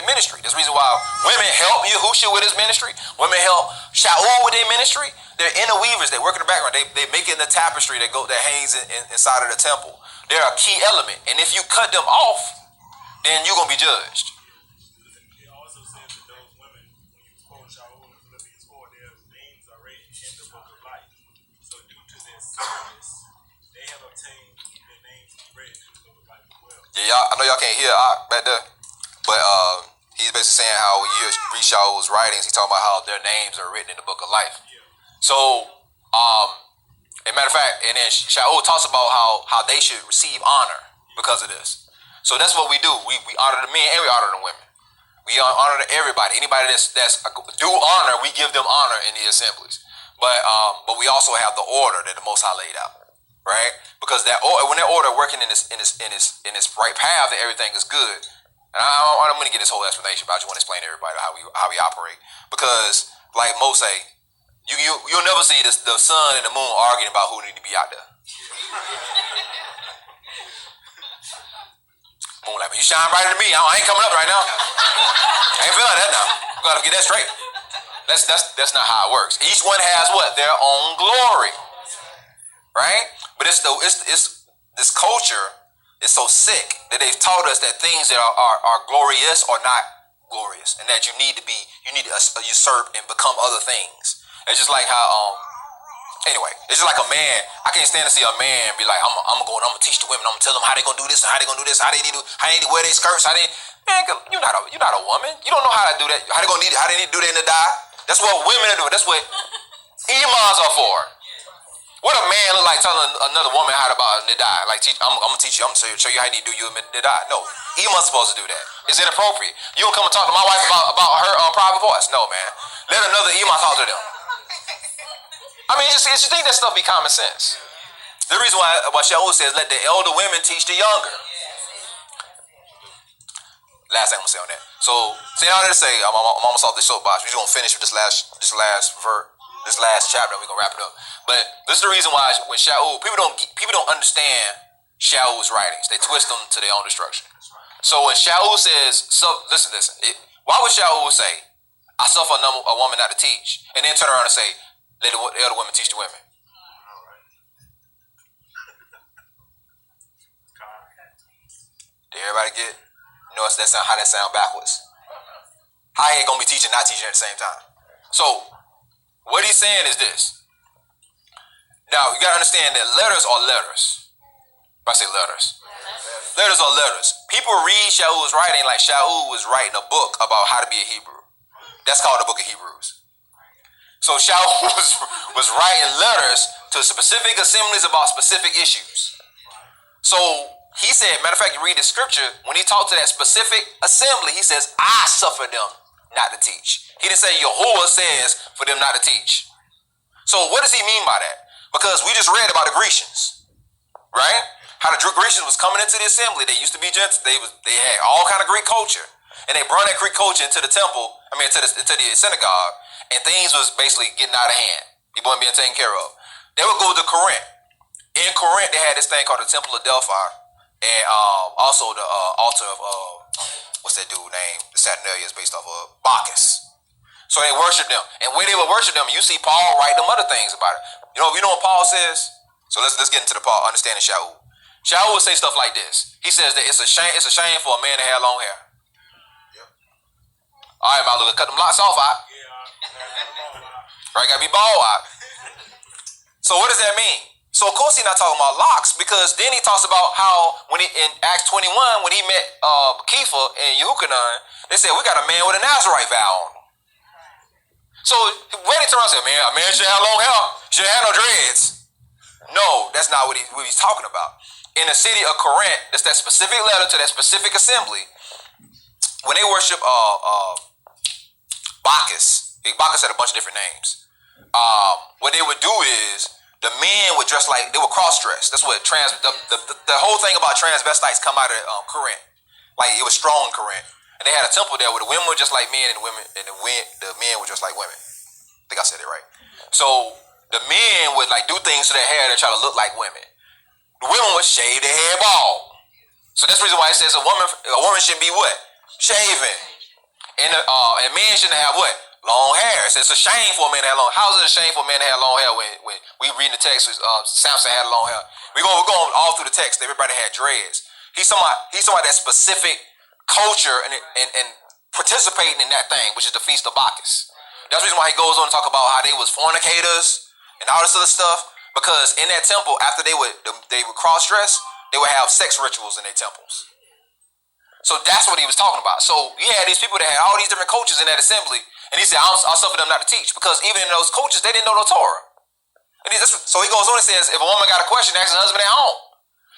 ministry. That's the reason why women help Yahushua with his ministry. Women help Shaul with their ministry. They're interweavers. They work in the background. They make it in the tapestry that hangs inside of the temple. They're a key element. And if you cut them off, then you're gonna be judged. It also says that those women, when you quote Shaul in Philippians 4, their names are written in the book of life. So due to their service, they have obtained their names written in the book of life as well. Yeah, I know y'all can't hear back there. But he's basically saying how when you read Shaul's writings, he's talking about how their names are written in the book of life. Yeah. So, as a matter of fact, and then Shaul talks about how they should receive honor because of this. So that's what we do. We honor the men and we honor the women. We honor everybody. Anybody that's due honor, we give them honor in the assemblies. But we also have the order that the Most High laid out, right? Because when that order working in this right path, that everything is good. And I'm going to get this whole explanation, but I just want to explain to everybody how we operate. Because, like Mo say, you'll never see the sun and the moon arguing about who need to be out there. Moon like, you shine brighter than me. I ain't coming up right now. I ain't feeling that now. We got to get that straight. That's not how it works. Each one has what? Their own glory, right? But it's this culture. It's so sick that they've taught us that things that are glorious are not glorious, and that you need to usurp and become other things. It's just like how anyway, it's just like a man. I can't stand to see a man be like, I'm gonna teach the women. I'm gonna tell them how they gonna do this and how they gonna do this. How they need to wear their skirts. Man, you're not a woman. You don't know how to do that. How they need to do that in the die. That's what women are doing. That's what imams are for. What a man look like telling another woman how to about nidai? Like, I'm gonna teach you. I'm gonna show you how you need to do your nidai. No, imam's supposed to do that. It's inappropriate. You don't come and talk to my wife about her private voice. No, man. Let another imam talk to them. I mean, just think that stuff be common sense. The reason why Shaul says, let the elder women teach the younger. Last thing I'm gonna say on that. So, say all that to say, I'm almost off the soapbox. We're just gonna finish with this last verse. This last chapter, we're gonna wrap it up. But this is the reason why when Shaul, people don't understand Shaul's writings. They twist them to their own destruction. So when Shaul says, listen, why would Shaul say, I suffer a woman not to teach. And then turn around and say, let the elder women teach the women. Did everybody get? You know how that sound backwards? How he gonna be teaching, not teaching at the same time? So, what he's saying is this. Now, you gotta understand that letters are letters. If I say letters. Letters are letters. People read Shaul's writing like Shaul was writing a book about how to be a Hebrew. That's called the book of Hebrews. So Shaul was writing letters to specific assemblies about specific issues. So he said, matter of fact, you read the scripture, when he talked to that specific assembly, he says, I suffer them not to teach. He didn't say Yahuwah says for them not to teach. So what does he mean by that? Because we just read about the Grecians, right? How the Grecians was coming into the assembly. They used to be Gentiles. They had all kind of Greek culture, and they brought that Greek culture into the temple. Into the synagogue, and things was basically getting out of hand. People weren't being taken care of. They would go to Corinth. In Corinth, they had this thing called the Temple of Delphi, and also the altar of what's that dude name? The Saturnalia is based off of Bacchus. So they worshiped them, and when they would worship them, you see Paul write them other things about it. You know what Paul says? So let's get into the Paul understanding Shaul. Shaul would say stuff like this. He says that it's a shame for a man to have long hair. All right, my look, cut them locks off out. Right, gotta be bald out. So what does that mean? So of course he's not talking about locks, because then he talks about how when in Acts 21, when he met Kepha and Yehukanan, they said, we got a man with a Nazarite vow on him. So when he turned around and said, a man should have long hair, shouldn't have no dreads. No, that's not what he's talking about. In the city of Corinth, that's that specific letter to that specific assembly. When they worship Bacchus had a bunch of different names. What they would do is the men would dress like, they would cross-dress. That's what the whole thing about transvestites come out of Corinth. Like it was strong in Corinth. And they had a temple there where the women were just like men and the men were just like women. I think I said it right. So the men would like do things to their hair to try to look like women. The women would shave their hair bald. So that's the reason why it says a woman should be what? Shaven. And men shouldn't have what? Long hair. It says it's a shame for a man to have long hair. How is it a shame for a man to have long hair when we read the text, Samson had long hair? We're going all through the text. Everybody had dreads. He's talking about that specific culture and participating in that thing, which is the Feast of Bacchus. That's the reason why he goes on to talk about how they was fornicators and all this other stuff. Because in that temple, after they would cross-dress, they would have sex rituals in their temples. So that's what he was talking about. So you had these people that had all these different cultures in that assembly, and he said, I'll suffer them not to teach, because even in those cultures, they didn't know no Torah. So he goes on and says, if a woman got a question, ask her husband at home,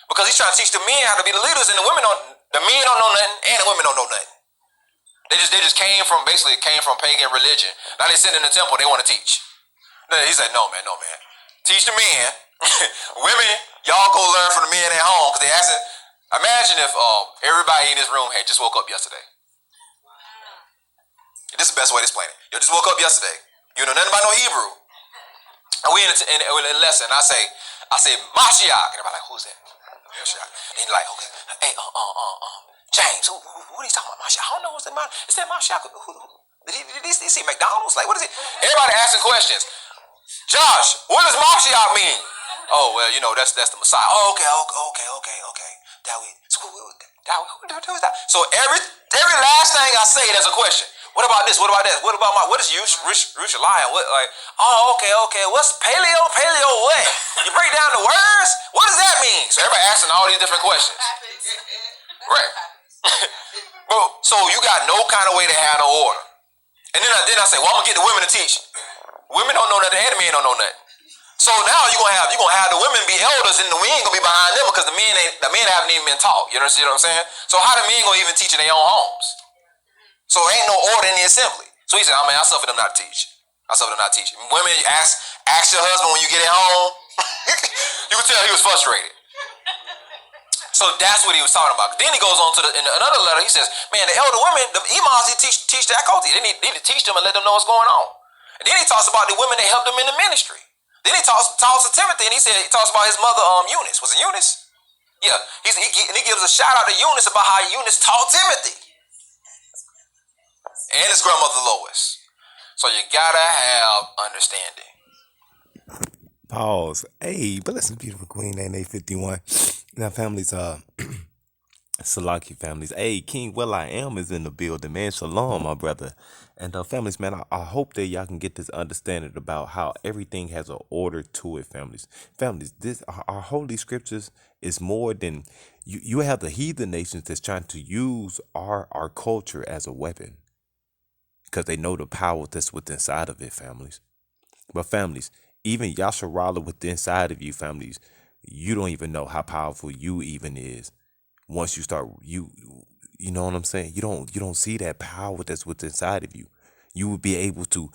because he's trying to teach the men how to be the leaders, and the men don't know nothing, and the women don't know nothing. They just came from pagan religion. Now they sit in the temple, they want to teach. He said, no man, teach the men. Women, y'all go learn from the men at home, because they asking. Imagine if everybody in this room had just woke up yesterday. This is the best way to explain it. You just woke up yesterday. You know nothing about no Hebrew. And we in a lesson. I say, Mashiach. Everybody like, who's that? Mashiach. And he's like, okay, hey, James, who are you talking about? Mashiach? I don't know what's that. Is that Mashiach? Did he see McDonald's? Like, what is it? Everybody asking questions. Josh, what does Mashiach mean? Oh, well, that's the Messiah. Oh, okay. Who's that? So every last thing I say, there's a question. What about this? What about that? What about what is Yerushalayim? What, like, okay. What's paleo? Paleo what? You break down the words? What does that mean? So everybody asking all these different questions. Right. Bro, so you got no kind of way to have no order. And then I say, well, I'm gonna get the women to teach. Women don't know nothing, and the men don't know nothing. So now you're gonna have the women be elders, and the men gonna be behind them, because the men haven't even been taught. You know what I'm saying? So how the men gonna even teach in their own homes? So ain't no order in the assembly. So he said, I suffer them not to teach. Women, ask your husband when you get at home. You can tell he was frustrated. So that's what he was talking about. Then he goes on to in another letter. He says, man, the elder women, the imams, they teach that culture. They need to teach them and let them know what's going on. And then he talks about the women that helped him in the ministry. Then he talks to Timothy, and he talks about his mother, Eunice. Was it Eunice? Yeah. He gives a shout out to Eunice about how Eunice taught Timothy. And his grandmother Lois. So you gotta have understanding. Pause. Hey, but listen, beautiful queen, NA 51. Now, families, Salaki families. Hey, King Will I Am is in the building, man. Shalom, my brother. And families, man, I hope that y'all can get this understanding about how everything has an order to it, families. Families, this our holy scriptures is more than you have the heathen nations that's trying to use our culture as a weapon because they know the power that's within inside of it, families. But families, even Yasharala within inside of you, families, you don't even know how powerful you even is. Once you start, you know what I'm saying? You don't see that power that's within inside of you. You will be able to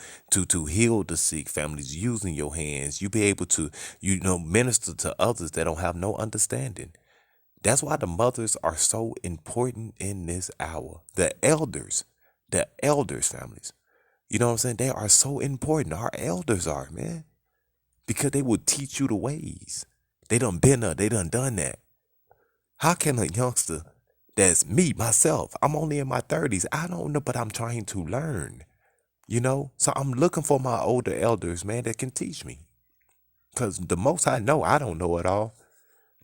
heal the sick, families, using your hands. You be able to, minister to others that don't have no understanding. That's why the mothers are so important in this hour. The elders, families. You know what I'm saying? They are so important. Our elders are, man. Because they will teach you the ways. They done been there. They done that. How can a youngster that's me, myself, I'm only in my 30s, I don't know, but I'm trying to learn, So I'm looking for my older elders, man, that can teach me. Because the most I know, I don't know it all.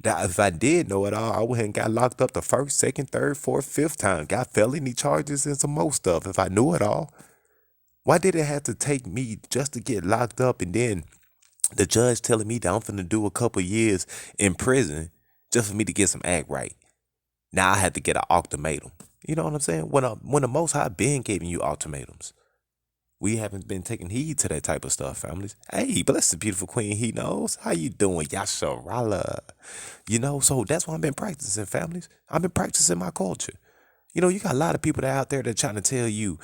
That if I did know it all, I would have got locked up the first, second, third, fourth, fifth time. Got felony charges and some more stuff if I knew it all. Why did it have to take me just to get locked up and then the judge telling me that I'm finna do a couple years in prison just for me to get some act right? Now I had to get an ultimatum. You know what I'm saying? When the Most High been giving you ultimatums, we haven't been taking heed to that type of stuff, families. Hey, bless the beautiful queen. He knows. How you doing, Yasharala? So that's what I've been practicing, families. I've been practicing my culture. You got a lot of people that out there that trying to tell you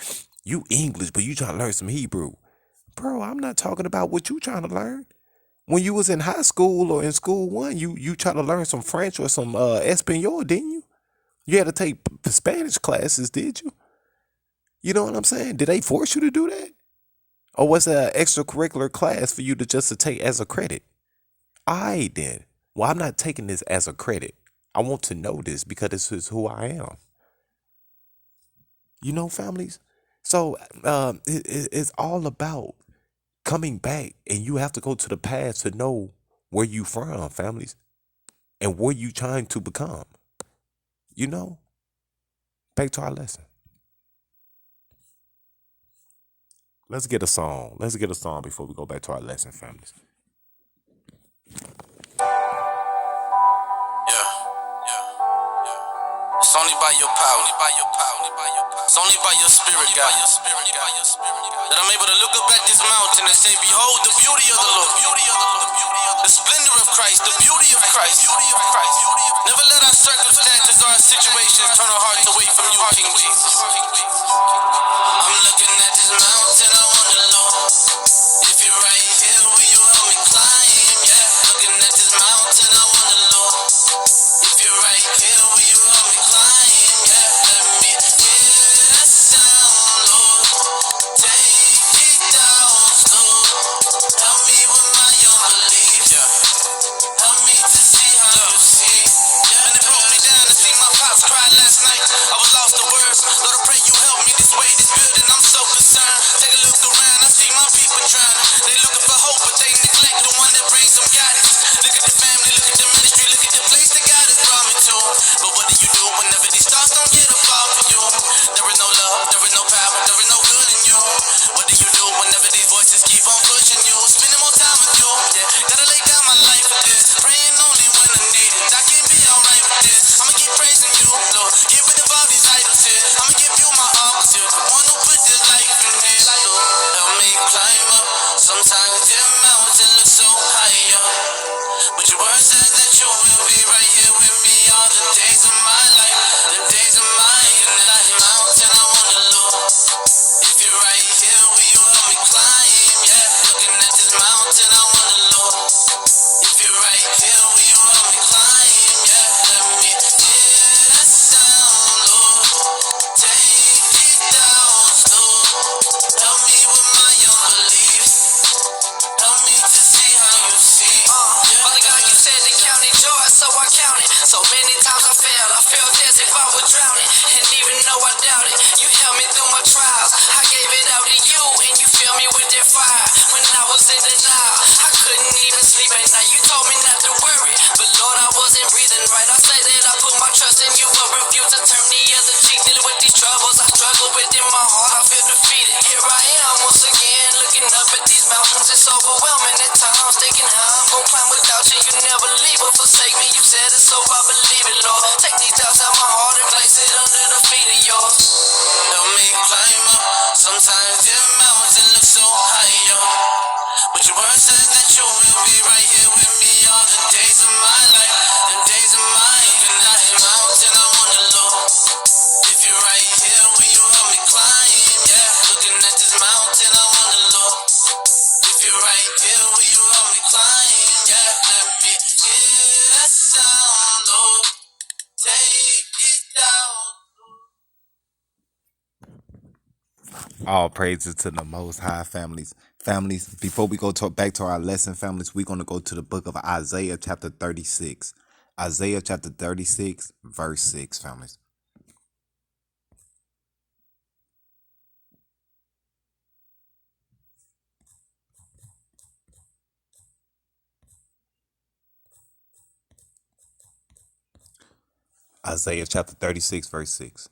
English, but you trying to learn some Hebrew. Bro, I'm not talking about what you trying to learn. When you was in high school or in school one, you try to learn some French or some Espanol, didn't you? You had to take Spanish classes, did you? You know what I'm saying? Did they force you to do that? Or was it an extracurricular class for you to take as a credit? I did. Well, I'm not taking this as a credit. I want to know this because this is who I am. Families? So it's all about coming back, and you have to go to the past to know where you from, families, and where you trying to become. Back to our lesson. Let's get a song. Before we go back to our lesson, families. It's only by your power. It's only by your spirit, God, that I'm able to look up at this mountain and say, behold the beauty of the Lord, the splendor of Christ, the beauty of Christ. Never let our circumstances or our situations turn our hearts away from you, King Jesus. I'm looking at this mountain, I wonder, Lord, if you're right here, will you help me climb? Yeah, looking at this mountain, I wonder, Lord, if you're right here, will you help me climb? Yeah, let me hear that sound, Lord. Take me down slow. Help me with my unbelief. Yeah. Help me to see how you see. Yeah, and it broke me down to see my pops cry last night. I was lost for words. Lord, I pray you help me this way, this building. I'm so concerned. Take a look around, I see my people drowning. They looking for hope, but they neglect the one that brings them guidance. Look at the family, look at the ministry, look at the place that God has brought me to. But what do you do whenever these stars don't get a fall for you? There is no love, there is no power, there is no good in you. What do you do whenever these voices keep on pushing you? Spending more time with you, yeah. Gotta lay down my life for this. Praying only when I need it. I can be alright with this. I'ma keep praising you, Lord. Get rid of all these idols here. I'ma give you my all, 'cause you're the one who put this life in me. Help me climb up. Sometimes the mountain looks so high up, but your word says that you will be right here with me all the days of my life, the days of my life. Mountain, I wanna Lord, if you're right here, will you help me climb? Yeah, looking at this mountain, I wanna Lord, if you're right here, will you help me climb? Yeah, let me hear that sound, Lord. Take me down slow. Help me with my unbelief. Help me to see how you see. Father God, you said to count it joy, so I count it. So many times I felt as if I was drowning, and even though I doubted, you held me through my trials. I gave it out to you, and you filled told me not to worry, but Lord, I wasn't breathing right. I say that I put my trust in you, but refuse to turn the other cheek. Dealing with these troubles I struggle with in my heart, I feel defeated. Here I am once again, looking up at these mountains. It's overwhelming at times, thinking how I'm gonna climb without you. You never leave or forsake me. You said it, so I believe it, Lord. Take these doubts out my heart and place it under the feet of yours. Help me climb up. Sometimes the mountain looks so high, yo. But your word says that you will be right here with me all the days of my life. The days of my life. And I am mountain, I wanna look. If you're right here, will you help me climb? Yeah, looking at this mountain, I wanna look. If you're right here, will you help me climb? Yeah, let me hear that sound, Lord. Take it down. All praises to the Most High, families. Families, before we go back to our lesson, families, we're going to go to the book of Isaiah chapter 36. Isaiah chapter 36, verse 6, families. Isaiah chapter 36, verse 6.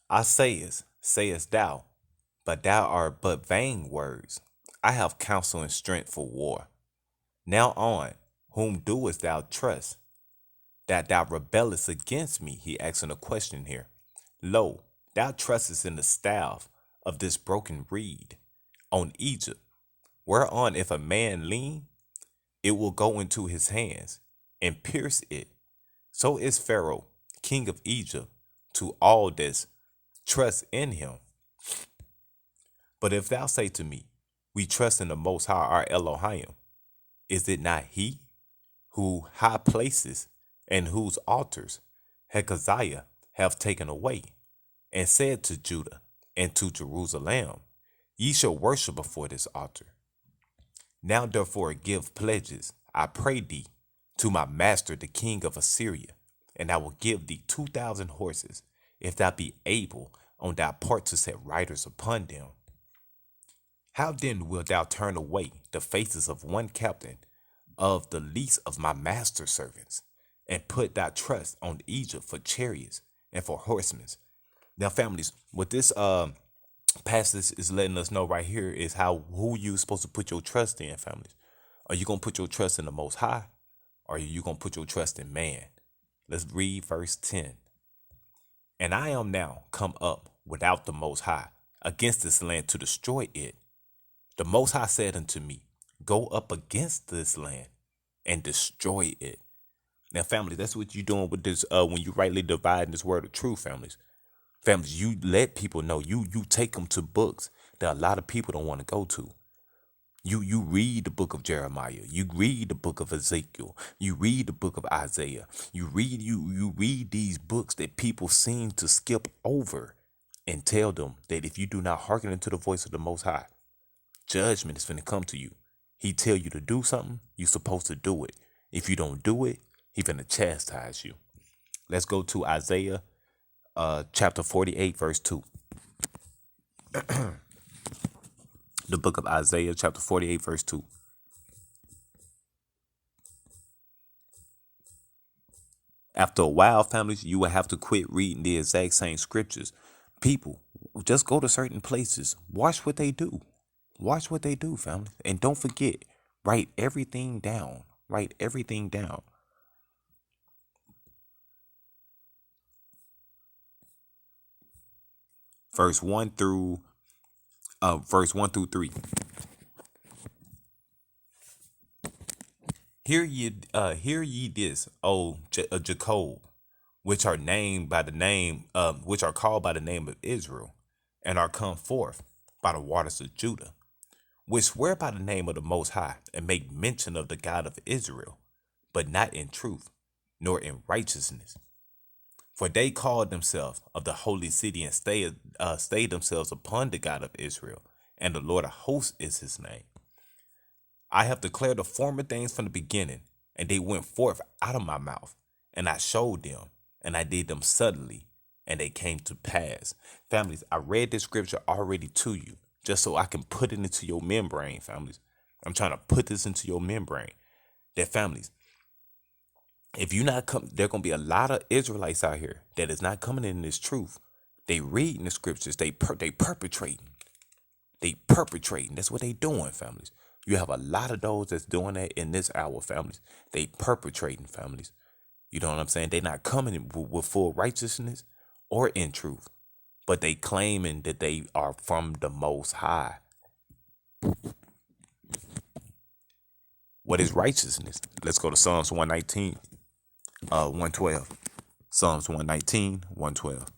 I sayest thou, but thou art but vain words. I have counsel and strength for war. Now on, whom doest thou trust? That thou rebellest against me, he asking a question here. Lo, thou trustest in the staff of this broken reed, on Egypt, whereon if a man lean, it will go into his hands, and pierce it. So is Pharaoh, king of Egypt, to all this trust in him. But if thou say to me, we trust in the Most High our Elohim, is it not he who high places and whose altars Hezekiah have taken away, and said to Judah and to Jerusalem, ye shall worship before this altar. Now therefore give pledges, I pray thee, to my master the king of Assyria, and I will give thee 2,000 horses, if thou be able on thy part to set riders upon them. How then wilt thou turn away the faces of one captain of the least of my master's servants, and put thy trust on Egypt for chariots and for horsemen? Now, families, what this passage is letting us know right here is who you supposed to put your trust in, families. Are you gonna put your trust in the Most High, or are you gonna put your trust in man? Let's read verse 10. And I am now come up without the Most High against this land to destroy it. The Most High said unto me, go up against this land and destroy it. Now, families, that's what you're doing with this when you rightly divide this word of truth, families. Families, you let people know, you take them to books that a lot of people don't want to go to. You read the book of Jeremiah, you read the book of Ezekiel, you read the book of Isaiah, you read these books that people seem to skip over, and tell them that if you do not hearken unto the voice of the Most High, judgment is finna come to you. He tell you to do something, you supposed to do it. If you don't do it, he finna chastise you. Let's go to Isaiah chapter 48, verse 2. The book of Isaiah, chapter 48, verse 2. After a while, families, you will have to quit reading the exact same scriptures. People, just go to certain places. Watch what they do. Watch what they do, family. And don't forget, write everything down. Write everything down. Verse 1 through 3. Hear ye this, O Jacob, which are named by the name, which are called by the name of Israel, and are come forth by the waters of Judah, which swear by the name of the Most High, and make mention of the God of Israel, but not in truth, nor in righteousness. For they called themselves of the holy city, and stayed themselves upon the God of Israel, and the Lord of hosts is his name. I have declared the former things from the beginning, and they went forth out of my mouth, and I showed them, and I did them suddenly, and they came to pass. Families, I read this scripture already to you, just so I can put it into your membrane, families. I'm trying to put this into your membrane. That families, if you not come, there gonna be a lot of Israelites out here that is not coming in this truth. They reading the scriptures, they perpetrating. They perpetrating. That's what they doing, families. You have a lot of those that's doing that in this hour, families. They perpetrating, families. You know what I'm saying? They not coming in with full righteousness or in truth, but they claiming that they are from the Most High. What is righteousness? Let's go to Psalms 119, 112. Psalms 119, 112.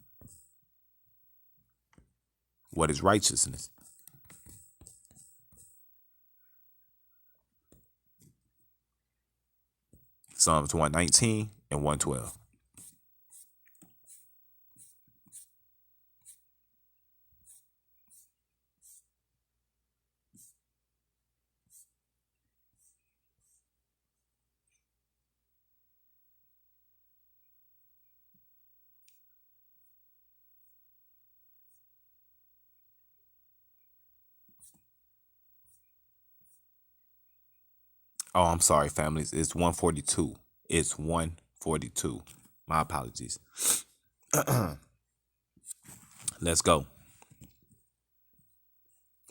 What is righteousness? Psalms 119 and 112. Oh, I'm sorry, families. It's 142. It's 142. My apologies. Let's go.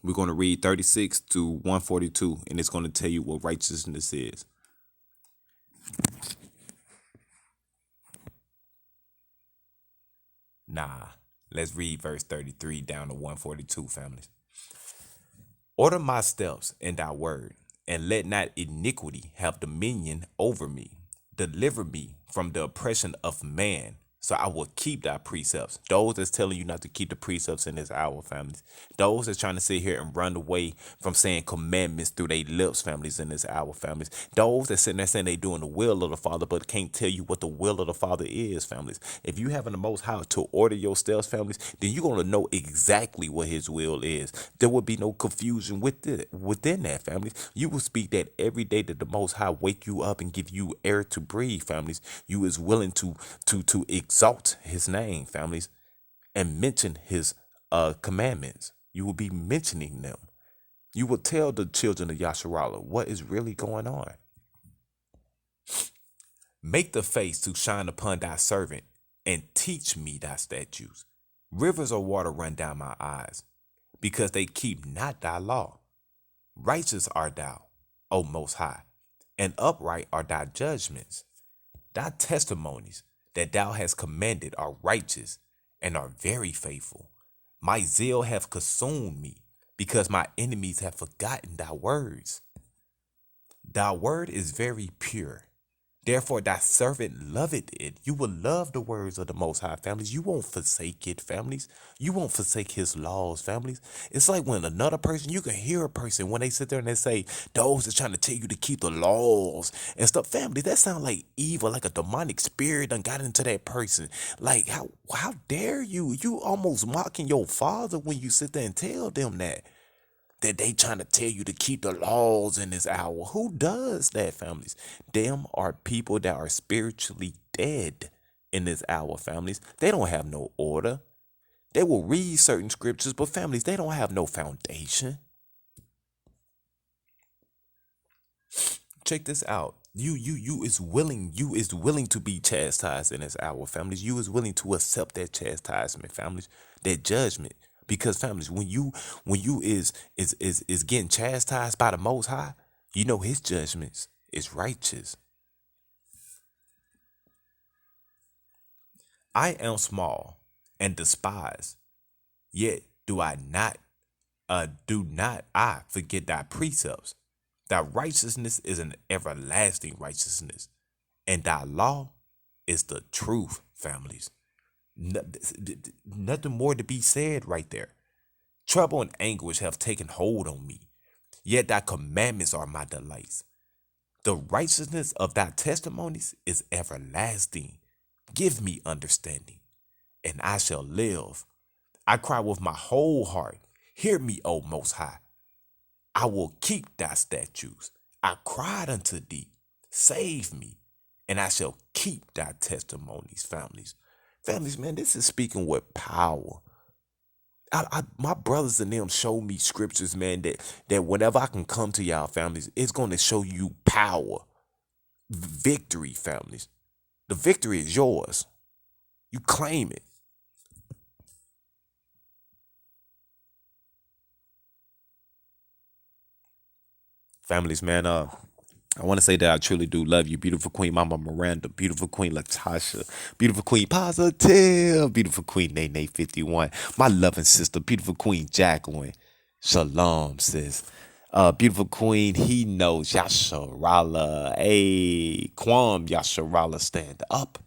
We're going to read 36 to 142, and it's going to tell you what righteousness is. Nah, let's read verse 33 down to 142, families. Order my steps in thy word, and let not iniquity have dominion over me. Deliver me from the oppression of man, so I will keep thy precepts. Those that's telling you not to keep the precepts in this hour, families. Those that's trying to sit here and run away from saying commandments through their lips, families, in this hour, families. Those that sitting there saying they doing the will of the Father, but can't tell you what the will of the Father is, families. If you having the Most High to order your steps, families, then you're going to know exactly what his will is. There will be no confusion within that, families. You will speak that every day that the Most High wake you up and give you air to breathe, families. You is willing to exalt his name, families, and mention his commandments. You will be mentioning them. You will tell the children of Yasharallah what is really going on. Make the face to shine upon thy servant, and teach me thy statutes. Rivers of water run down my eyes, because they keep not thy law. Righteous art thou, O Most High, and upright are thy judgments. Thy testimonies that thou hast commanded are righteous and are very faithful. My zeal hath consumed me, because my enemies have forgotten thy words. Thy word is very pure. Therefore thy servant loveth it. You will love the words of the Most High, families. You won't forsake it, families. You won't forsake his laws, families. It's like when another person, you can hear a person when they sit there and they say, those that's trying to tell you to keep the laws and stuff. Family, that sounds like evil, like a demonic spirit done got into that person. Like, how dare you? You almost mocking your father when you sit there and tell them that they trying to tell you to keep the laws in this hour. Who does that, families? Them are people that are spiritually dead in this hour, families. They don't have no order. They will read certain scriptures, but families, they don't have no foundation. Check this out. You is willing to be chastised in this hour, families. You is willing to accept that chastisement, families, that judgment. Because families, when you is getting chastised by the Most High, you know his judgments is righteous. I am small and despised, yet do not I forget thy precepts. Thy righteousness is an everlasting righteousness, and thy law is the truth, families. Nothing more to be said right there. Trouble and anguish have taken hold on me, yet thy commandments are my delights. The righteousness of thy testimonies is everlasting. Give me understanding, and I shall live. I cry with my whole heart. Hear me, O Most High. I will keep thy statutes. I cried unto thee. Save me, and I shall keep thy testimonies, families. Families, man, this is speaking with power. My brothers and them show me scriptures, man, that whenever I can come to y'all families, it's going to show you power, victory, families. The victory is yours. You claim it. Families, man, I want to say that I truly do love you, beautiful Queen Mama Miranda, beautiful Queen Latasha, beautiful Queen Positive, beautiful Queen Nene 51, my loving sister, beautiful Queen Jacqueline. Shalom, sis. Beautiful Queen, he knows Yasharala. Hey, Kwam Yasharala, stand up.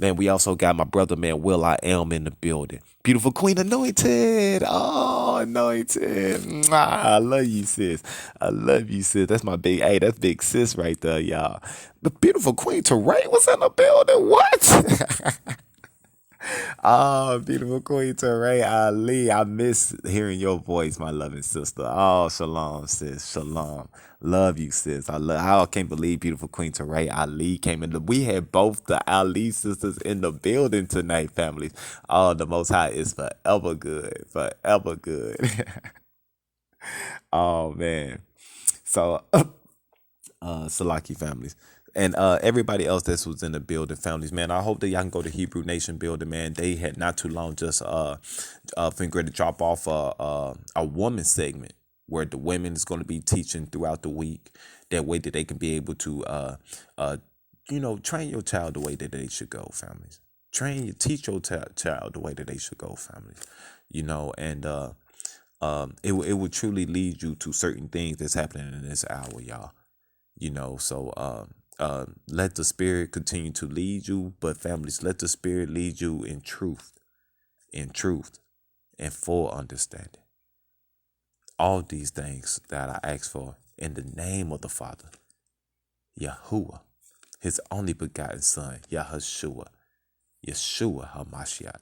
Man, we also got my brother, man, Will I Am in the building. Beautiful Queen Anointed. Oh, Anointed. Mwah, I love you, sis. I love you, sis. That's my big, hey, that's big sis right there, y'all. The beautiful Queen Teray was in the building. What? Oh, beautiful Queen Teray Ali. I miss hearing your voice, my loving sister. Oh, shalom, sis. Shalom. Love you, sis. I can't believe beautiful Queen Teray Ali came in. We had both the Ali sisters in the building tonight, families. Oh, the Most High is forever good. Forever good. Oh, man. So, Salaki families. And everybody else that was in the building, families, man, I hope that y'all can go to Hebrew Nation building, man. They had not too long just finger to drop off a woman segment where the women is going to be teaching throughout the week. That way that they can be able to, train your child the way that they should go, families. Teach your child the way that they should go, families. And it would truly lead you to certain things that's happening in this hour, y'all. So let the Spirit continue to lead you, but families, let the Spirit lead you in truth, and full understanding. All these things that I ask for in the name of the Father, Yahuwah, His only begotten Son, Yeshua HaMashiach,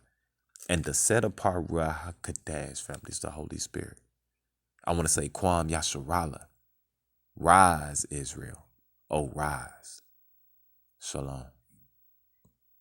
and the set apart Ruach HaKodesh, families, the Holy Spirit. I want to say, Kwam Yasharala, rise, Israel. Oh, rise. Shalom.